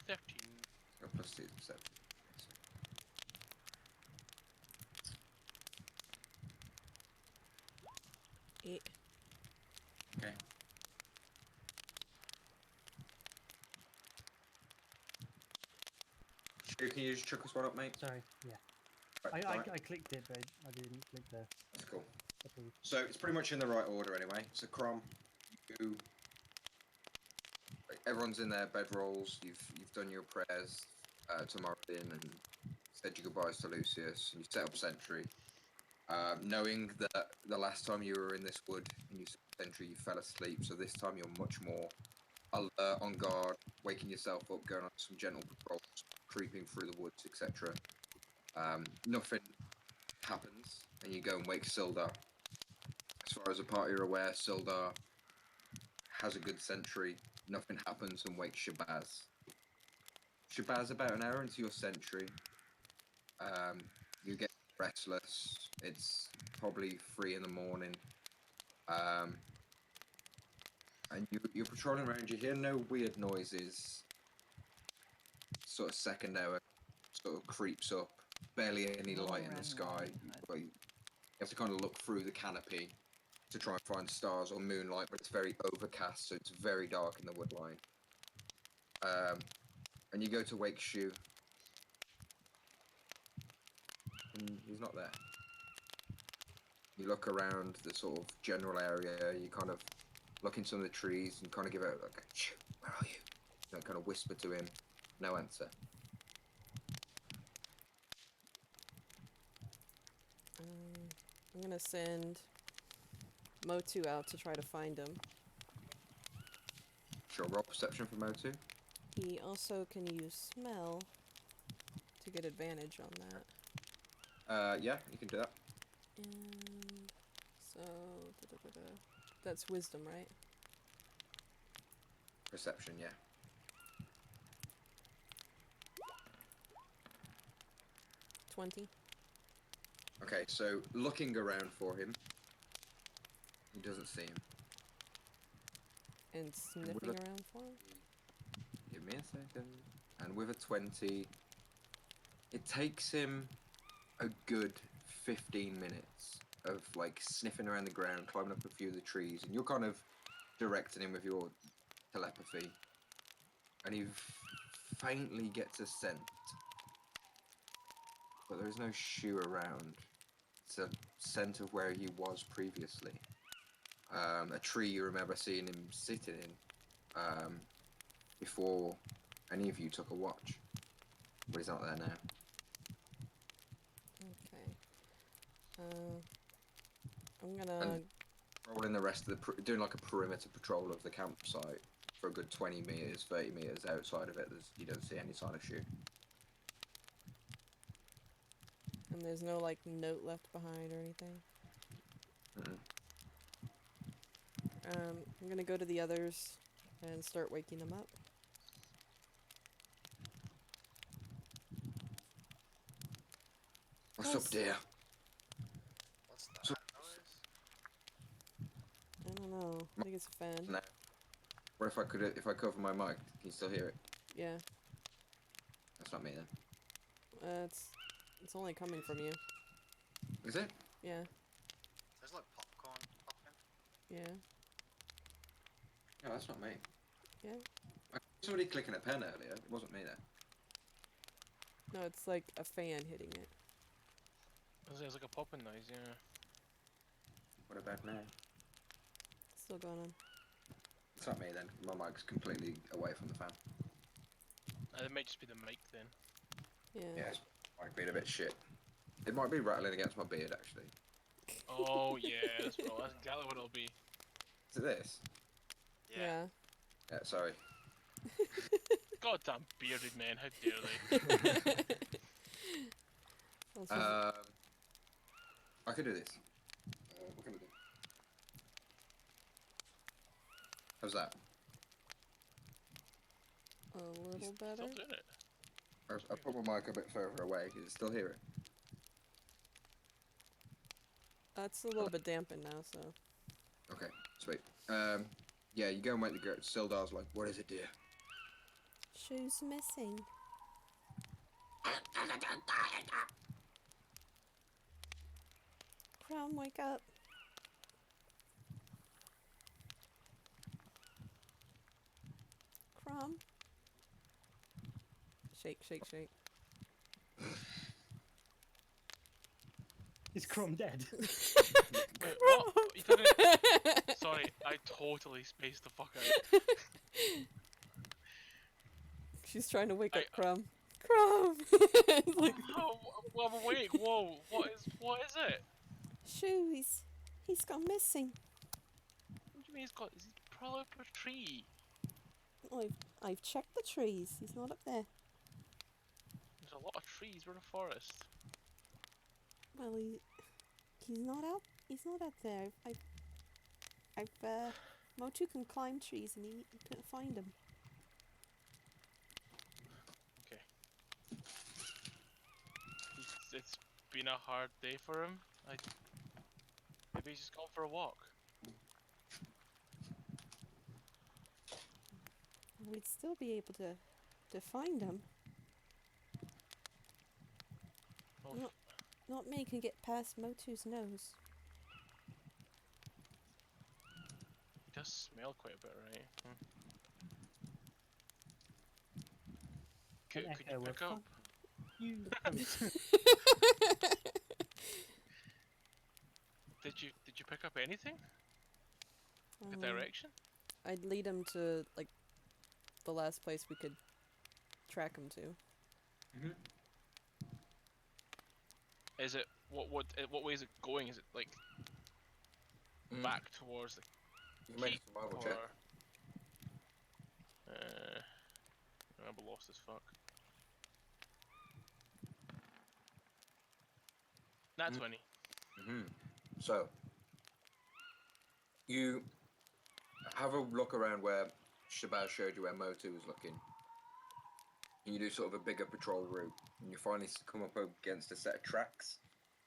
Speaker 6: 13.
Speaker 2: Go plus 2 to perception.
Speaker 5: Eight.
Speaker 2: Okay. Shu, can you just chuck us one up, mate?
Speaker 4: Sorry. Yeah.
Speaker 2: Right,
Speaker 4: I
Speaker 2: right.
Speaker 4: clicked it, but I didn't click the
Speaker 2: That's cool.
Speaker 4: approve.
Speaker 2: So it's pretty much in the right order anyway. So Crom, you, everyone's in their bedrolls. You've done your prayers to Moradin and said your goodbyes to Lucius, and you set up sentry. Knowing that the last time you were in this wood and you set up sentry, you fell asleep. So this time you're much more alert, on guard, waking yourself up, going on some gentle patrols, creeping through the woods, etc. Nothing happens, and you go and wake Sildar. As far as the party are aware, Sildar has a good sentry. Nothing happens and wakes Shabazz. Shabazz, about an hour into your sentry, you get restless. It's probably 3 in the morning. And you're patrolling around. You hear no weird noises. Sort of second hour sort of creeps up. Barely any light in the sky. You have to kind of look through the canopy to try and find stars or moonlight, but it's very overcast, so it's very dark in the woodline. And you go to wake Shu, and he's not there. You look around the sort of general area, you kind of look in some of the trees and kind of give out like, "Shu, where are you?" And kind of whisper to him, no answer.
Speaker 5: I'm gonna send Motu out to try to find him.
Speaker 2: Sure, roll perception for Motu.
Speaker 5: He also can use smell to get advantage on that.
Speaker 2: Yeah, you can do that.
Speaker 5: And so that's wisdom, right?
Speaker 2: Perception, yeah.
Speaker 5: 20.
Speaker 2: Okay, so looking around for him, he doesn't see him.
Speaker 5: And sniffing
Speaker 2: look-
Speaker 5: around for him?
Speaker 2: Give me a second. And with a 20, it takes him a good 15 minutes of like sniffing around the ground, climbing up a few of the trees, and you're kind of directing him with your telepathy. And he faintly gets a scent. But there is no Shu around. It's a scent of where he was previously. A tree you remember seeing him sitting in before any of you took a watch. But he's not there now.
Speaker 5: Okay. I'm gonna...
Speaker 2: Rolling the rest of the... doing like a perimeter patrol of the campsite for a good 20 meters, 30 meters outside of it. You don't see any sign of Shu.
Speaker 5: And there's no, like, note left behind or anything?
Speaker 2: Mm-mm.
Speaker 5: I'm gonna go to the others and start waking them up.
Speaker 2: What's up, dear?
Speaker 3: What's
Speaker 2: So-
Speaker 3: that noise?
Speaker 5: I don't know. I think it's a fan.
Speaker 2: No. Or if I cover my mic, can you still hear it?
Speaker 5: Yeah.
Speaker 2: That's not me then.
Speaker 5: It's only coming from you.
Speaker 2: Is it?
Speaker 5: Yeah.
Speaker 3: There's like popcorn popping.
Speaker 5: Yeah.
Speaker 2: No, that's not me.
Speaker 5: Yeah.
Speaker 2: I heard somebody clicking a pen earlier. It wasn't me then.
Speaker 5: No, it's like a fan hitting it.
Speaker 6: There's like a popping noise, yeah.
Speaker 2: What about now?
Speaker 5: It's still going on.
Speaker 2: It's not me then. My mic's completely away from the fan.
Speaker 6: It might just be the mic then.
Speaker 5: Yeah.
Speaker 2: Yeah, it might be a bit shit. It might be rattling against my beard actually.
Speaker 6: Oh yeah, that's exactly what it'll be.
Speaker 2: Is it this?
Speaker 3: Yeah.
Speaker 2: Yeah, sorry.
Speaker 6: Goddamn bearded men, how dare they?
Speaker 5: Sounds
Speaker 2: I could do this. What can I do? How's that?
Speaker 5: a little better.
Speaker 6: Still doing it.
Speaker 2: I put my mic a bit further away. Can you still hear it?
Speaker 5: It's a little bit dampened now, so.
Speaker 2: Okay, sweet. Yeah, you go and wake the girl. Sildar's like, what is it, dear?
Speaker 5: Shoes missing. Crown, wake up. Crumb. Shake, shake, shake.
Speaker 4: Is Crom dead?
Speaker 6: Wait, what? You talking? Sorry, I totally spaced the fuck out.
Speaker 5: She's trying to wake
Speaker 6: I-
Speaker 5: up Crumb. Crumb! Like,
Speaker 6: Oh, well, I'm awake. Whoa, what is it?
Speaker 5: shoes. He's gone missing.
Speaker 6: What do you mean is he probably up a tree?
Speaker 5: I've checked the trees. He's not up there.
Speaker 6: There's a lot of trees. We're in a forest.
Speaker 5: Well, he's not out. He's not out there. Motu can climb trees, and he couldn't find him.
Speaker 6: Okay. It's been a hard day for him. Maybe he's just gone for a walk.
Speaker 5: We'd still be able to find him.
Speaker 6: Well,
Speaker 5: No. Not many can get past Motu's nose.
Speaker 6: he does smell quite a bit, right? Could you
Speaker 4: Echo,
Speaker 6: pick
Speaker 4: we're
Speaker 6: up?
Speaker 4: You.
Speaker 6: Did you pick up anything? A
Speaker 5: Um,
Speaker 6: direction?
Speaker 5: I'd lead him to like the last place we could track him to.
Speaker 6: Is it what way is it going? Is it like back towards the
Speaker 2: You can make a
Speaker 6: keep
Speaker 2: survival
Speaker 6: or
Speaker 2: check.
Speaker 6: I'm lost as fuck. Nat 20.
Speaker 2: So, you have a look around where Shabazz showed you where Motu was looking. And you do sort of a bigger patrol route, and you finally come up against a set of tracks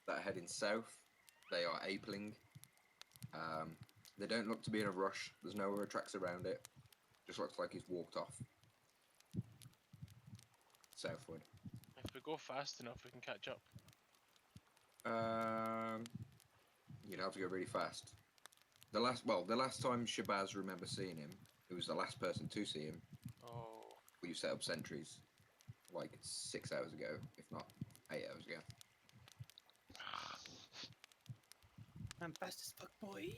Speaker 2: that are heading south. They are apling. They don't look to be in a rush. There's no other tracks around it. Just looks like he's walked off. Southward.
Speaker 6: If we go fast enough, we can catch up.
Speaker 2: You'd have to go really fast. The last time Shabazz remember seeing him, who was the last person to see him,
Speaker 6: Oh.
Speaker 2: you set up sentries like 6 hours ago, if not 8 hours ago.
Speaker 4: I'm fast as fuck, boy.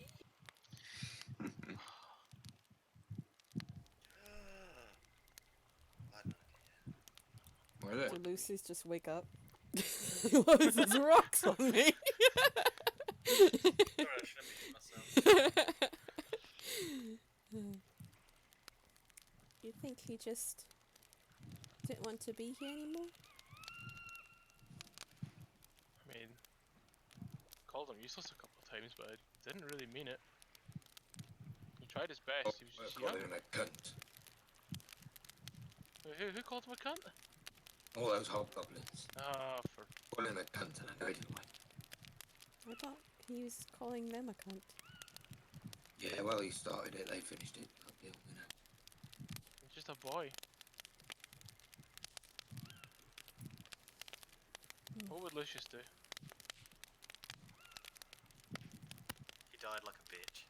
Speaker 2: What is
Speaker 5: So
Speaker 2: it?
Speaker 5: Lucy's just wake up. Loads of rocks on me.
Speaker 3: Sorry, I should have muted myself.
Speaker 5: You think he just didn't want to be here anymore?
Speaker 6: I mean, called him useless a couple of times, but I didn't really mean it. He tried his best. He was just
Speaker 2: Call
Speaker 6: young.
Speaker 2: him a cunt.
Speaker 6: Who called him a cunt?
Speaker 2: All those hobgoblins.
Speaker 6: Ah, for
Speaker 2: Call him a cunt, and I know you why.
Speaker 5: I thought he was calling them a cunt.
Speaker 2: Yeah, well, he started it, they finished it. Uphill, you know.
Speaker 6: he's just a boy. What would Lucius do?
Speaker 3: He died like a bitch.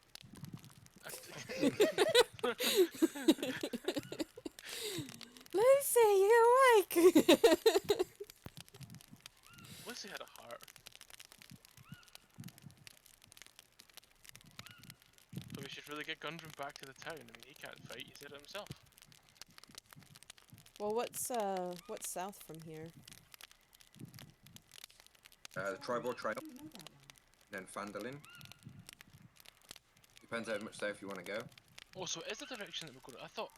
Speaker 5: Lucy, you awake?
Speaker 6: Lucy had a heart. So should really get Gundren back to the town. I mean, he can't fight. He said it himself.
Speaker 5: Well, what's south from here?
Speaker 2: The Tribor Trail, then Phandalin. Depends how much south you want to go.
Speaker 6: Oh, so is the direction that we're going? I thought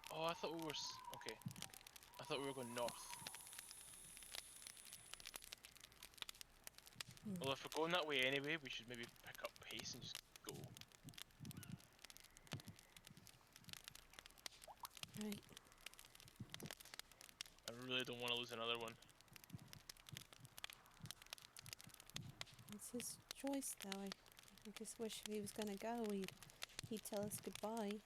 Speaker 6: we were. Okay. I thought we were going north. Well, if we're going that way anyway, we should maybe pick up pace and just go.
Speaker 5: Right.
Speaker 6: I really don't want to lose another one.
Speaker 5: It's his choice, though. I just wish if he was gonna go, he'd tell us goodbye.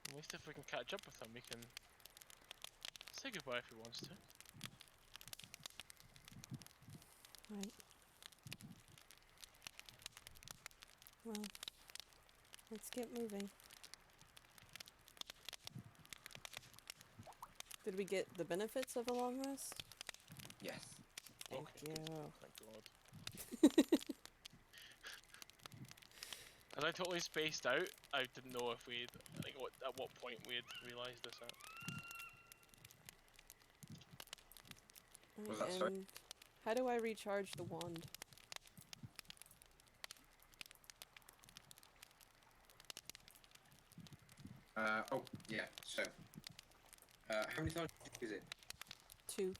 Speaker 6: At least if we can catch up with him, we can say goodbye if he wants to.
Speaker 5: Right. Well, let's get moving. Did we get the benefits of a long rest?
Speaker 2: Yes.
Speaker 5: Thank
Speaker 6: Okay.
Speaker 5: you.
Speaker 6: Thank God. As I totally spaced out, I didn't know if we'd, like, at what point we'd realised this at.
Speaker 2: Was that sorry?
Speaker 5: And how do I recharge the wand?
Speaker 2: Oh, yeah, so. How many times did you use it?
Speaker 5: 2.
Speaker 4: You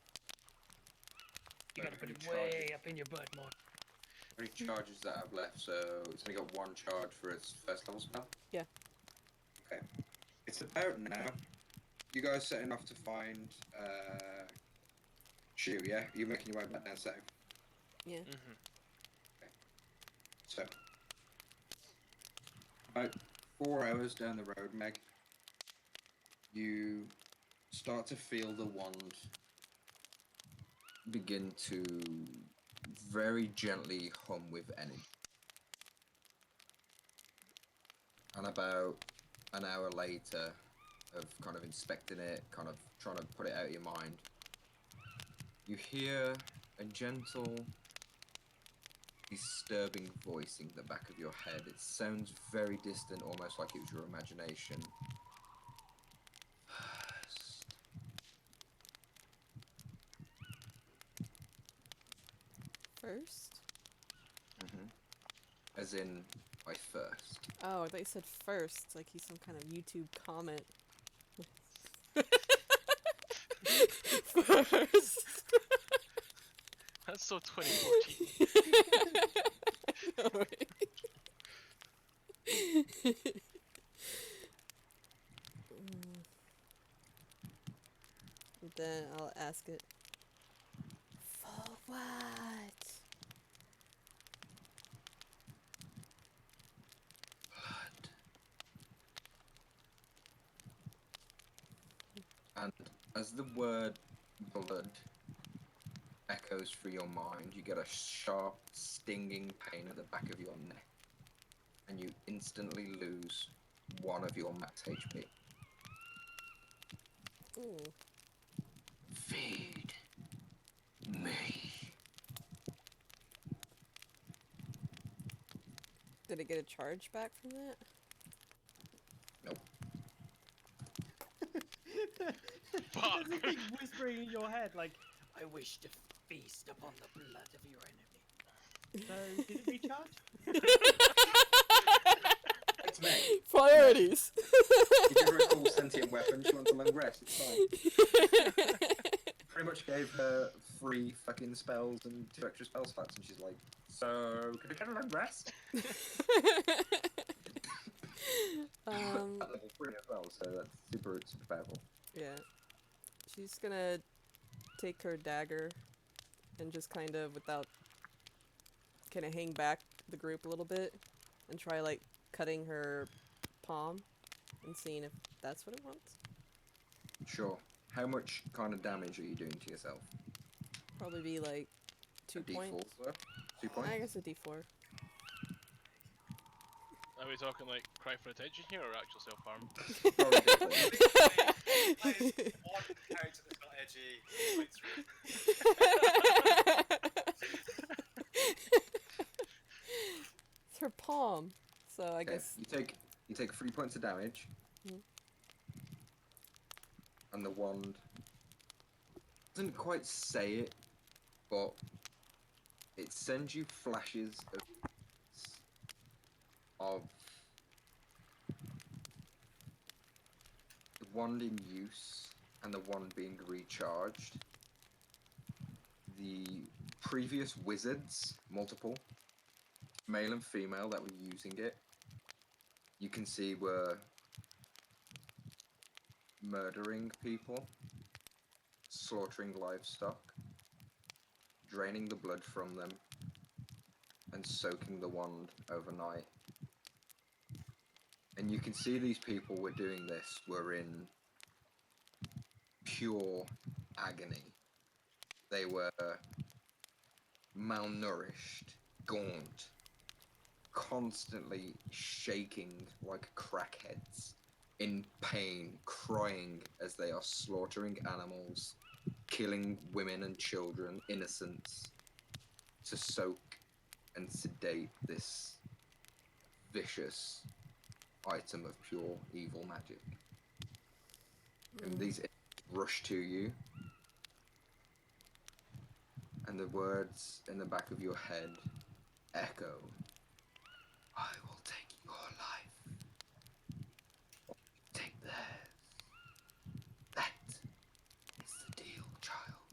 Speaker 4: gotta
Speaker 2: How
Speaker 4: put
Speaker 2: many
Speaker 4: it way up in your butt, man.
Speaker 2: How many charges that I've left? So it's only got 1 charge for its first level spell?
Speaker 5: Yeah.
Speaker 2: Okay. It's about now. You guys setting off to find Shu, yeah? You're making your way back down south.
Speaker 5: Yeah.
Speaker 6: Mm-hmm.
Speaker 2: So, about 4 hours down the road, Meg, you start to feel the wand begin to very gently hum with energy. And about an hour later of kind of inspecting it, kind of trying to put it out of your mind, you hear a gentle, disturbing voice in the back of your head. It sounds very distant, almost like it was your imagination.
Speaker 5: First?
Speaker 2: As in, by first.
Speaker 5: Oh, I thought you said first, like he's some kind of YouTube comment. First.
Speaker 6: That's so 2014.
Speaker 5: Alright. Then I'll ask it. For what?
Speaker 2: And as the word blood echoes through your mind, you get a sharp, stinging pain at the back of your neck. And you instantly lose 1 of your max HP.
Speaker 5: Ooh.
Speaker 8: Feed me.
Speaker 5: Did it get a charge back from that?
Speaker 6: Fuck.
Speaker 4: There's a big whispering in your head, like, I wish to feast upon the blood of your enemy. So, did it recharge?
Speaker 2: It's Meg.
Speaker 5: Priorities!
Speaker 2: You give her a cool sentient weapon, she wants a long rest, it's fine. Pretty much gave her 3 fucking spells and 2 extra spell slots, and she's like, so, can I get a long rest? At level 3 as well, so that's super powerful.
Speaker 5: Yeah. She's gonna take her dagger and just kind of, without, kind of hang back the group a little bit and try, like, cutting her palm and seeing if that's what it wants.
Speaker 2: Sure. How much kind of damage are you doing to yourself?
Speaker 5: Probably be, like, 2
Speaker 2: A D4
Speaker 5: points.
Speaker 2: worth? 2 points?
Speaker 5: I guess a d4.
Speaker 6: Are we talking like cry for attention here or actual self-harm?
Speaker 2: Probably definitely.
Speaker 3: That is one character that's got edgy. Points through.
Speaker 5: It's her So I
Speaker 2: Okay,
Speaker 5: guess
Speaker 2: you take 3 points of damage.
Speaker 5: Mhm.
Speaker 2: And the wand doesn't quite say it, but it sends you flashes of the wand in use and the wand being recharged. The previous wizards, multiple, male and female, that were using it, you can see were murdering people, slaughtering livestock, draining the blood from them, and soaking the wand overnight. And you can see these people were doing this were in pure agony. They were malnourished, gaunt, constantly shaking like crackheads, in pain, crying as they are slaughtering animals, killing women and children, innocents, to soak and sedate this vicious item of pure evil magic. And these rush to you, and the words in the back of your head echo, I will take your life. Take theirs. That is the deal, child.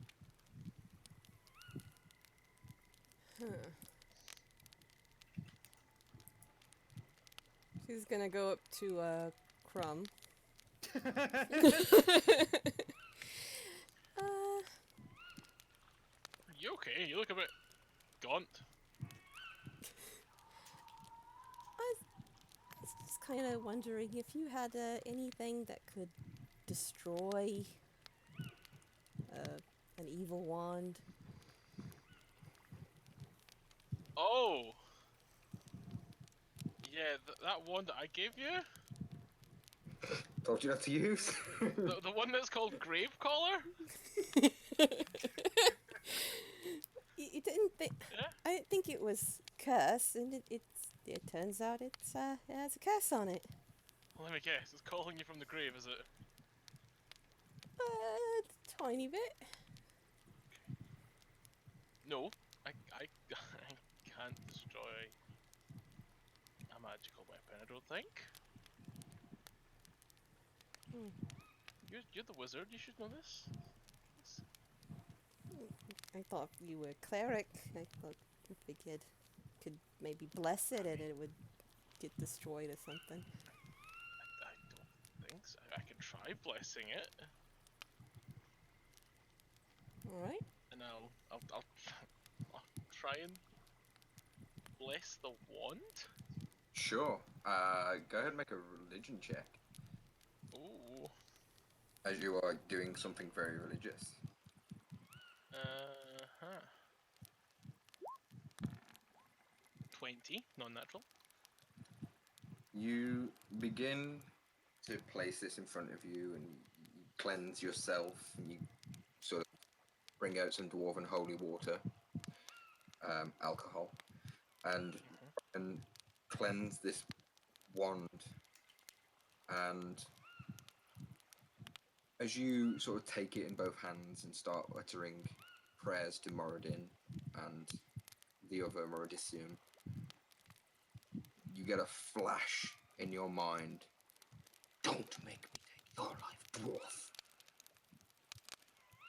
Speaker 5: Huh. She's gonna go up to Crumb.
Speaker 6: You okay? You look a bit gaunt.
Speaker 5: I was just kind of wondering if you had anything that could destroy an evil wand.
Speaker 6: Oh! Yeah, that wand that I gave you?
Speaker 2: Told you not to use.
Speaker 6: The one that's called Gravecaller?
Speaker 5: You didn't think?
Speaker 6: Yeah?
Speaker 5: I didn't think it was cursed, and it turns out it has a curse on it.
Speaker 6: Well, let me guess, it's calling you from the grave, is it?
Speaker 5: Tiny bit.
Speaker 6: No, I can't destroy a magical weapon, I don't think. You're the wizard, you should know this.
Speaker 5: I thought you were a cleric. I thought you figured could maybe bless it and it would get destroyed or something.
Speaker 6: I don't think so. I can try blessing it,
Speaker 5: All right.
Speaker 6: and I'll try and bless the wand.
Speaker 2: Sure. Go ahead and make a religion check.
Speaker 6: Ooh.
Speaker 2: As you are doing something very religious.
Speaker 6: 20, non-natural.
Speaker 2: You begin to place this in front of you and you cleanse yourself, and you sort of bring out some dwarven holy water, alcohol, and cleanse this wand. And as you sort of take it in both hands and start uttering prayers to Moradin and the other Moradisium, you get a flash in your mind. Don't make me take your life, dwarf.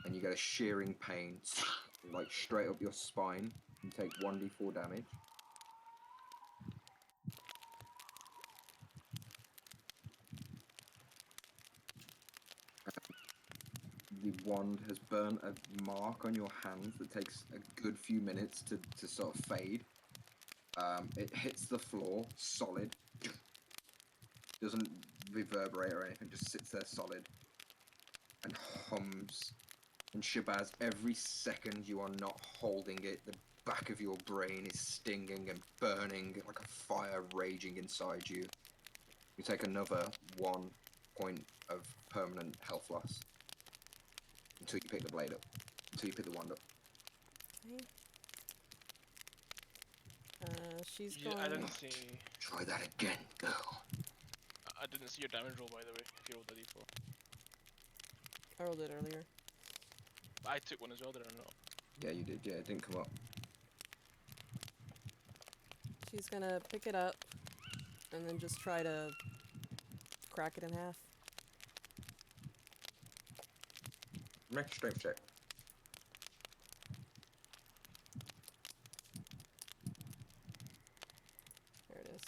Speaker 2: And you get a shearing pain, like straight up your spine. You take 1d4 damage. The wand has burnt a mark on your hands that takes a good few minutes to sort of fade. It hits the floor solid. Doesn't reverberate or anything, just sits there solid and hums. And Shabazz, every second you are not holding it, the back of your brain is stinging and burning like a fire raging inside you. You take another 1 point of permanent health loss until you pick the blade up, until you pick the wand up.
Speaker 5: Okay. She's
Speaker 6: I
Speaker 5: going.
Speaker 6: didn't see.
Speaker 8: Try that again, girl.
Speaker 6: I didn't see your damage roll, by the way. If you rolled a d4,
Speaker 5: I rolled it earlier.
Speaker 6: I took one as well. Did I not?
Speaker 2: Yeah, you did. Yeah, it didn't come up.
Speaker 5: She's gonna pick it up and then just try to crack it in half.
Speaker 2: Make a strength check.
Speaker 5: There it is.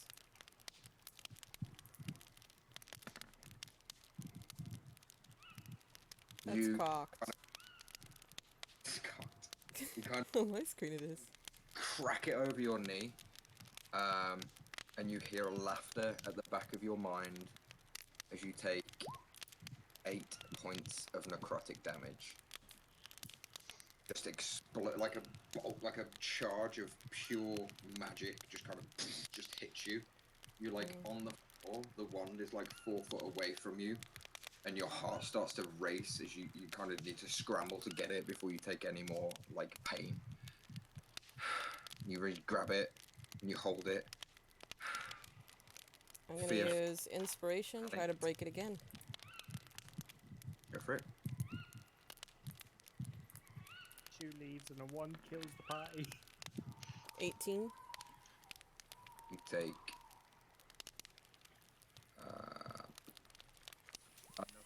Speaker 5: That's
Speaker 2: You
Speaker 5: cocked.
Speaker 2: you can't
Speaker 5: Oh, my screen it is.
Speaker 2: crack it over your knee, and you hear laughter at the back of your mind as you take 8 points of necrotic damage. Just explode like a bolt, like a charge of pure magic. Just kind of just hits you. You're like on the floor. The wand is like 4 foot away from you, and your heart starts to race as you kind of need to scramble to get it before you take any more like pain. You really grab it and you hold it.
Speaker 5: I'm gonna
Speaker 2: Fear.
Speaker 5: use inspiration, try to break it again.
Speaker 2: Go for it.
Speaker 4: 2 leaves and a 1 kills the party.
Speaker 5: 18.
Speaker 2: You take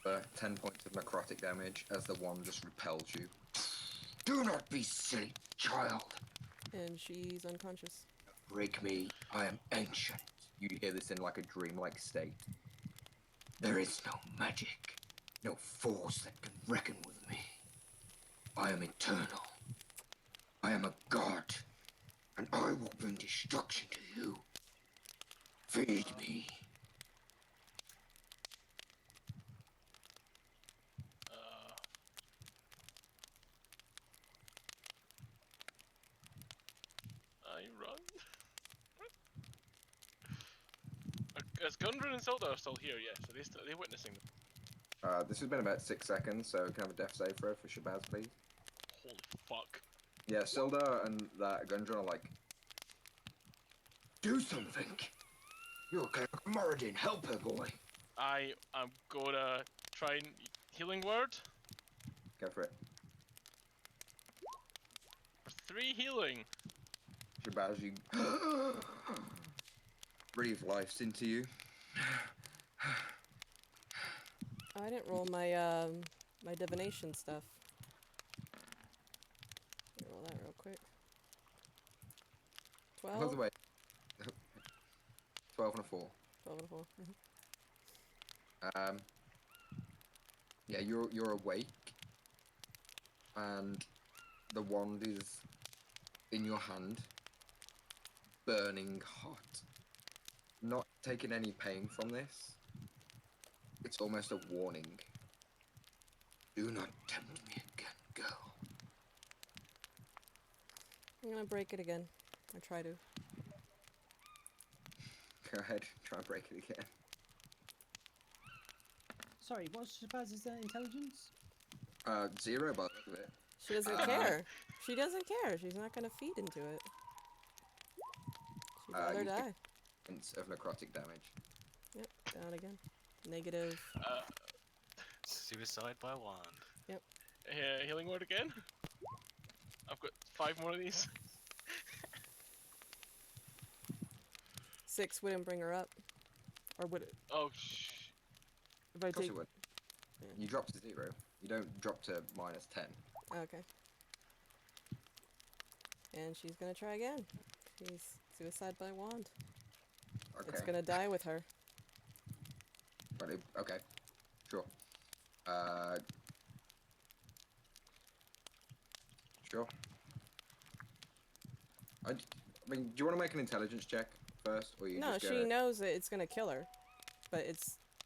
Speaker 2: another 10 points of necrotic damage as the wand just repels you.
Speaker 8: Do not be silly, child.
Speaker 5: And she's unconscious.
Speaker 8: Break me. I am ancient.
Speaker 2: You hear this in like a dreamlike state.
Speaker 8: There is no magic, no force that can reckon with me. I am eternal. I am a god, and I will bring destruction to you. Feed me.
Speaker 6: I run. Is Gundren and Zelda are still here? Yes. Are they witnessing them?
Speaker 2: This has been about 6 seconds, so can I have a death save throw for Shabazz, please?
Speaker 6: Holy fuck.
Speaker 2: Yeah, Silda and that Gundren are like,
Speaker 8: Do something. You're a Moradin. Help her, boy.
Speaker 6: I am gonna try and healing word
Speaker 2: go for it.
Speaker 6: for 3 healing.
Speaker 2: Shabazz, you breathe life into you.
Speaker 5: Oh, I didn't roll my my divination stuff. Let me roll that real quick.
Speaker 2: By
Speaker 5: 12?
Speaker 2: the way, 12 and a 4.
Speaker 5: 12 and a 4.
Speaker 2: Yeah, you're awake, and the wand is in your hand, burning hot. Not taking any pain from this. It's almost a warning.
Speaker 8: Do not tempt me again, girl.
Speaker 5: I'm gonna break it again. I try to.
Speaker 2: Go ahead, try and break it again.
Speaker 4: Sorry, what's Shabaz's intelligence?
Speaker 2: 0 by the look of it.
Speaker 5: She doesn't care. She doesn't care. She's not gonna feed into it. She'd rather
Speaker 2: you
Speaker 5: die.
Speaker 2: Points of necrotic damage.
Speaker 5: Yep, down again. Negative.
Speaker 3: Suicide by wand.
Speaker 6: Healing word again. I've got 5 more of these.
Speaker 5: 6 wouldn't bring her up. Or would it?
Speaker 6: Oh
Speaker 5: If I
Speaker 2: Of course
Speaker 5: take.
Speaker 2: it would.
Speaker 5: Yeah.
Speaker 2: You drop to 0. You don't drop to -10.
Speaker 5: Okay. And she's gonna try again. She's suicide by wand.
Speaker 2: Okay.
Speaker 5: It's gonna die with her.
Speaker 2: But okay. Sure. Sure. I mean, do you want to make an intelligence check first, or you
Speaker 5: No,
Speaker 2: just
Speaker 5: she knows that it's gonna kill her, but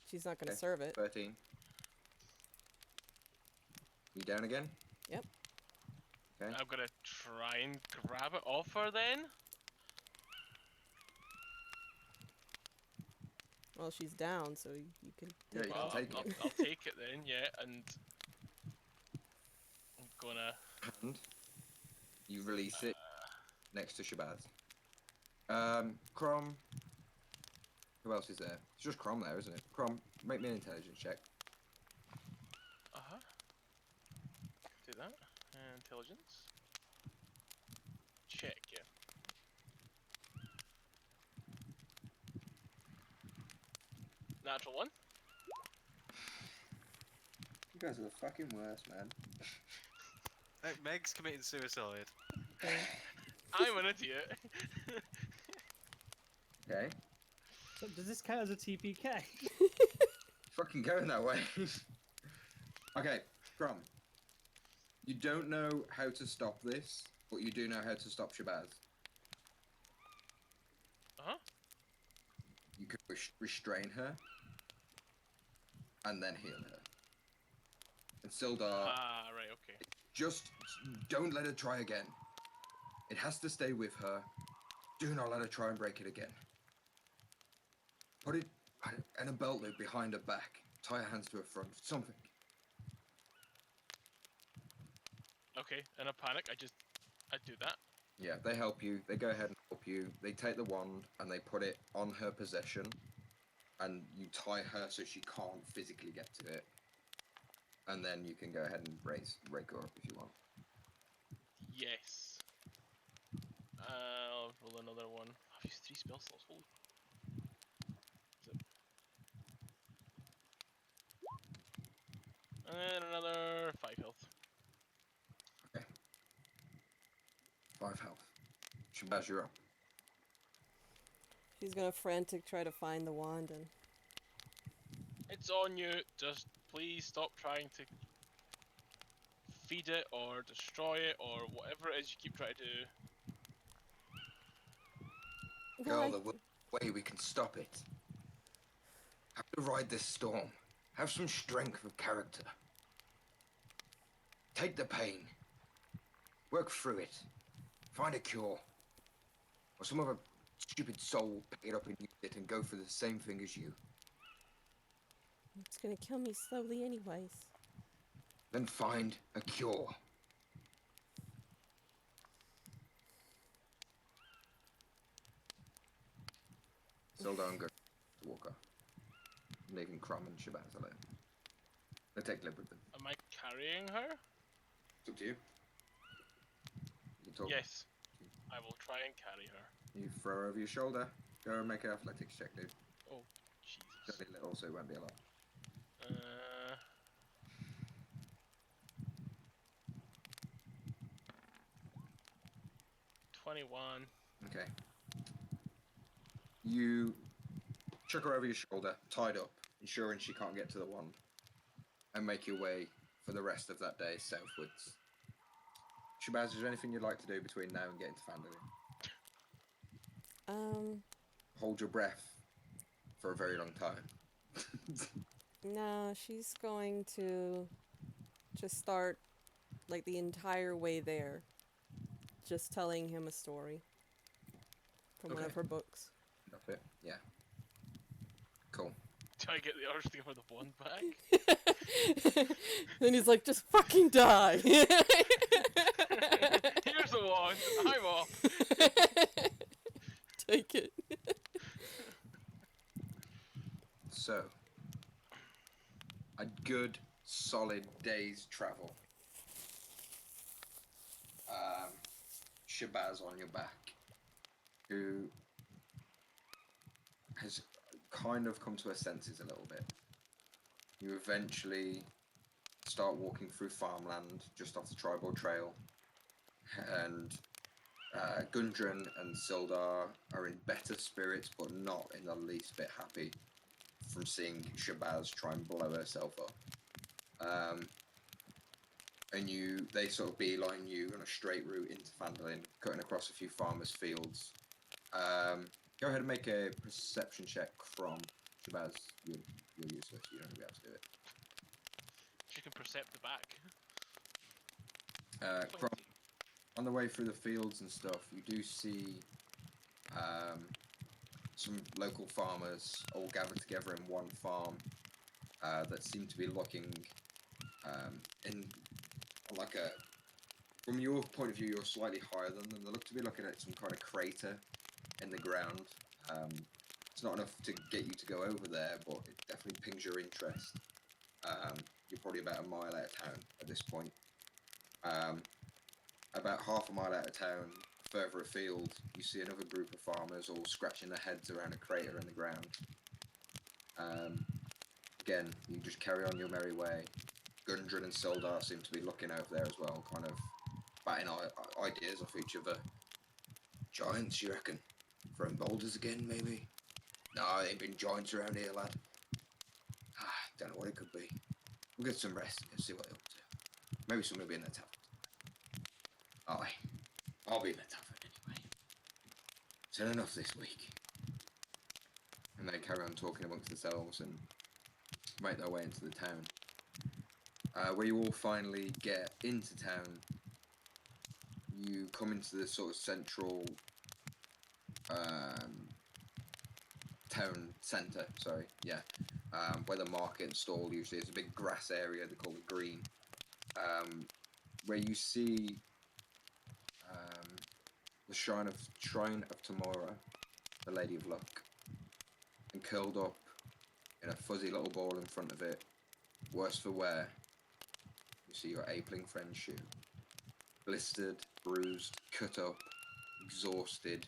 Speaker 5: she's not gonna
Speaker 2: Okay.
Speaker 5: serve it.
Speaker 2: 13. You down again?
Speaker 5: Yep.
Speaker 2: Okay.
Speaker 6: I'm gonna try and grab it off her then.
Speaker 5: Well, she's down, so you can.
Speaker 2: Yeah,
Speaker 5: take
Speaker 2: you
Speaker 5: it
Speaker 2: can
Speaker 5: off.
Speaker 2: take
Speaker 6: I'll,
Speaker 2: it.
Speaker 6: I'll take it then, yeah, and I'm gonna.
Speaker 2: And you release it next to Shabazz. Crom. Who else is there? It's just Crom there, isn't it? Crom, make me an intelligence check.
Speaker 6: Do that. Intelligence. Check, yeah. Natural 1.
Speaker 2: You guys are the fucking worst, man.
Speaker 3: Hey, Meg's committing suicide.
Speaker 6: I'm an idiot.
Speaker 2: Okay.
Speaker 4: So does this count as a TPK?
Speaker 2: Fucking going that way. Okay, Crom. You don't know how to stop this, but you do know how to stop Shabazz.
Speaker 6: Uh-huh.
Speaker 2: You could restrain her, and then heal her. And Sildar,
Speaker 6: Right, okay.
Speaker 2: just don't let her try again. It has to stay with her. Do not let her try and break it again. Put it in a belt loop behind her back. Tie her hands to her front. Something.
Speaker 6: Okay, in a panic, I do that.
Speaker 2: Yeah, they help you. They go ahead and help you. They take the wand and they put it on her possession, and you tie her so she can't physically get to it. And then you can go ahead and rake her up if you want.
Speaker 6: Yes. I'll roll another one. I've used 3 spell slots. Holy. And another 5 health.
Speaker 2: 5 health. Shabazz, you're up.
Speaker 5: She's gonna frantic try to find the wand and
Speaker 6: It's on you. Just please stop trying to feed it or destroy it or whatever it is you keep trying to do.
Speaker 2: Girl, the way we can stop it. Have to ride this storm. Have some strength of character. Take the pain. Work through it. Find a cure. Or some other stupid soul will pick it up and use it and go for the same thing as you.
Speaker 5: it's gonna kill me slowly anyways.
Speaker 2: Then find a cure. Sildar and go to Walker. Leaving Crom and Shabazz alone. They take Lib with them.
Speaker 6: Am I carrying her?
Speaker 2: It's up to you. You can talk.
Speaker 6: Yes. I will try and carry her.
Speaker 2: You throw her over your shoulder. Go and make an athletics check, dude.
Speaker 6: Oh, Jesus.
Speaker 2: It's only little, so it won't be a lot.
Speaker 6: 21.
Speaker 2: Okay. You chuck her over your shoulder, tied up, ensuring she can't get to the wand, and make your way for the rest of that day southwards. Shabazz, is there anything you'd like to do between now and getting to Phandalin? Hold your breath for a very long time.
Speaker 5: No, she's going to just start like the entire way there, just telling him a story from one of
Speaker 2: Okay.
Speaker 5: her books.
Speaker 2: That's it. Yeah. Cool.
Speaker 6: Do I get the urge to give her the wand back?
Speaker 5: Then he's like, just fucking die.
Speaker 6: Here's the wand. I'm off.
Speaker 5: Take it.
Speaker 2: So, a good, solid day's travel. Shabazz on your back, who has kind of come to her senses a little bit. You eventually start walking through farmland just off the tribal trail, and Gundren and Sildar are in better spirits, but not in the least bit happy from seeing Shabazz try and blow herself up. And they sort of beeline you on a straight route into Phandalin, cutting across a few farmers' fields. Go ahead and make a perception check from Shabazz. You're useless. You don't be able to do it.
Speaker 6: She can percept the back.
Speaker 2: From on the way through the fields and stuff, you do see some local farmers all gathered together in one farm that seem to be looking in like a. From your point of view, you're slightly higher than them. They look to be looking at some kind of crater in the ground. It's not enough to get you to go over there, but it definitely pings your interest. You're probably about a mile out of town at this point. About half a mile out of town, further afield, you see another group of farmers all scratching their heads around a crater in the ground. Again, you just carry on your merry way. Gundren and Sildar seem to be looking over there as well, kind of batting ideas off each other.
Speaker 8: Giants, you reckon? Throwing boulders again, maybe? No, there ain't been giants around here, lad. Don't know what it could be. We'll get some rest and see what they're up to. Maybe someone will be in the tavern. Aye. I'll be in the tavern anyway. Said enough this week.
Speaker 2: And they carry on talking amongst themselves and make their way into the town. Where you all finally get into town, you come into the sort of central town centre, where the market and stall usually is. A big grass area, they call it green, where you see the shrine of Tamora, the Lady of Luck, and curled up in a fuzzy little ball in front of it, worse for wear, you see your apeling friend's shoe. Blistered, bruised, cut up, exhausted,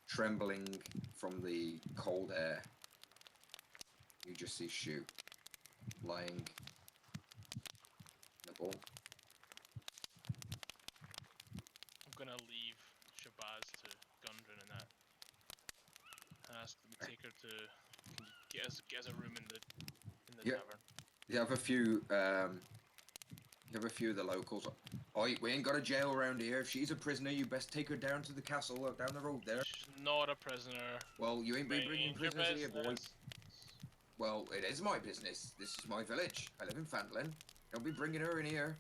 Speaker 2: trembling from the cold air. You just see Shoe lying in the ball.
Speaker 6: I'm gonna leave Shabazz to Gundren and that, and ask them to take her to get us a room in the
Speaker 2: Yeah.
Speaker 6: tavern.
Speaker 2: You have a few of the locals. Oi, we ain't got a jail around here. If she's a prisoner, you best take her down to the castle down the road there.
Speaker 6: She's not a prisoner.
Speaker 2: Well, you ain't been bringing
Speaker 6: Mind your
Speaker 2: prisoners here, boy.
Speaker 6: business.
Speaker 2: Well, it is my business. This is my village. I live in Fandlin. Don't be bringing her in here,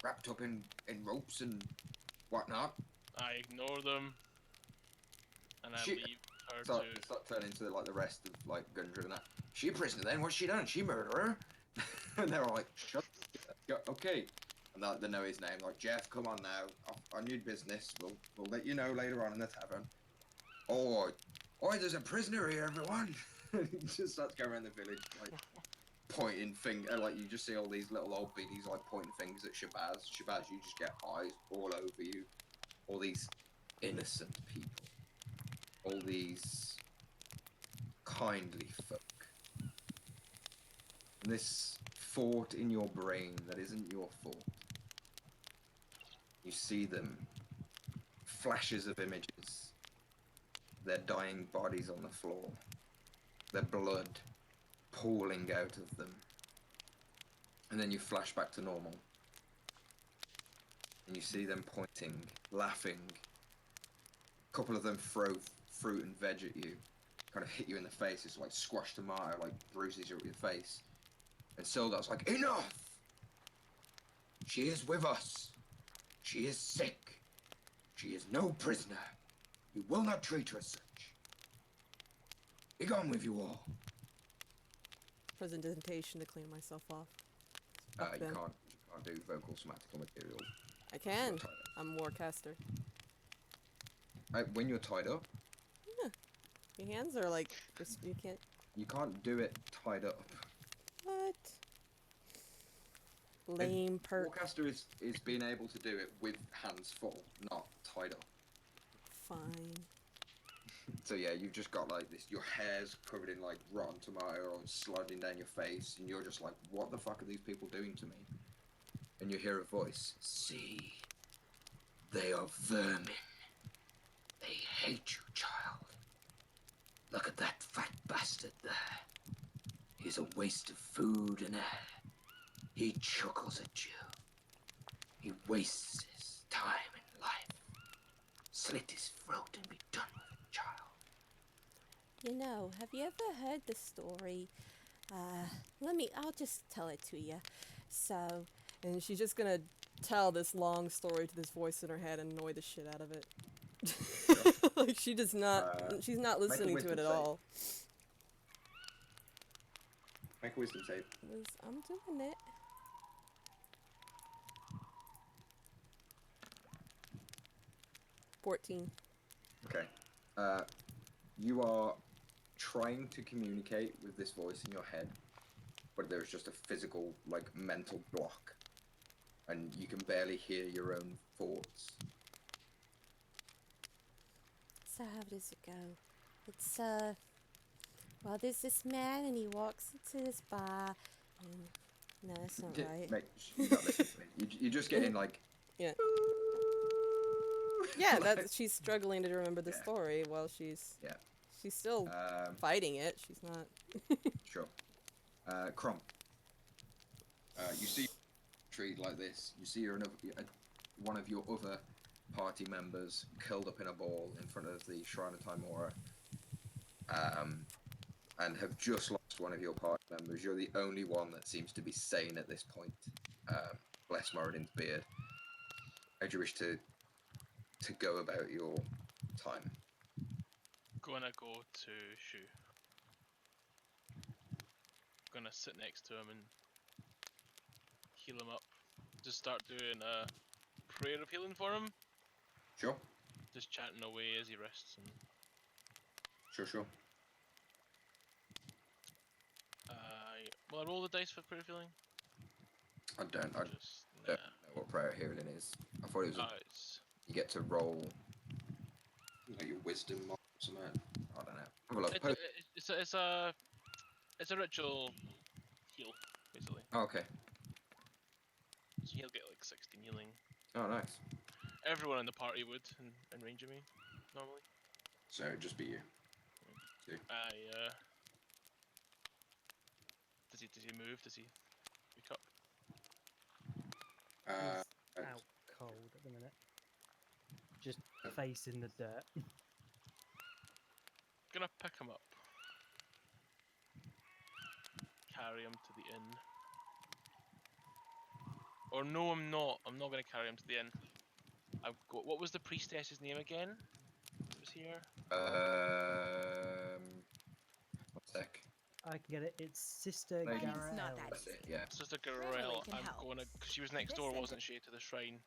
Speaker 2: wrapped up in ropes and whatnot.
Speaker 6: I ignore them, and I
Speaker 2: She-
Speaker 6: leave her
Speaker 2: Start
Speaker 6: to.
Speaker 2: turning to like the rest of like Gundren and that. She a prisoner then? What's she done? She murdered her? And they're all like, shut. Okay. And they know his name. Like, Jeff, come on now. On your business. We'll let you know later on in the tavern. Oh, there's a prisoner here, everyone. He just starts going around the village, like pointing finger. Like you just see all these little old biddies like pointing fingers at Shabazz. Shabazz, you just get eyes all over you. All these innocent people. All these kindly folk. And this thought in your brain that isn't your thought. You see them. Flashes of images. Their dying bodies on the floor. Their blood pooling out of them. And then you flash back to normal. And you see them pointing, laughing. A couple of them throw fruit and veg at you. Kind of hit you in the face. It's like squashed tomato, like bruises your face. And Sildar's like, enough! She is with us. She is sick. She is no prisoner. We will not treat her as such. Be gone with you all.
Speaker 5: Presentation to clean myself off.
Speaker 2: You
Speaker 5: Fuck them.
Speaker 2: can't do vocal somatical material.
Speaker 5: I can.
Speaker 2: Tied
Speaker 5: I'm a warcaster.
Speaker 2: up. When you're tied up,
Speaker 5: Your hands are like, just, you can't.
Speaker 2: you can't do it tied up.
Speaker 5: What? Lame perk.
Speaker 2: Warcaster is being able to do it with hands full, not tied up.
Speaker 5: Fine.
Speaker 2: So yeah, you've just got like this, your hair's covered in like rotten tomato and sliding down your face, and you're just like, what the fuck are these people doing to me? And you hear a voice.
Speaker 8: See, they are vermin. They hate you, child. Look at that fat bastard there. He's a waste of food and air. He chuckles at you. He wastes his time in life. Slit his throat and be done with it, child.
Speaker 5: You know, have you ever heard the story? I'll just tell it to you. So, and she's just gonna tell this long story to this voice in her head and annoy the shit out of it. Like, she does not, she's not
Speaker 2: make a
Speaker 5: listening to
Speaker 2: wisdom
Speaker 5: it at
Speaker 2: save.
Speaker 5: all.
Speaker 2: Make a wisdom save.
Speaker 5: I'm doing it. $14.
Speaker 2: Okay. You are trying to communicate with this voice in your head, but there's just a physical, like, mental block, and you can barely hear your own thoughts.
Speaker 5: So how does it go? It's well, there's this man and he walks into this bar and no, that's not right.
Speaker 2: Mate, you gotta listen to me. You just get in like.
Speaker 5: Yeah. Yeah,
Speaker 2: like,
Speaker 5: that's she's struggling to remember the
Speaker 2: Yeah.
Speaker 5: story while she's
Speaker 2: Yeah.
Speaker 5: she's still fighting it. She's not.
Speaker 2: Sure. Crom. You see a tree like this. You see one of your other party members curled up in a ball in front of the Shrine of Timora, and have just lost one of your party members. You're the only one that seems to be sane at this point. Bless Moradin's beard. How do you wish to go about your time?
Speaker 6: Gonna go to Shu. Gonna sit next to him and heal him up. Just start doing a prayer of healing for him.
Speaker 2: Sure.
Speaker 6: Just chanting away as he rests. And
Speaker 2: Sure.
Speaker 6: will I roll the dice for prayer of healing?
Speaker 2: I don't know what prayer healing is. I thought it was
Speaker 6: It's
Speaker 2: you get to roll like your wisdom or something. I don't know. Have a look.
Speaker 6: it's a ritual heal, basically.
Speaker 2: Oh, okay.
Speaker 6: So he'll get like 16 healing.
Speaker 2: Oh, nice.
Speaker 6: Everyone in the party would in range of me, normally.
Speaker 2: So it'd just be you.
Speaker 6: Does he move? Does he wake up?
Speaker 4: He's out cold at the minute. Just face in the dirt.
Speaker 6: Gonna pick him up. Carry him to the inn. Or no, I'm not. I'm not gonna carry him to the inn. I've got. What was the priestess's name again? That was here.
Speaker 2: One sec.
Speaker 4: I can get it. It's Sister
Speaker 2: Maybe.
Speaker 4: Garrel.
Speaker 7: It's not that
Speaker 2: That's it.
Speaker 7: easy.
Speaker 2: Yeah.
Speaker 6: Sister
Speaker 7: Traveling
Speaker 6: Garel.
Speaker 7: can
Speaker 6: I'm
Speaker 7: help.
Speaker 6: gonna. Cause she was next door,
Speaker 7: This
Speaker 6: wasn't she, to the shrine?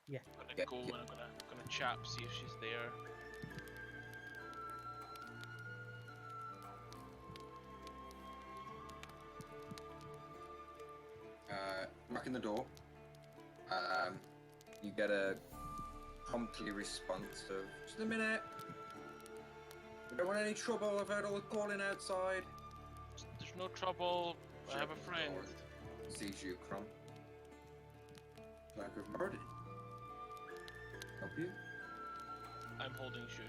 Speaker 4: Yeah.
Speaker 6: I'm gonna
Speaker 2: Yeah,
Speaker 6: go
Speaker 2: yeah.
Speaker 6: and I'm gonna chap, see if she's there.
Speaker 2: Knock in the door. You get a promptly response of just a minute. We don't want any trouble. I've heard all the calling outside.
Speaker 6: There's no trouble. I have a friend.
Speaker 2: Sees you, Crom. Black of Murder. Help you?
Speaker 6: I'm holding Shu.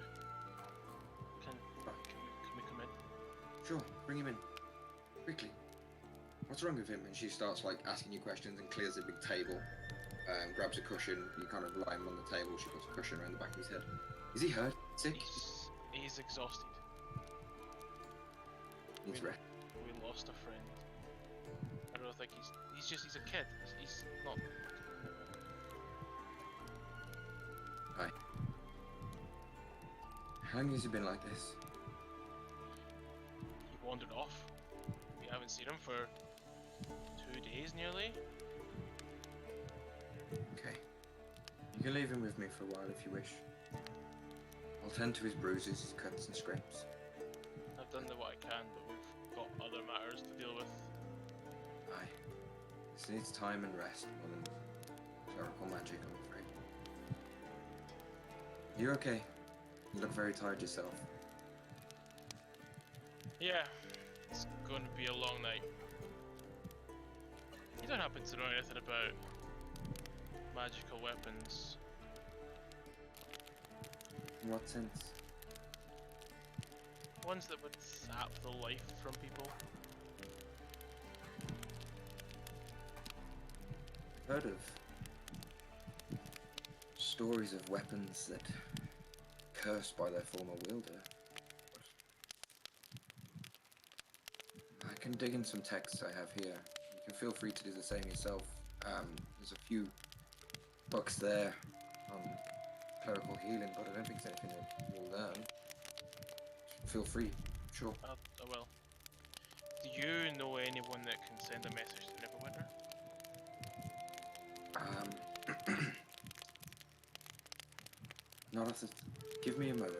Speaker 6: Can we come in?
Speaker 2: Sure, bring him in. Quickly. What's wrong with him? And she starts like asking you questions and clears a big table. Grabs a cushion. You kind of lie him on the table. She puts a cushion around the back of his head. Is he hurt? Sick?
Speaker 6: He's exhausted.
Speaker 2: Needs rest.
Speaker 6: We lost a friend. I don't think he's a kid. He's not.
Speaker 2: Hi. How long has he been like this?
Speaker 6: He wandered off. We haven't seen him for 2 days nearly.
Speaker 2: Okay. You can leave him with me for a while if you wish. I'll tend to his bruises, his cuts and scrapes.
Speaker 6: I've done what I can, but we've got other matters to deal with.
Speaker 2: Aye. This needs time and rest more than clerical magic, I'm afraid. You okay? You look very tired yourself.
Speaker 6: Yeah, it's going to be a long night. You don't happen to know anything about magical weapons?
Speaker 2: In what sense?
Speaker 6: Ones that would sap the life from people?
Speaker 2: Heard of stories of weapons that cursed by their former wielder. I can dig in some texts I have here. You can feel free to do the same yourself. There's a few books there on clerical healing, but I don't think there's anything that you'll learn. Feel free, sure.
Speaker 6: I will. Do you know anyone that can send a message to Neverwinter?
Speaker 2: Not have to. Give me a moment.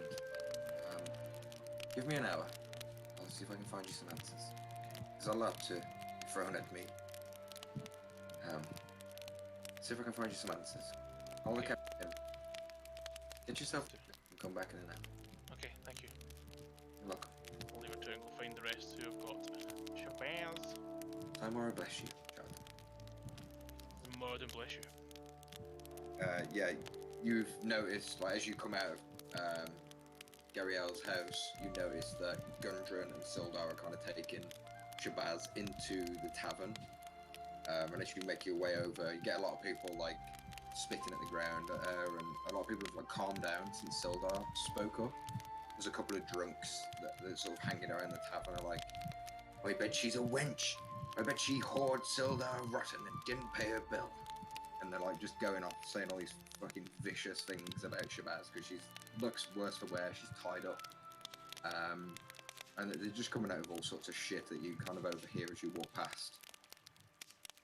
Speaker 2: Give me an hour. I'll see if I can find you some answers. Because I love to be thrown at me. See if I can find you some answers. I'll look at him. Get yourself and come back in an hour.
Speaker 6: Okay, thank you.
Speaker 2: Look,
Speaker 6: I'll leave it to and go find the rest who have got Shabazz.
Speaker 2: Timora bless you, child.
Speaker 6: More than bless you.
Speaker 2: Yeah, you've noticed, like, as you come out of Gariel's house, you notice that Gundren and Sildar are kind of taking Shabazz into the tavern. And as you make your way over, you get a lot of people, like, spitting at the ground at her, and a lot of people have, like, calmed down since Sildar spoke up. There's a couple of drunks that are sort of hanging around the tavern are like, I bet she's a wench. I bet she whored Sildar rotten and didn't pay her bill. And they're like just going off saying all these fucking vicious things about Shabazz because she looks worse for wear, she's tied up. And they're just coming out of all sorts of shit that you kind of overhear as you walk past.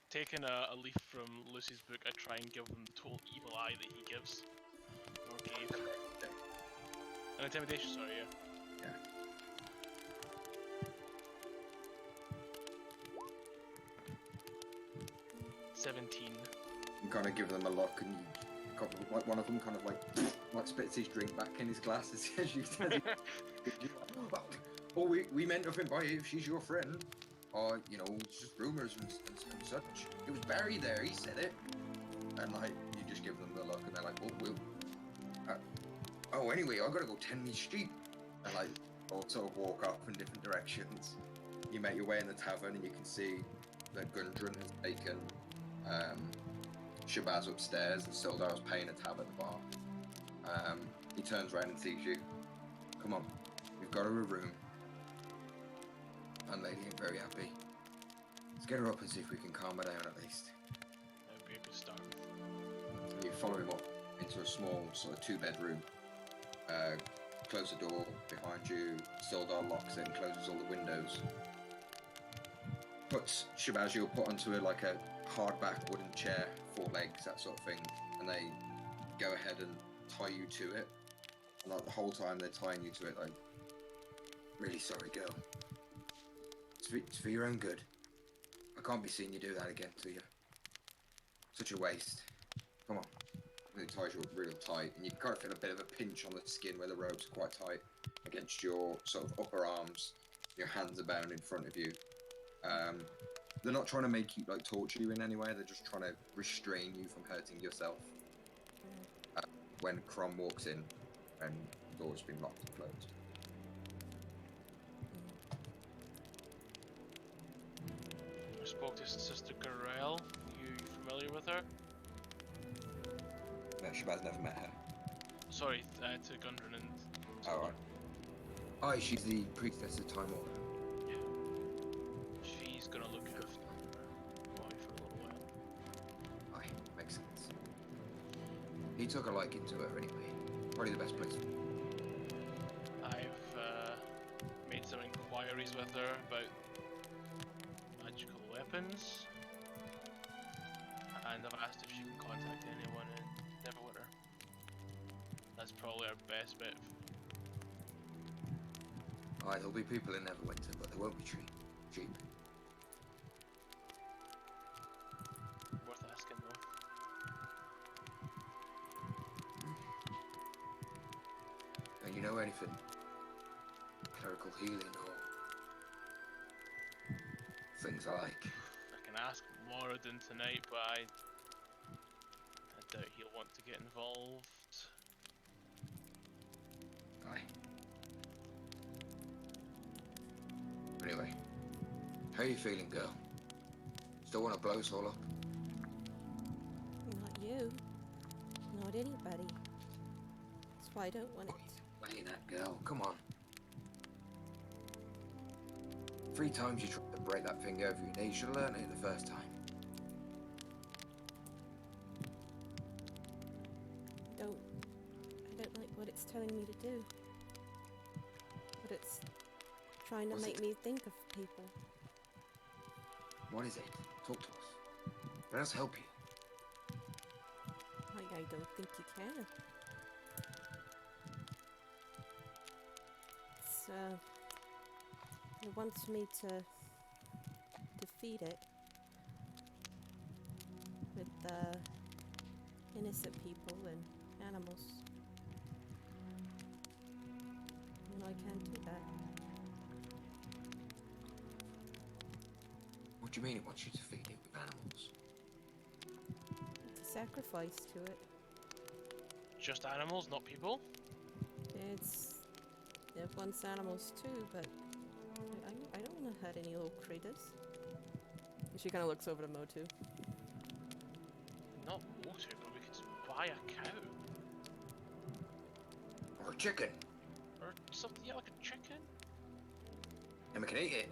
Speaker 6: Taking a leaf from Lucy's book, I try and give them the total evil eye that he gives. Okay. An intimidation, sorry, yeah.
Speaker 2: Yeah.
Speaker 6: $17.
Speaker 2: You kind of give them a look, and like one of them kind of like spits his drink back in his glass as you said. Oh, we meant nothing by you if she's your friend. Or, you know, it's just rumors and such. It was Barry there, he said it. And like, you just give them the look, and they're like, oh, anyway, I gotta go tend me sheep. And like, all sort of walk off in different directions. You make your way in the tavern, and you can see that Gundren has taken Shabazz upstairs, and Sildar's paying a tab at the bar. He turns around and sees you. Come on, we've got her a room. Landlady ain't very happy. Let's get her up and see if we can calm her down at least.
Speaker 6: That would be a good start.
Speaker 2: You follow him up into a small sort of 2-bedroom. Close the door behind you. Sildar locks it and closes all the windows. Puts Shabazz, you'll put onto a hardback wooden chair, 4 legs, that sort of thing, and they go ahead and tie you to it. And like the whole time they're tying you to it, like, really sorry, girl. It's for your own good. I can't be seeing you do that again to you. Such a waste. Come on. And it ties you up real tight, and you kind of feel a bit of a pinch on the skin where the rope's quite tight against your sort of upper arms. Your hands are bound in front of you. They're not trying to make you, like, torture you in any way. They're just trying to restrain you from hurting yourself. When Crom walks in, and the door's been locked and closed.
Speaker 6: I spoke to Sister Garel. You familiar with her?
Speaker 2: No, Shabazz never met her.
Speaker 6: Sorry, to Gundren and...
Speaker 2: Oh, right. Aye, she's the priestess of Time Order.
Speaker 6: Yeah. She's gonna look after her boy for a little while.
Speaker 2: Aye, makes sense. He took a liking to her anyway. Probably the best place.
Speaker 6: I've made some inquiries with her about magical weapons, and I've asked if she can contact anyone in Neverwinter. That's probably our best bet.
Speaker 2: Aye, there'll be people in Neverwinter, but they won't be cheap.
Speaker 6: Worth asking though.
Speaker 2: And you know anything? Clerical healing or things like?
Speaker 6: I can ask Moradin tonight, but I doubt he'll want to get involved.
Speaker 2: Aye. Anyway, how you feeling, girl? Still want to blow us all up?
Speaker 5: Not you. Not anybody. That's why I don't want it.
Speaker 2: Playing that girl, come on. 3 times you tried to break that thing over your knee. You should have learned it the first time.
Speaker 5: I don't like what it's telling me to do. But it's trying to
Speaker 2: What's
Speaker 5: make
Speaker 2: it?
Speaker 5: me think of people.
Speaker 2: What is it? Talk to us. Let us help you.
Speaker 5: I don't think you can. it wants me to defeat it with innocent people and animals. And I can't do that.
Speaker 8: What do you mean it wants you to feed it with animals?
Speaker 5: It's a sacrifice to it.
Speaker 6: Just animals, not people?
Speaker 5: It wants animals too, but I don't want to hurt any little critters. And she kind of looks over to Motu.
Speaker 6: Not water, but we could buy a cow.
Speaker 8: Or a chicken?
Speaker 6: Or something, yeah, like a chicken?
Speaker 8: And we can eat it.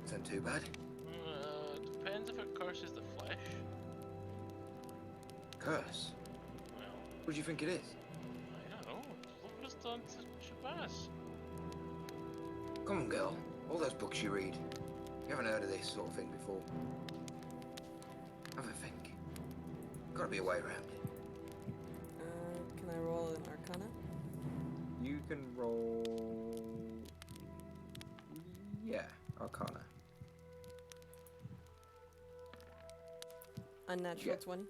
Speaker 8: Isn't too bad.
Speaker 6: Depends if it curses the flesh.
Speaker 8: Curse?
Speaker 6: Well,
Speaker 8: What do you think it is?
Speaker 6: I don't know. Look what it's done to Shabazz.
Speaker 8: Come on, girl. All those books you read. You haven't heard of this sort of thing before. Have a think. Gotta be a way around it.
Speaker 5: Can I roll an Arcana?
Speaker 2: You can roll. Yeah, Arcana.
Speaker 5: Unnatural
Speaker 2: Yeah.
Speaker 5: 20.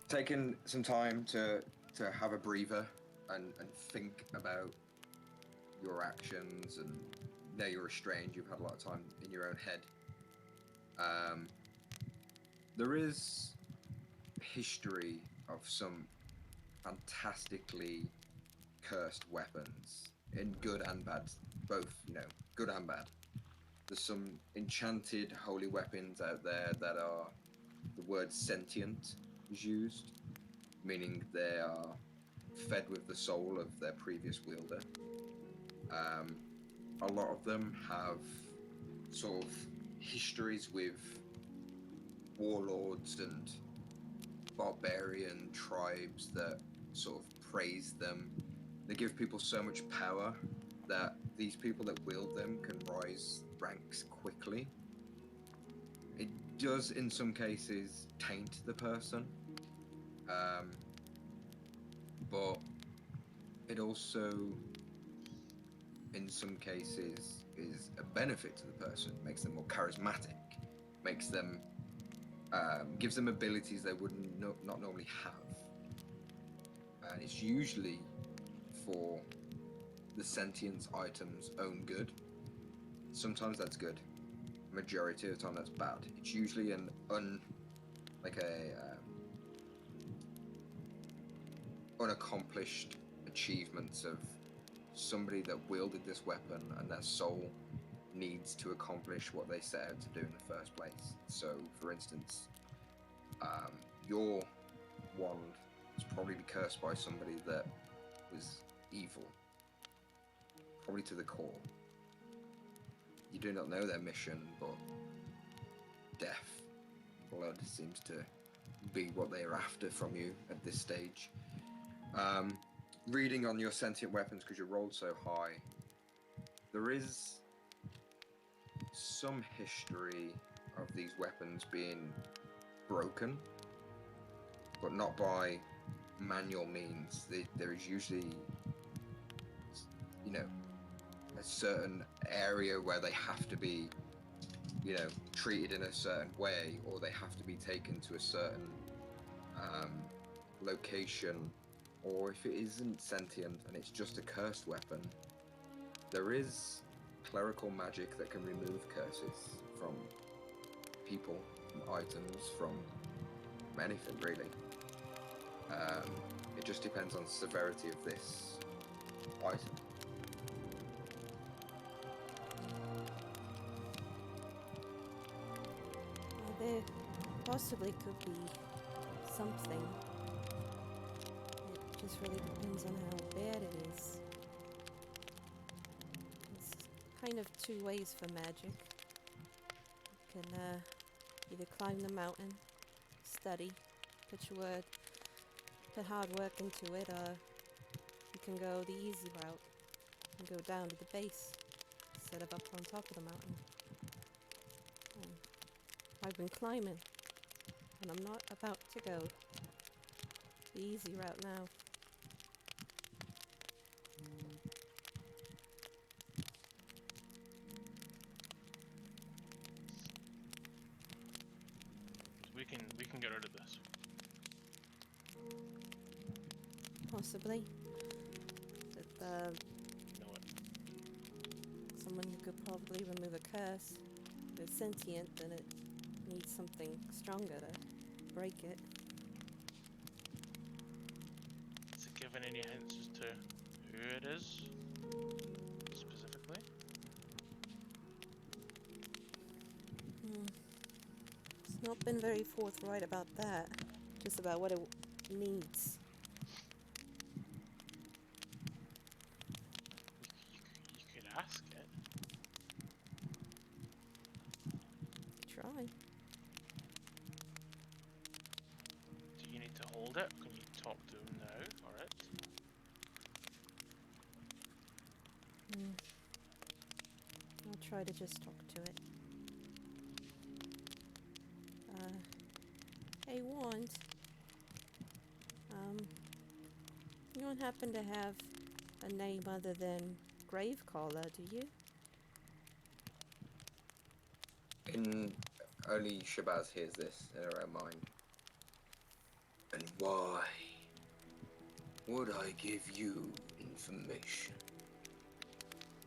Speaker 2: Taking some time to have a breather and think about your actions, and now you're restrained, you've had a lot of time in your own head. There is history of some fantastically cursed weapons, in good and bad, both, good and bad. There's some enchanted holy weapons out there that are, the word sentient is used, meaning they are fed with the soul of their previous wielder. A lot of them have sort of histories with warlords and barbarian tribes that sort of praise them. They give people so much power that these people that wield them can rise ranks quickly. It does, in some cases, taint the person, but it also, in some cases, is a benefit to the person. Makes them more charismatic, makes them, gives them abilities they would not normally have, and it's usually for the sentience item's own good. Sometimes that's good. Majority of the time that's bad. It's usually an unaccomplished achievements of somebody that wielded this weapon and their soul needs to accomplish what they set out to do in the first place. So, for instance, your wand was probably cursed by somebody that was evil, probably to the core. You do not know their mission, but death, blood seems to be what they are after from you at this stage. Reading on your sentient weapons, because you rolled so high, there is some history of these weapons being broken, but not by manual means. There is usually, a certain area where they have to be, treated in a certain way, or they have to be taken to a certain location, or if it isn't sentient and it's just a cursed weapon, there is clerical magic that can remove curses from people, from items, from anything really. It just depends on the severity of this item.
Speaker 5: Well, there possibly could be something. It just really depends on how bad it is. It's kind of two ways for magic. You can either climb the mountain, study, put hard work into it, or you can go the easy route and go down to the base instead of up on top of the mountain. I've been climbing, and I'm not about to go the easy route now.
Speaker 6: We can get rid of this.
Speaker 5: Possibly. But,
Speaker 6: Know it.
Speaker 5: someone who could probably remove a curse. If it's sentient, then it needs something stronger to break it.
Speaker 6: Is it given any hints as to who it is specifically?
Speaker 5: It's not been very forthright about that. Just about what it needs.
Speaker 6: You could ask it.
Speaker 5: Try.
Speaker 6: Do you need to hold it? Can you talk to him now for it?
Speaker 5: I'll try to just talk to it. Hey, Wand. You don't happen to have a name other than Gravecaller, do you?
Speaker 2: In only Shabazz hears this in her own mind.
Speaker 8: And why would I give you information?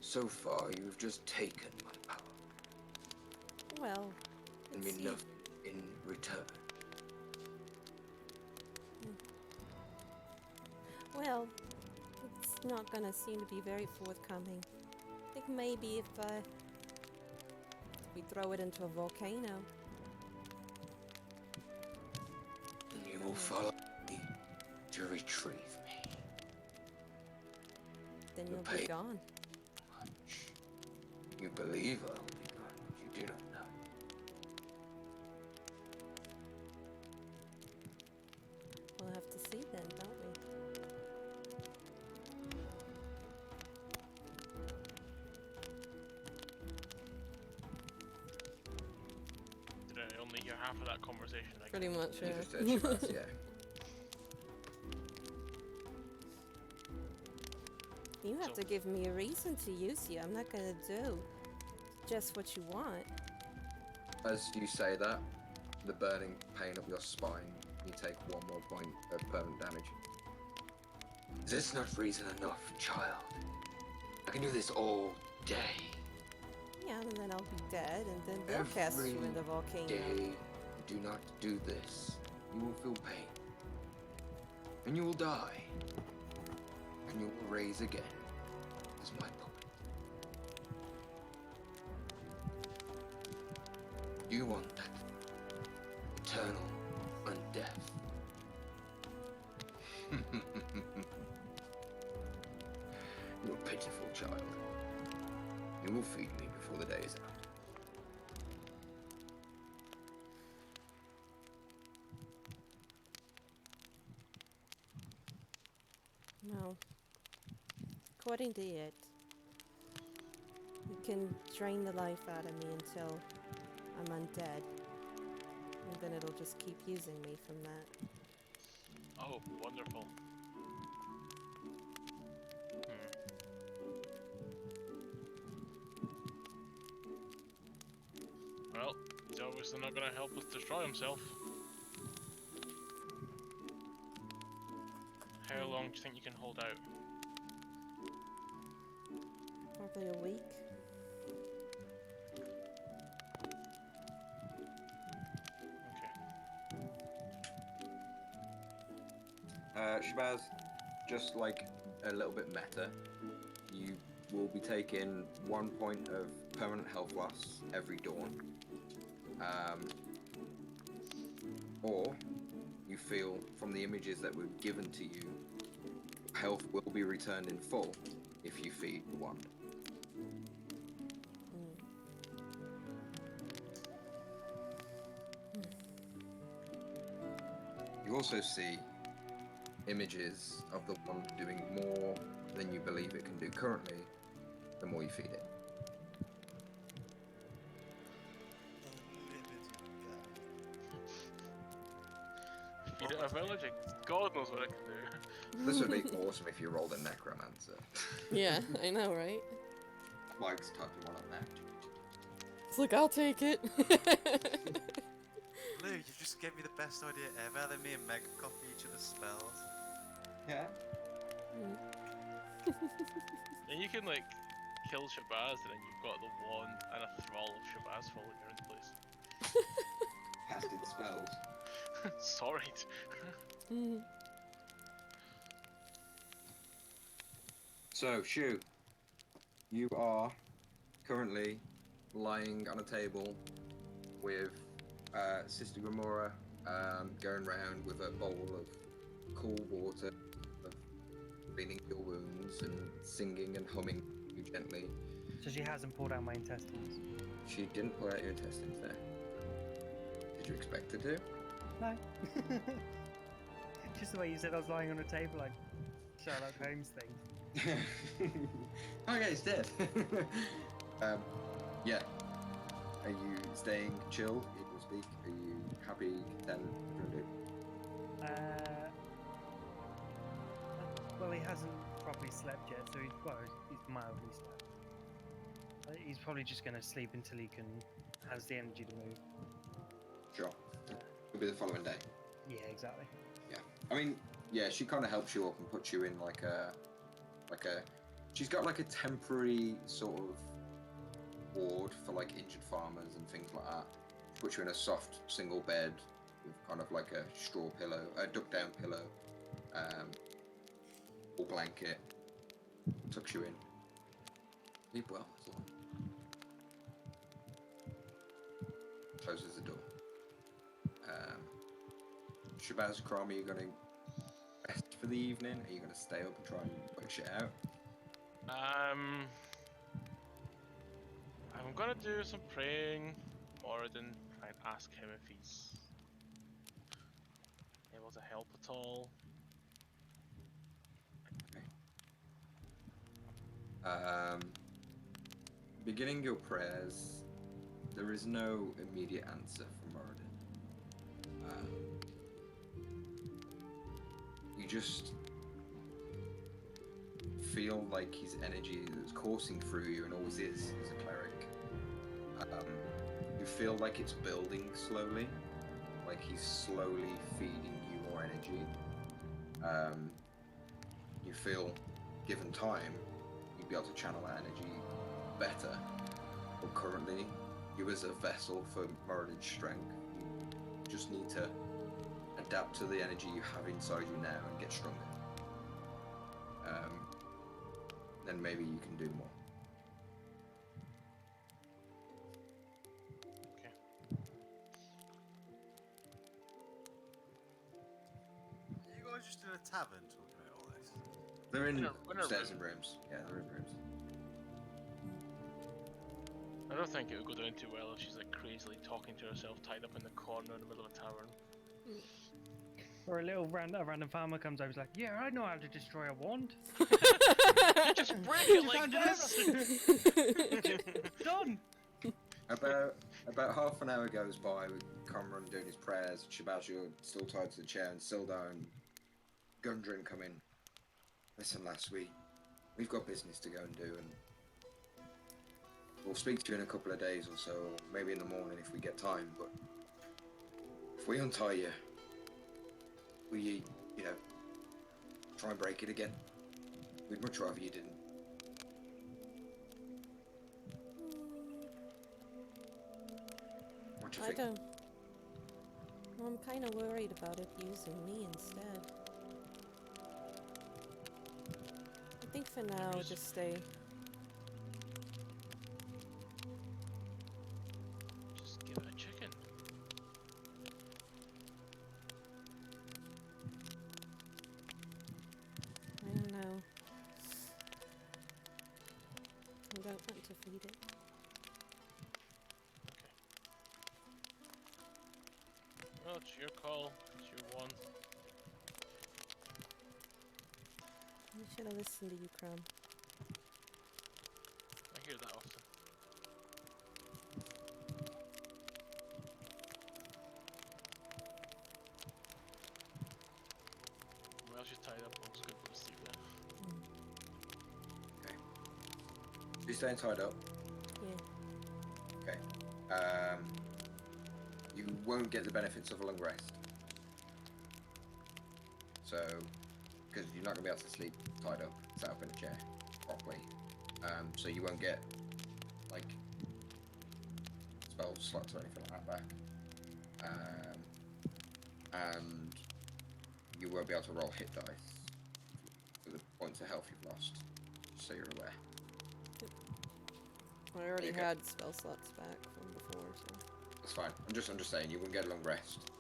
Speaker 8: So far, you've just taken my power
Speaker 5: Well,
Speaker 8: and
Speaker 5: let's
Speaker 8: me
Speaker 5: see.
Speaker 8: nothing in return.
Speaker 5: Well, it's not gonna seem to be very forthcoming. I think maybe if we throw it into a volcano.
Speaker 8: And you will follow me to retrieve me.
Speaker 5: Then
Speaker 8: You'll
Speaker 5: you'll be
Speaker 8: pay.
Speaker 5: gone.
Speaker 8: Much. You believe I will be gone, but you do not know.
Speaker 5: We'll have to see then, don't we?
Speaker 6: Did I only hear half of that conversation? I
Speaker 5: Pretty much,
Speaker 2: You
Speaker 5: yeah.
Speaker 2: just said Shabazz, yeah.
Speaker 5: You have
Speaker 6: So-
Speaker 5: to give me a reason to use you. I'm not gonna do just what you want.
Speaker 2: As you say that, the burning pain of your spine, you take 1 more point of permanent damage.
Speaker 8: Is this not reason enough, child? I can do this all day.
Speaker 5: Yeah, and then I'll be dead, and then they'll cast you in the volcano.
Speaker 8: Day you do not do this, you will feel pain. And you will die. And you will raise again as my puppet. You want that eternal undeath.
Speaker 2: You're a pitiful child. You will feed me before the day is out.
Speaker 5: No. According to it, you can drain the life out of me until I'm undead. And then it'll just keep using me from that.
Speaker 6: Oh, wonderful. Well, he's obviously not going to help us destroy himself. How long do you think you can hold out?
Speaker 5: Probably a week.
Speaker 6: Okay.
Speaker 2: Shabazz, just like a little bit meta, you will be taking 1 point of permanent health loss every dawn. Or you feel from the images that were given to you, health will be returned in full if you feed the wand. You also see images of the wand doing more than you believe it can do currently, the more you feed it.
Speaker 6: Feed it a village, and God knows what it can do.
Speaker 2: This would be awesome if you rolled a necromancer.
Speaker 5: Yeah, I know, right?
Speaker 2: Mike's typing one on that.
Speaker 5: It's like, I'll take it.
Speaker 3: Lou, you just gave me the best idea ever. Let me and Meg copy each other's spells.
Speaker 2: Yeah.
Speaker 6: And you can like kill Shabazz, and then you've got the wand and a thrall of Shabazz following you into place.
Speaker 2: Casted spells.
Speaker 6: Sorry.
Speaker 5: Mm.
Speaker 2: So, Shu, you are currently lying on a table with Sister Gamora going round with a bowl of cool water, of cleaning your wounds and singing and humming you gently.
Speaker 4: So she hasn't pulled out my intestines.
Speaker 2: She didn't pull out your intestines there. Did you expect her to?
Speaker 4: No. Just the way you said I was lying on a table, like Sherlock Holmes thing.
Speaker 2: Okay, it's dead. Yeah. Are you staying chill, equal speak? Are you happy, content?
Speaker 4: Well, he hasn't properly slept yet, so he's mildly slept. He's probably just going to sleep until he has the energy to move.
Speaker 2: Sure. It'll be the following day.
Speaker 4: Yeah, exactly.
Speaker 2: Yeah. I mean, yeah, she kind of helps you up and puts you in she's got like a temporary sort of ward for like injured farmers and things like that. Puts you in a soft single bed with kind of like a straw pillow, a duck down pillow, or blanket, tucks you in. Sleep well, that's all. Closes the door. Shabazz, Crom, are you going to rest for the evening? Are you going to stay up and try and work shit out?
Speaker 6: I'm gonna do some praying. Moradin, try and ask him if he's able to help at all.
Speaker 2: Beginning your prayers, there is no immediate answer from Moradin. You just feel like his energy is coursing through you, and always is as a cleric. You feel like it's building slowly, like he's slowly feeding you more energy. You feel, given time, you'd be able to channel that energy better. But currently, you as a vessel for Moradin's strength, you just need to adapt to the energy you have inside you now and get stronger. Then maybe you can do more.
Speaker 6: Okay.
Speaker 3: Are you guys just in a tavern talking about all this?
Speaker 2: They're in
Speaker 6: We're in a
Speaker 2: upstairs
Speaker 6: room.
Speaker 2: in rooms. Yeah, they're in rooms.
Speaker 6: I don't think it would go down too well if she's like crazily talking to herself tied up in the corner in the middle of a tavern.
Speaker 4: Or a random farmer comes over, and is like, "Yeah, I know how to destroy a wand.
Speaker 6: You just break it like
Speaker 4: Found
Speaker 6: this!
Speaker 4: Done."
Speaker 2: About half an hour goes by with Comran doing his prayers, Shabazz, you're still tied to the chair, and Sildar and Gundren come in. Listen, lass, we've got business to go and do, and we'll speak to you in a couple of days or so, or maybe in the morning if we get time, but if we untie you, will you, try and break it again? We'd much rather you didn't. What do you
Speaker 5: I
Speaker 2: think?
Speaker 5: don't. Well, I'm kind of worried about it using me instead. I think for now, just stay.
Speaker 6: Just give it a chicken.
Speaker 5: I don't know. I don't want to feed it.
Speaker 6: Well, it's your call. It's your one.
Speaker 5: You should have listened to you, Crum.
Speaker 6: I hear that often. Well, she's tied up. Let's go.
Speaker 2: You staying tied up?
Speaker 5: Yeah.
Speaker 2: Okay. You won't get the benefits of a long rest. So, because you're not gonna be able to sleep tied up, sat up in a chair properly. So you won't get like spell slots or anything like that back. And you won't be able to roll hit dice for the points of health you've lost. Just so you're aware.
Speaker 5: I already
Speaker 2: you go.
Speaker 5: had spell slots back from before, so.
Speaker 2: That's fine. I'm just saying you won't get a long rest.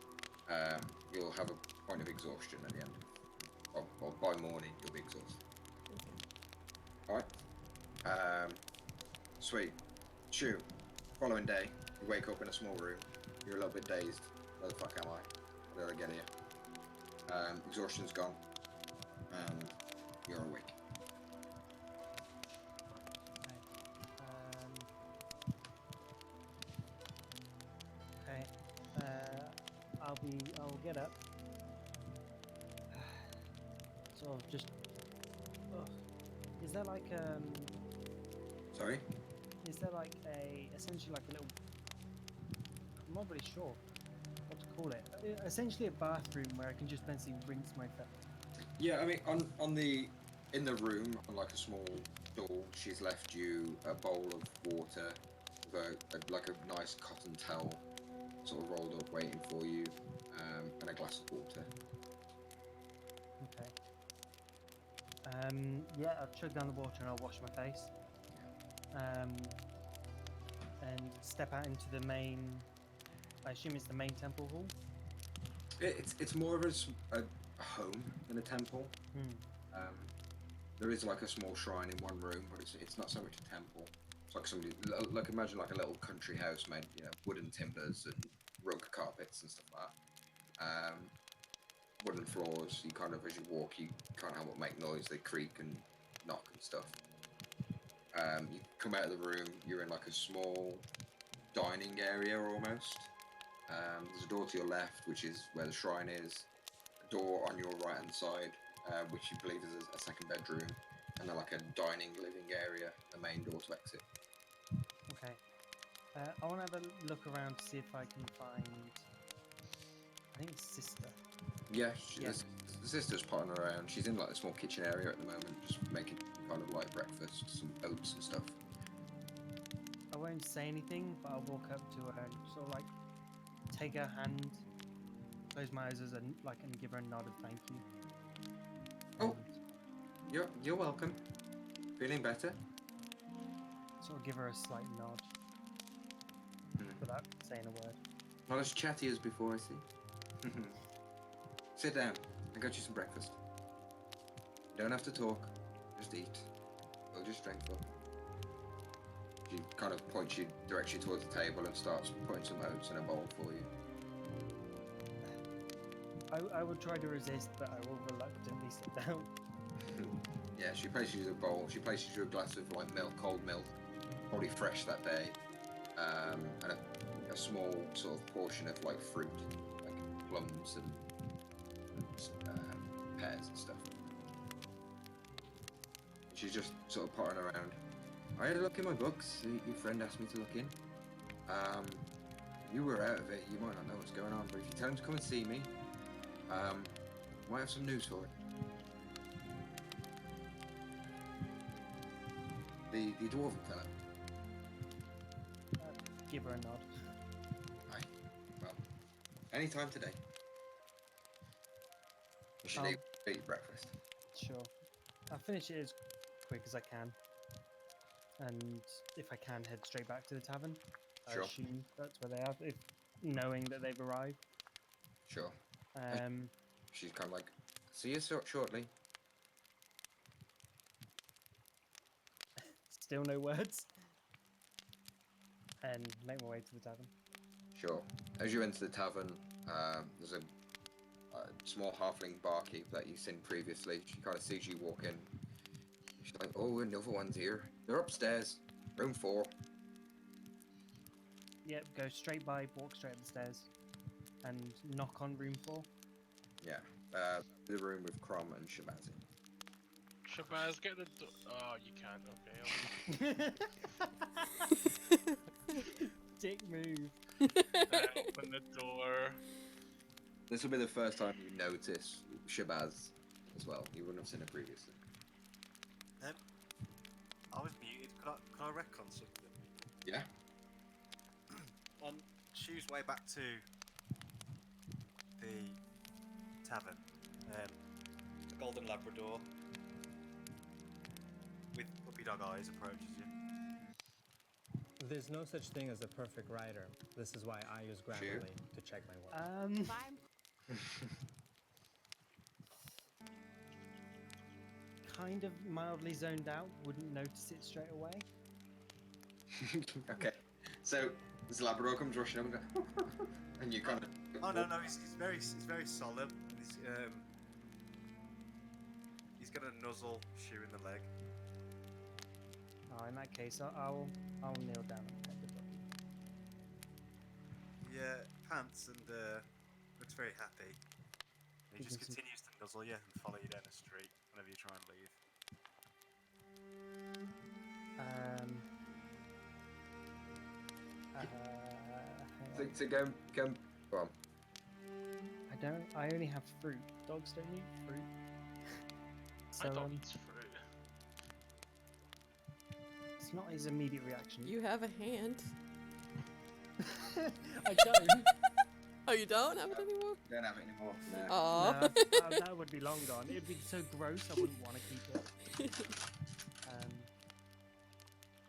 Speaker 2: You'll have a point of exhaustion at the end. Or by morning you'll be exhausted.
Speaker 5: Okay.
Speaker 2: Alright? Sweet. Shoo. Following day, you wake up in a small room. You're a little bit dazed. Where the fuck am I? How did I get here? Exhaustion's gone. And you're awake.
Speaker 4: Okay. I'll get up. Sort of just. Ugh. Is there like
Speaker 2: Sorry?
Speaker 4: Is there like essentially like a little? I'm not really sure what to call it. Essentially a bathroom where I can just basically rinse my face.
Speaker 2: Yeah, I mean, in the room, on like a small stool, she's left you a bowl of water with like a nice cotton towel, sort of rolled up, waiting for you, and a glass of water.
Speaker 4: Okay. Yeah, I'll chug down the water and I'll wash my face. And step out into the main. I assume it's the main temple hall.
Speaker 2: It's more of a home than a temple. There is like a small shrine in one room, but it's not so much a temple. It's like somebody like imagine like a little country house made, wooden timbers and rug carpets and stuff like that. Wooden floors. You kind of as you walk, you can't help but make noise. They creak and knock and stuff. You come out of the room. You're in like a small dining area almost. There's a door to your left, which is where the shrine is. A door on your right hand side, which you believe is a second bedroom, and then like a dining living area, the main door to exit.
Speaker 4: Okay. I want to have a look around to see if I can find. I think it's sister.
Speaker 2: Yeah,
Speaker 4: Yeah.
Speaker 2: The sister's potting around. She's in like a small kitchen area at the moment, just making kind of like breakfast, some oats and stuff.
Speaker 4: I won't say anything, but I'll walk up to her and sort of like take her hand, close my eyes and give her a nod of thank you.
Speaker 2: Oh.
Speaker 4: And
Speaker 2: You're welcome. Feeling better?
Speaker 4: sort of give her a slight nod without saying a word.
Speaker 2: Not as chatty as before, I see. Sit down. I got you some breakfast. You don't have to talk. Just eat. Build your strength up. She kind of directs you towards the table and starts putting some oats in a bowl for you.
Speaker 4: I will try to resist, but I will reluctantly sit down.
Speaker 2: Yeah, she places you a bowl. She places you a glass of like milk, cold milk, probably fresh that day, and a small sort of portion of like fruit, like plums and pears and stuff. And she's just sort of potting around. I had a look in my books. Your friend asked me to look in. You were out of it. You might not know what's going on, but if you tell him to come and see me, might have some news for him. The dwarven fella.
Speaker 4: Give her a nod.
Speaker 2: Aye. Well, anytime today. You should eat your breakfast.
Speaker 4: Sure. I'll finish it as quick as I can. And if I can, head straight back to the tavern.
Speaker 2: Sure.
Speaker 4: I assume that's where they are, if knowing that they've arrived.
Speaker 2: Sure. She's kind of like, see you shortly.
Speaker 4: Still no words. And make my way to the tavern.
Speaker 2: Sure. As you enter the tavern, there's a small halfling barkeep that you've seen previously. She kind of sees you walk in. She's like, oh, another one's here. They're upstairs. Room 4.
Speaker 4: Yep, go straight by, walk straight up the stairs, and knock on room 4.
Speaker 2: Yeah. The room with Crom and Shabazi.
Speaker 6: Shabazz, get the door. Oh, you can't. Okay.
Speaker 4: Dick move.
Speaker 6: Open the door.
Speaker 2: This will be the first time you notice Shabazz as well. You wouldn't have seen it previously.
Speaker 3: I was muted. Could I recon something?
Speaker 2: Yeah.
Speaker 3: On Shu's way back to the tavern, a golden Labrador with puppy dog eyes approaches you.
Speaker 9: There's no such thing as a perfect rider. This is why I use Grammarly to check my work.
Speaker 4: Kind of mildly zoned out. Wouldn't notice it straight away.
Speaker 2: Okay. So this Labrador comes rushing up and goes, and you kind of.
Speaker 3: Oh no, he's very solemn. He's gonna nuzzle Shu in the leg.
Speaker 4: Oh, in that case, I'll kneel down and pet the dog.
Speaker 3: Yeah, pants and looks very happy. And he just
Speaker 4: Doesn't-
Speaker 3: continues to nuzzle you and follow you down the street whenever you try and leave.
Speaker 4: Hang on.
Speaker 2: So go on.
Speaker 4: I only have fruit. Dogs don't eat fruit.
Speaker 6: My
Speaker 4: So
Speaker 6: dog eats fruit.
Speaker 4: it's not his immediate reaction.
Speaker 5: You have a hand.
Speaker 4: I don't.
Speaker 5: Oh, you don't have it anymore?
Speaker 2: Don't have it anymore. No.
Speaker 5: Oh.
Speaker 4: No, that would be long gone. It'd be so gross. I wouldn't want to keep it.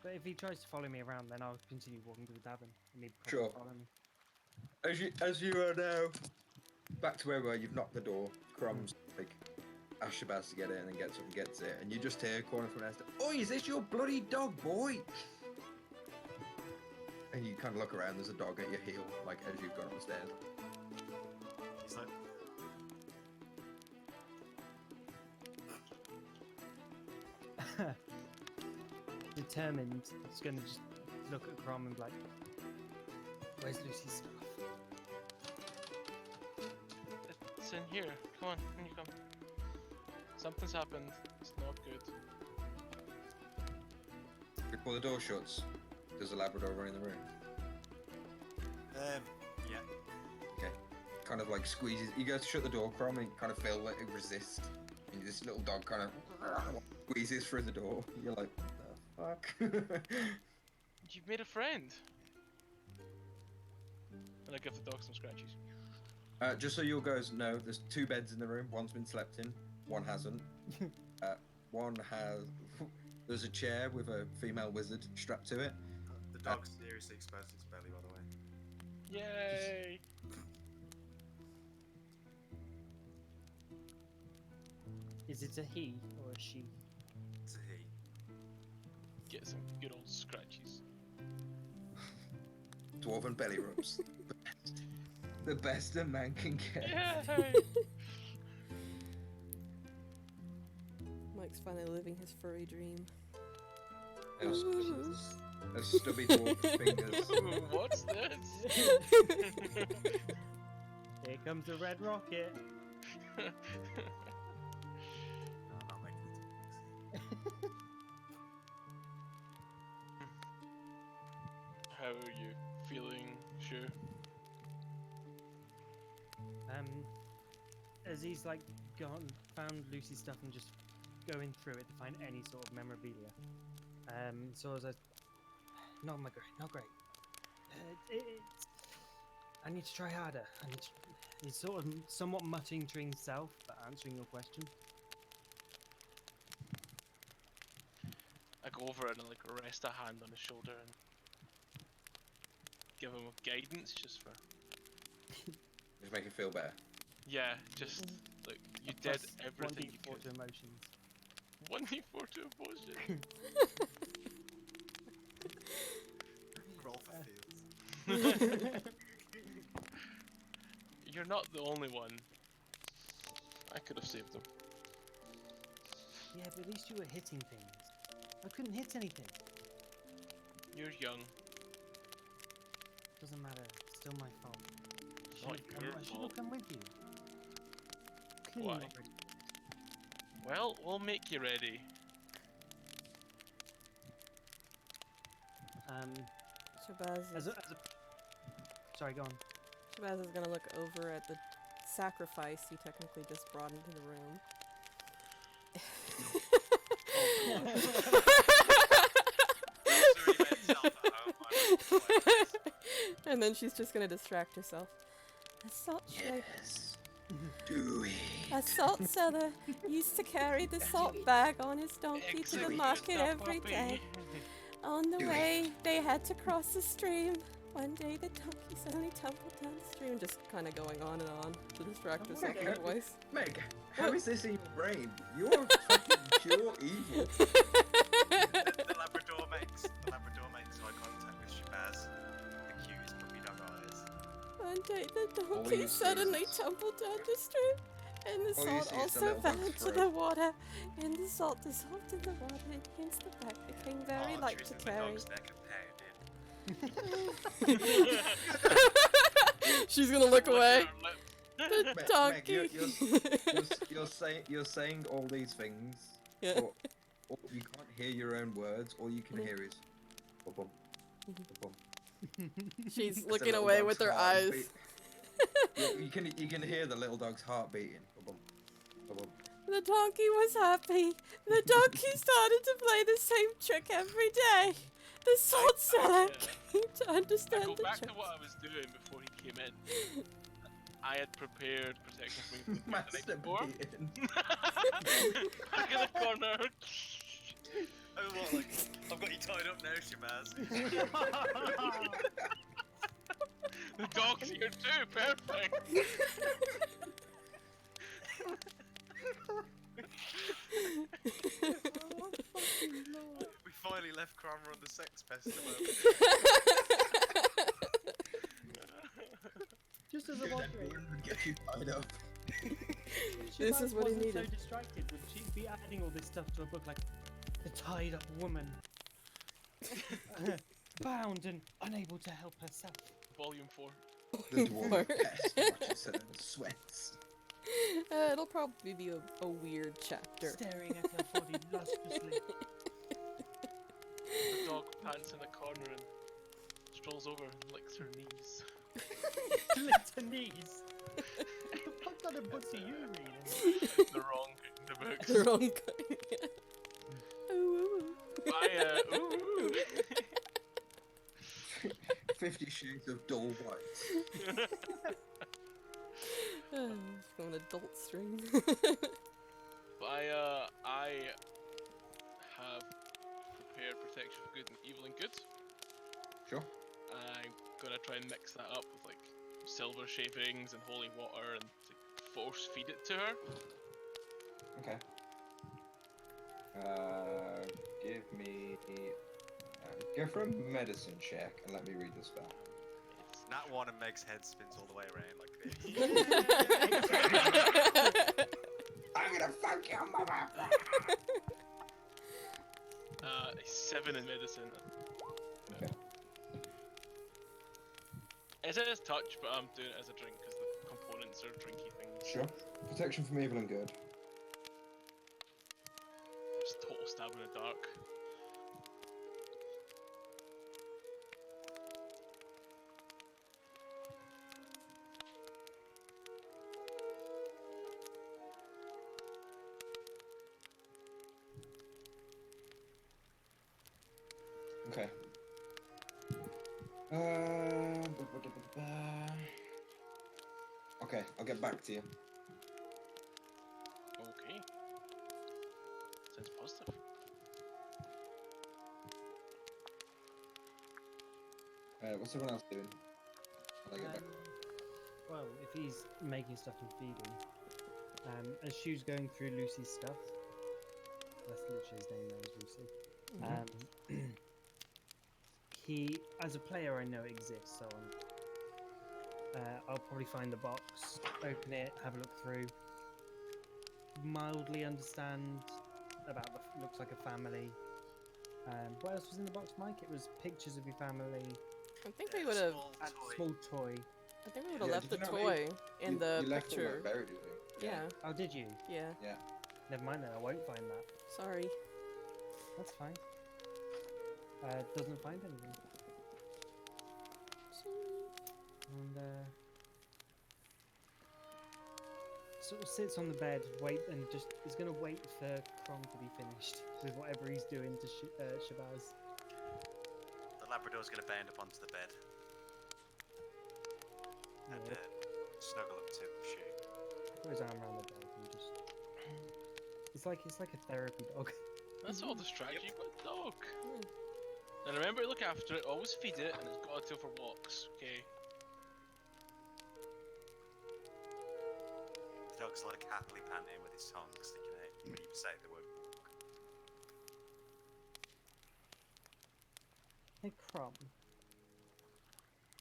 Speaker 4: But if he tries to follow me around, then I'll continue walking to the tavern, and he'd probably
Speaker 2: Sure.
Speaker 4: follow me.
Speaker 2: As you are now back to where we were, you've knocked the door. Crumbs like ask Shabazz to get in and gets up and gets it, and you just hear calling from Esther, "Oi, is this your bloody dog, boy?" And you kind of look around. There's a dog at your heel, like as you've gone upstairs.
Speaker 3: He's like,
Speaker 4: Determined, he's gonna just look at Crom and be like, "Where's Lucy's stuff?"
Speaker 6: It's in here. Come on, in you come. Something's happened. It's not good.
Speaker 2: Before the door shuts, there's a Labrador running the room.
Speaker 3: yeah.
Speaker 2: Okay. Kind of like squeezes. You go to shut the door, Crom, and kind of feel like it resists. And this little dog kind of squeezes through the door. You're like, what the fuck?
Speaker 6: You've made a friend. And I give the dog some scratches.
Speaker 2: Just so you all guys know, there's 2 beds in the room. One's been slept in, one hasn't. One has. There's a chair with a female wizard strapped to it.
Speaker 3: The dog seriously exposed its belly, by the way.
Speaker 6: Yay!
Speaker 4: Is it a he or a she?
Speaker 3: It's a he.
Speaker 6: Get some good old scratches.
Speaker 2: Dwarven belly rubs. The best a man can get.
Speaker 6: Yay!
Speaker 5: Mike's finally living his furry dream.
Speaker 2: Those stubby dwarf fingers.
Speaker 6: Ooh, what's this?
Speaker 4: Here comes the red rocket.
Speaker 3: No, I'm not making it too sexy.
Speaker 6: How are you feeling, Shu?
Speaker 4: As he's like gone, found Lucy's stuff and just going through it to find any sort of memorabilia. So I was like, not great. It's, I need to try harder. He's sort of somewhat muttering to himself, but answering your question.
Speaker 6: I go over and like rest a hand on his shoulder and give him guidance just for.
Speaker 2: Just make it feel better.
Speaker 6: Yeah, just like you did
Speaker 4: Plus
Speaker 6: everything you
Speaker 4: 1d4
Speaker 6: could.
Speaker 4: to emotions.
Speaker 6: 1d4 to emotion.
Speaker 3: Roll for feels.
Speaker 6: You're not the only one. I could have saved him.
Speaker 4: Yeah, but at least you were hitting things. I couldn't hit anything.
Speaker 6: You're young.
Speaker 4: Doesn't matter. It's still my fault.
Speaker 6: Not
Speaker 4: I
Speaker 6: your
Speaker 4: should
Speaker 6: fault.
Speaker 4: have come with you. Clearly
Speaker 6: Why?
Speaker 4: not ready.
Speaker 6: Well, we'll make you ready.
Speaker 5: Shabazz is,
Speaker 4: Sorry, go on.
Speaker 5: Shabazz is gonna look over at the sacrifice he technically just brought into the room. And then she's just gonna distract herself. A salt shaker.
Speaker 8: Yes. Do it.
Speaker 5: A salt seller used to carry the salt bag on his donkey to the market every day. On the way, they had to cross the stream. One day, the donkey suddenly tumbled down the stream. Just kind of going on and on to distract herself with her voice.
Speaker 8: Meg, how is this in your brain? You're fucking pure evil.
Speaker 3: The Labrador makes eye contact with Shabazz. The cutest puppy dog eyes.
Speaker 5: One day, the
Speaker 8: All
Speaker 5: donkey
Speaker 8: you see
Speaker 5: suddenly
Speaker 8: is-
Speaker 5: tumbled down the stream. And the
Speaker 8: All you
Speaker 5: salt
Speaker 8: see is the
Speaker 5: also
Speaker 8: little
Speaker 5: fell
Speaker 8: dog's
Speaker 5: into
Speaker 8: throat.
Speaker 5: the water. And the salt dissolved in the water, and hence the bag became very light to
Speaker 3: The
Speaker 5: carry.
Speaker 3: dog's neck and pounded.
Speaker 5: She's gonna look away. The
Speaker 8: Meg,
Speaker 5: donkey.
Speaker 8: you're saying all these things,
Speaker 5: Yeah.
Speaker 8: but you can't hear your own words. All you can hear is bum, bum.
Speaker 5: She's
Speaker 8: It's the
Speaker 5: looking
Speaker 8: little
Speaker 5: away
Speaker 8: dog's
Speaker 5: with her
Speaker 8: heart
Speaker 5: eyes.
Speaker 8: beat. you can hear the little dog's heart beating. Bum, bum.
Speaker 5: The donkey was happy. The donkey started to play the same trick every day. The salt seller came to
Speaker 6: I
Speaker 5: understand
Speaker 6: go
Speaker 5: the
Speaker 6: back
Speaker 5: trick.
Speaker 6: to what I was doing before he came in. I had prepared protection for me from the night before.
Speaker 8: Masturbating.
Speaker 6: Back in the corner.
Speaker 3: Oh, what, like, I've got you tied up now, Shabazz.
Speaker 6: The dog's here too, perfect.
Speaker 3: We finally left Kramer on the sex pest alone.
Speaker 4: Just as a
Speaker 8: That
Speaker 4: moderator,
Speaker 8: would get you tied up.
Speaker 5: This is what he
Speaker 4: wasn't
Speaker 5: needed.
Speaker 4: so distracted, would she be adding all this stuff to a book like The Tied Up Woman? Bound and unable to help herself.
Speaker 6: Volume 4.
Speaker 8: The dwarf pest watches her sweats.
Speaker 5: It'll probably be a weird chapter.
Speaker 4: Staring at her body lusciously.
Speaker 6: The dog pants in the corner and strolls over and licks her knees.
Speaker 4: Licks her knees. What kind of books are you reading?
Speaker 6: The wrong the books.
Speaker 5: The wrong kind. Ooh.
Speaker 6: Ooh.
Speaker 8: 50 Shades of Dull White.
Speaker 5: From an adult stream.
Speaker 6: But I have prepared protection for good and evil and good.
Speaker 8: Sure.
Speaker 6: I'm gonna try and mix that up with like silver shavings and holy water and to force feed it to her.
Speaker 8: Okay. Give me. Go for a medicine check and let me read the spell.
Speaker 3: It's Nat 1 and Meg's head spins all the way around like this.
Speaker 8: I'm gonna fuck your mother!
Speaker 6: A 7 in medicine.
Speaker 8: Okay.
Speaker 6: It says touch, but I'm doing it as a drink because the components are drinky things.
Speaker 8: Sure. Protection from evil and good.
Speaker 6: Just total stab in the dark.
Speaker 8: Okay. Okay, I'll get back to you.
Speaker 6: Okay. Sounds positive.
Speaker 8: What's everyone else doing? I'll get back.
Speaker 4: Well, if he's making stuff and feeding, as Shu's going through Lucy's stuff, that's literally his name now, is Lucy. He, as a player, I know it exists, so I'll probably find the box, open it, have a look through, mildly understand about the looks like a family. What else was in the box, Mike? It was pictures of your family,
Speaker 5: I think we would have.
Speaker 4: a small toy.
Speaker 5: I think we would have
Speaker 8: Yeah,
Speaker 5: left the
Speaker 8: did you not
Speaker 5: toy in the
Speaker 8: you left it
Speaker 5: picture.
Speaker 8: like buried, didn't you?
Speaker 5: Yeah,
Speaker 4: Oh, did you?
Speaker 5: yeah.
Speaker 8: Yeah.
Speaker 4: Never mind then, I won't find that.
Speaker 5: Sorry.
Speaker 4: That's fine. Doesn't find anything. And sort of sits on the bed, and just is gonna wait for Crom to be finished with whatever he's doing to Shabazz.
Speaker 3: The Labrador's going to bend up onto the bed and
Speaker 4: Yeah,
Speaker 3: snuggle up to Shu.
Speaker 4: put his arm around the bed and just. It's like a therapy dog.
Speaker 6: That's all the strategy, but dog.
Speaker 5: Hmm.
Speaker 6: And remember to look after it, always feed it, and it's got to go for walks, okay?
Speaker 3: The dog's like happily panting with his tongue sticking out when you say the word walk.
Speaker 4: Hey Crom,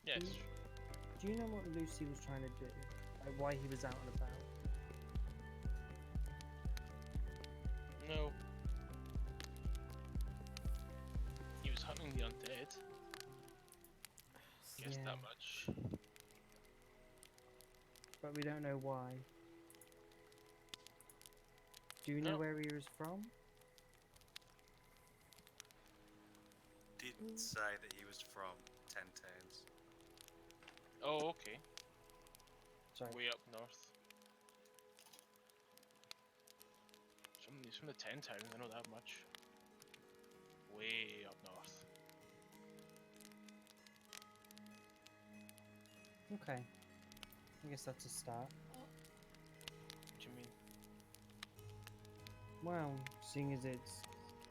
Speaker 6: Yes.
Speaker 4: do you know what Lucy was trying to do? Like why he was out and about?
Speaker 6: No. He was hunting the undead. Guess
Speaker 4: Yeah.
Speaker 6: that much.
Speaker 4: But we don't know why. Do you know
Speaker 6: No.
Speaker 4: where he was from?
Speaker 3: Didn't say that he was from 10 Towns.
Speaker 6: Oh, okay.
Speaker 4: Sorry.
Speaker 6: Way up north. He's from the 10 Towns, I know that much. Way up north.
Speaker 4: Okay. I guess that's a start.
Speaker 6: What do you mean?
Speaker 4: Well, seeing as it's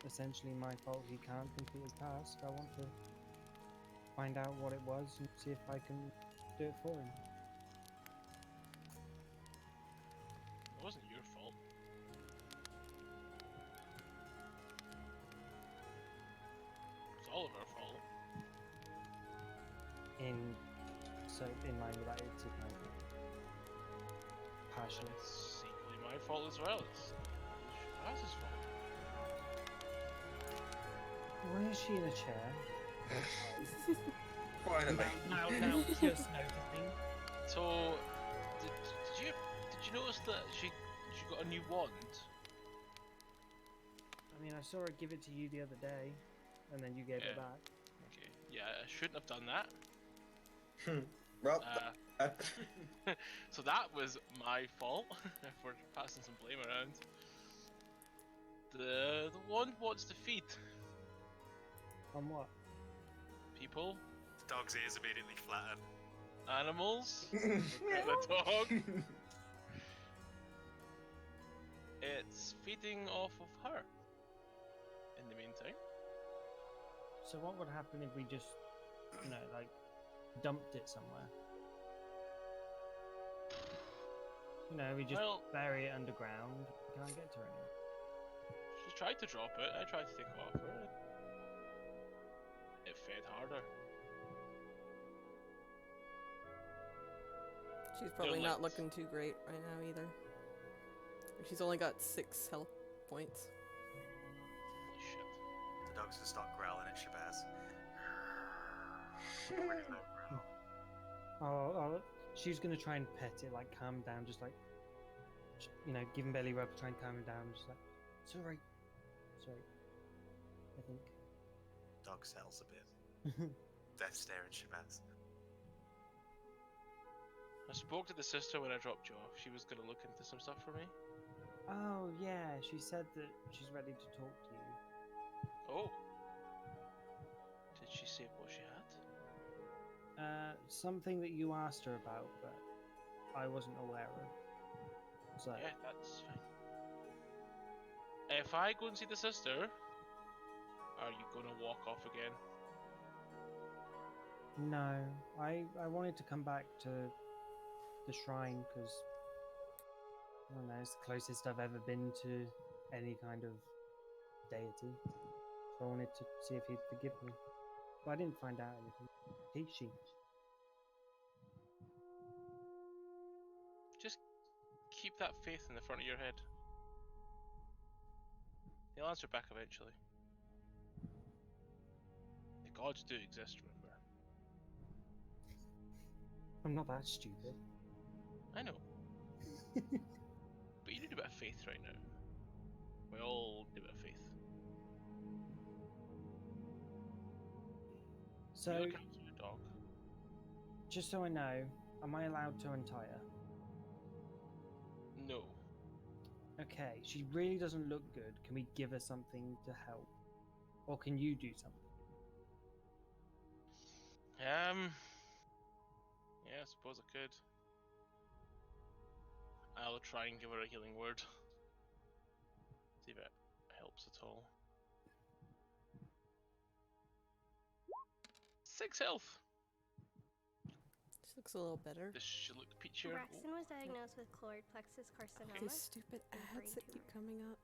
Speaker 4: essentially my fault he can't complete his task, I want to find out what it was and see if I can do it for him.
Speaker 6: It wasn't your fault. It's all of our fault.
Speaker 4: In line with that, it's kind of
Speaker 6: And
Speaker 4: partially.
Speaker 6: it's equally my fault as well. It's Shabaz's fault.
Speaker 4: Why is she in a chair?
Speaker 8: Finally.
Speaker 4: Now, just noticing.
Speaker 6: So, did you notice that she got a new wand?
Speaker 4: I mean, I saw her give it to you the other day, and then you gave it
Speaker 6: Yeah.
Speaker 4: back.
Speaker 6: Okay, yeah, I shouldn't have done that.
Speaker 8: Well,
Speaker 6: So that was my fault for passing some blame around. The wand wants to feed
Speaker 4: On what?
Speaker 6: people,
Speaker 3: The dog's ears immediately flatten.
Speaker 6: animals, the dog. It's feeding off of her. In the meantime,
Speaker 4: So what would happen if we just, like, dumped it somewhere? We just
Speaker 6: Well-
Speaker 4: bury it underground. Can't get to it anymore.
Speaker 6: she tried to drop it. I tried to take it off her. It fed harder.
Speaker 5: She's probably not
Speaker 6: let's-
Speaker 5: looking too great right now either. She's only got 6 health points.
Speaker 6: Holy shit.
Speaker 3: The dog's gonna start growling at Shabazz. Really low growl.
Speaker 4: Oh, she's gonna try and pet it, like calm him down, just like, give him belly rub, try and calm him down, just like, it's alright. Sorry. I think.
Speaker 3: Dog settles a bit. Death stare at Shabazz.
Speaker 6: I spoke to the sister when I dropped you off. She was gonna look into some stuff for me.
Speaker 4: Oh yeah, she said that she's ready to talk to you.
Speaker 6: Oh. Did she say what she had?
Speaker 4: Something that you asked her about, but I wasn't aware of. So
Speaker 6: Yeah, that's fine. If I go and see the sister, are you gonna walk off again?
Speaker 4: no, I wanted to come back to the shrine because I don't know, it's the closest I've ever been to any kind of deity. So I wanted to see if he'd forgive me, but I didn't find out anything. She.
Speaker 6: Just keep that faith in the front of your head. He'll answer back eventually. The gods do exist, remember?
Speaker 4: I'm not that stupid.
Speaker 6: I know. But you need a bit of faith right now. We'll give it a faith.
Speaker 4: So,
Speaker 6: You're looking after your dog.
Speaker 4: just so I know, am I allowed to untie her?
Speaker 6: No.
Speaker 4: Okay, she really doesn't look good. Can we give her something to help? Or can you do something?
Speaker 6: Yeah, I suppose I could. I'll try and give her a healing word. See if it helps at all. 6 health!
Speaker 5: This looks a little better.
Speaker 6: Does she look peachier?
Speaker 10: Braxton was diagnosed with choroid plexus carcinoma.
Speaker 5: These stupid
Speaker 10: and
Speaker 5: ads
Speaker 10: brain
Speaker 5: that keep
Speaker 10: tumor.
Speaker 5: coming up.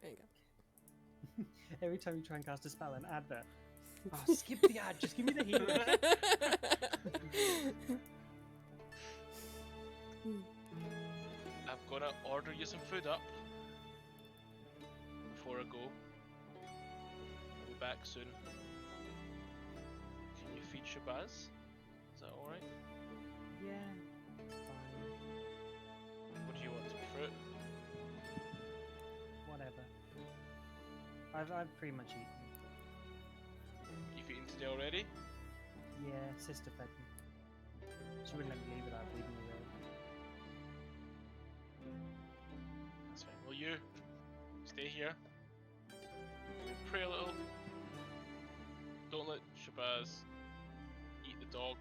Speaker 5: There you go.
Speaker 4: Every time you try and cast a spell, an advert. Oh, skip the ad, just give me the healing.
Speaker 6: I'm gonna order you some food up before I go. I'll be back soon. Can you feed Shabazz? Is that alright?
Speaker 4: Yeah, fine.
Speaker 6: What do you want? Some fruit?
Speaker 4: Whatever. I've pretty much eaten.
Speaker 6: You've eaten today already?
Speaker 4: Yeah, sister fed me. She wouldn't let me leave without feeding me though.
Speaker 6: That's fine. Will you stay here? Pray a little. Don't let Shabazz eat the dog.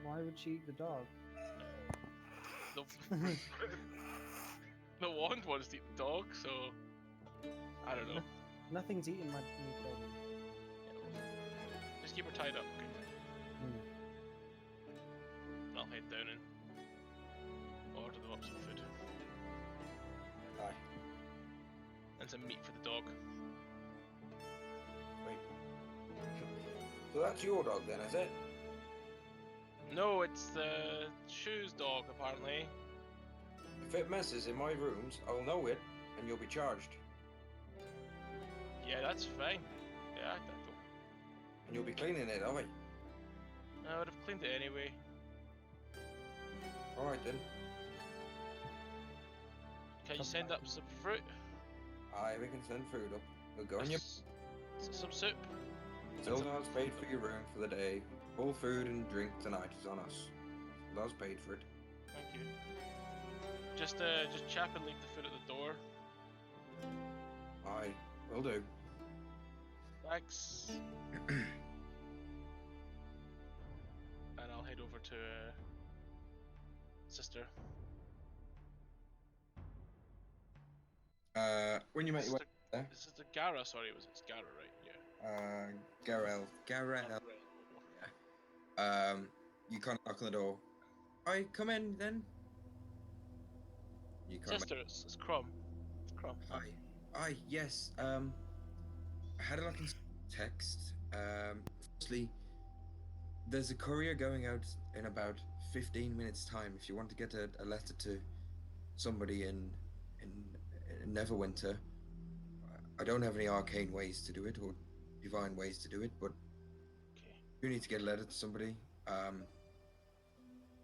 Speaker 4: Why would she eat the dog?
Speaker 6: The, the wand wants to eat the dog, so I don't know.
Speaker 4: Nothing's eating my new dog.
Speaker 6: Just keep her tied up, okay?
Speaker 4: Hmm.
Speaker 6: I'll head down and order them up some food.
Speaker 8: Aye.
Speaker 6: And some meat for the dog.
Speaker 8: Wait. So that's your dog then, is it?
Speaker 6: No, it's the shoes dog, apparently.
Speaker 8: If it messes in my rooms, I'll know it, and you'll be charged.
Speaker 6: Yeah, that's fine. Yeah, I don't.
Speaker 8: And you'll be cleaning it, aren't we?
Speaker 6: I would have cleaned it anyway.
Speaker 8: Alright then.
Speaker 6: Can you send up some fruit?
Speaker 8: Aye, we can send food up. We'll go on your...
Speaker 6: Some soup?
Speaker 8: Zildar's paid for your room for the day. All food and drink tonight is on us. Zildar's paid for it.
Speaker 6: Thank you. Just chap and leave the food at the door.
Speaker 8: Aye, will do.
Speaker 6: Thanks. And I'll head over to sister.
Speaker 8: When you make your way
Speaker 6: Sister,
Speaker 8: there,
Speaker 6: Sister Gara, sorry, it's Gara, right? Yeah.
Speaker 8: Garel. You can't knock on the door. Aye, come in then. You can't.
Speaker 6: Sister, it's Crumb. It's Crumb.
Speaker 8: Aye, yes. I had a look in text. Firstly, there's a courier going out in about 15 minutes' time. If you want to get a letter to somebody in Neverwinter, I don't have any arcane ways to do it or divine ways to do it, but
Speaker 6: Okay.
Speaker 8: you need to get a letter to somebody.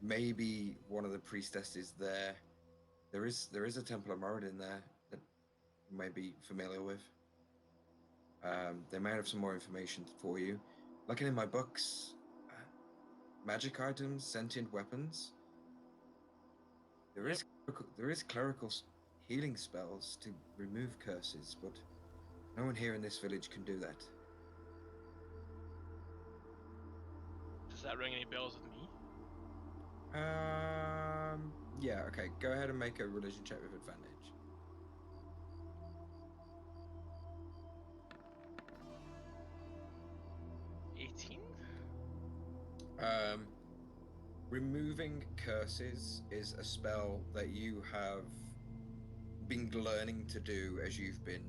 Speaker 8: Maybe one of the priestesses there. There is a Temple of Moradin there that you may be familiar with. They may have some more information for you. Looking in my books, magic items, sentient weapons. There is clerical healing spells to remove curses, but no one here in this village can do that.
Speaker 6: Does that ring any bells with me?
Speaker 8: Yeah, okay. Go ahead and make a religion check with advantage.
Speaker 6: 18?
Speaker 8: Removing curses is a spell that you have been learning to do as you've been,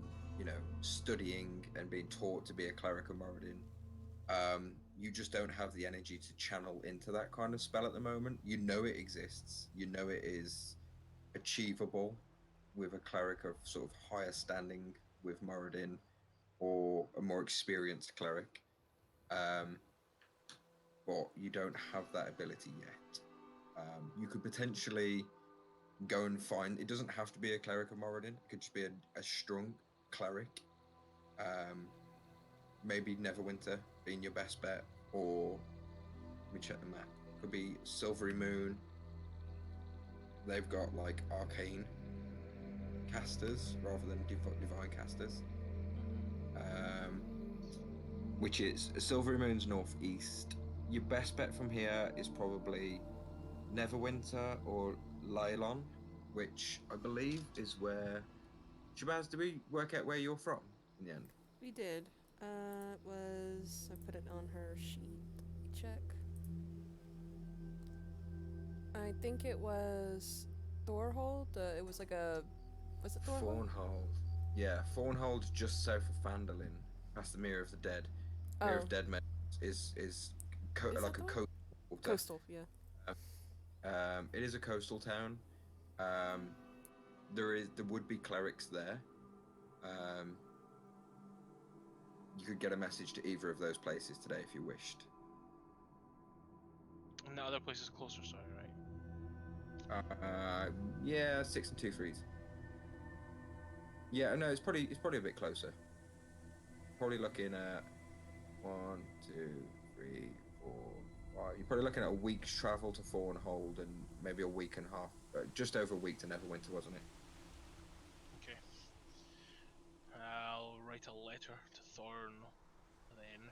Speaker 8: studying and being taught to be a cleric of Moradin. You just don't have the energy to channel into that kind of spell at the moment. You know it exists. You know it is achievable with a cleric of sort of higher standing with Moradin or a more experienced cleric. But you don't have that ability yet. You could potentially
Speaker 2: go and find. It doesn't have to be a cleric of Moradin. It could just be a strong cleric. Maybe Neverwinter being your best bet, or let me check the map. Could be Silvery Moon. They've got like arcane casters rather than divine casters. Which is Silvery Moon's northeast. Your best bet from here is probably Neverwinter or Laelon, which I believe is where. Shabazz, did we work out where you're from in the end?
Speaker 5: We did. It was. I put it on her sheet. Let me check. I think it was Thorhold. It was like a. Was it Thorhold?
Speaker 2: Thornhold. Yeah, Thornhold's just south of Phandalin, past the Mirror of the Dead. Mirror of Dead is like a coastal.
Speaker 5: Coastal, yeah.
Speaker 2: It is a coastal town. There would be clerics there. You could get a message to either of those places today if you wished.
Speaker 6: And the other place is closer, sorry, right?
Speaker 2: Yeah, 6 and 2 3s. Yeah, no, it's probably a bit closer. Probably looking at 1, 2, 3, 4, 5. You're probably looking at a week's travel to Thornhold and maybe a week and a half, just over a week to Neverwinter, wasn't it?
Speaker 6: Okay. I'll write a letter to Thorn then.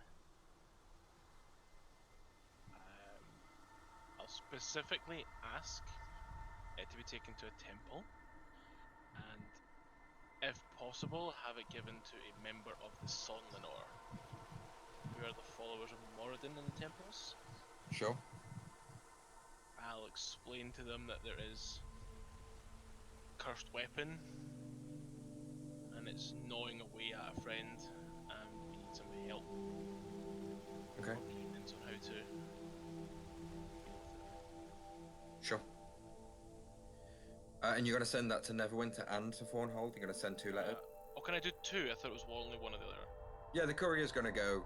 Speaker 6: I'll specifically ask it to be taken to a temple, and if possible, have it given to a member of the Sonlinor, who are the followers of Moradin in the temples.
Speaker 2: Sure.
Speaker 6: I'll explain to them that there is cursed weapon, and it's gnawing away at a friend, and we need some help.
Speaker 2: Okay.
Speaker 6: Guidance on how to deal with it.
Speaker 2: Sure. And you're going to send that to Neverwinter and to Thornhold? You're going to send 2 letters?
Speaker 6: Oh, can I do 2? I thought it was only one or the other.
Speaker 2: Yeah, the courier's going to go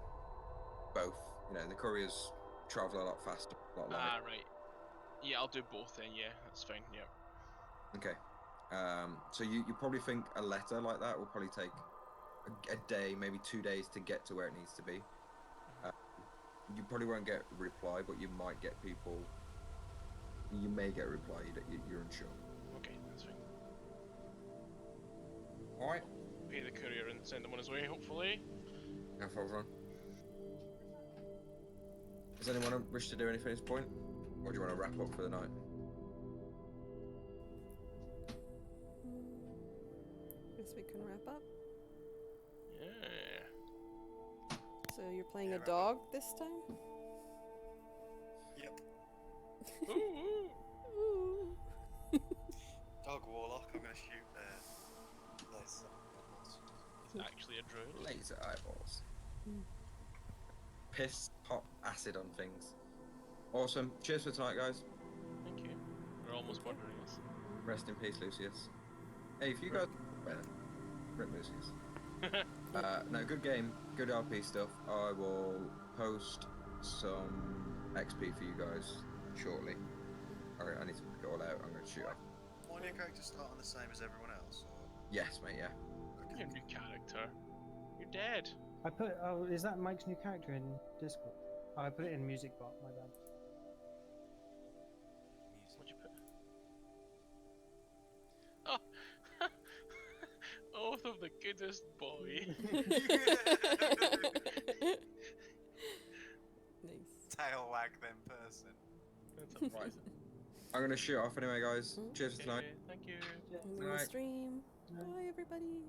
Speaker 2: both. You know, the couriers travel a lot faster, a lot lighter.
Speaker 6: Right. Yeah, I'll do both then, yeah, that's fine, yeah.
Speaker 2: Okay. So you probably think a letter like that will probably take a day, maybe 2 days to get to where it needs to be. You probably won't get a reply, but you might get people. You may get a reply. You're unsure.
Speaker 6: Okay, that's fine.
Speaker 2: All right.
Speaker 6: Pay the courier and send him on his way, hopefully.
Speaker 2: No problem. Does anyone wish to do anything at this point, or do you want to wrap up for the night?
Speaker 5: Guess we can wrap up.
Speaker 6: Yeah.
Speaker 5: So you're playing a dog this time?
Speaker 3: Yep.
Speaker 6: Ooh.
Speaker 5: Ooh.
Speaker 3: Dog warlock. I'm gonna shoot laser.
Speaker 6: It's actually a druid.
Speaker 2: Laser eyeballs. Piss, pop, acid on things. Awesome. Cheers for tonight, guys.
Speaker 6: Thank you. We're almost murdering us.
Speaker 2: Rest in peace, Lucius. Hey, if you guys... Well, rip Lucius. No, good game. Good RP stuff. I will post some XP for you guys shortly. I need to work it all out. I'm going to shoot off.
Speaker 3: All your characters start on the same as everyone else? Or?
Speaker 2: Yes, mate, yeah.
Speaker 6: You're a new character. You're dead.
Speaker 4: I put. Oh, is that Mike's new character in Discord? Oh, I put it in Music Bot. My bad.
Speaker 6: What'd you put? Oh, oh, I'm the goodest boy.
Speaker 5: Nice.
Speaker 3: Tail wag them person.
Speaker 6: That's surprising.
Speaker 2: I'm going to shoot off anyway, guys. Cheers for tonight.
Speaker 6: Thank you.
Speaker 5: I'm gonna
Speaker 2: Right.
Speaker 5: stream. Bye, everybody.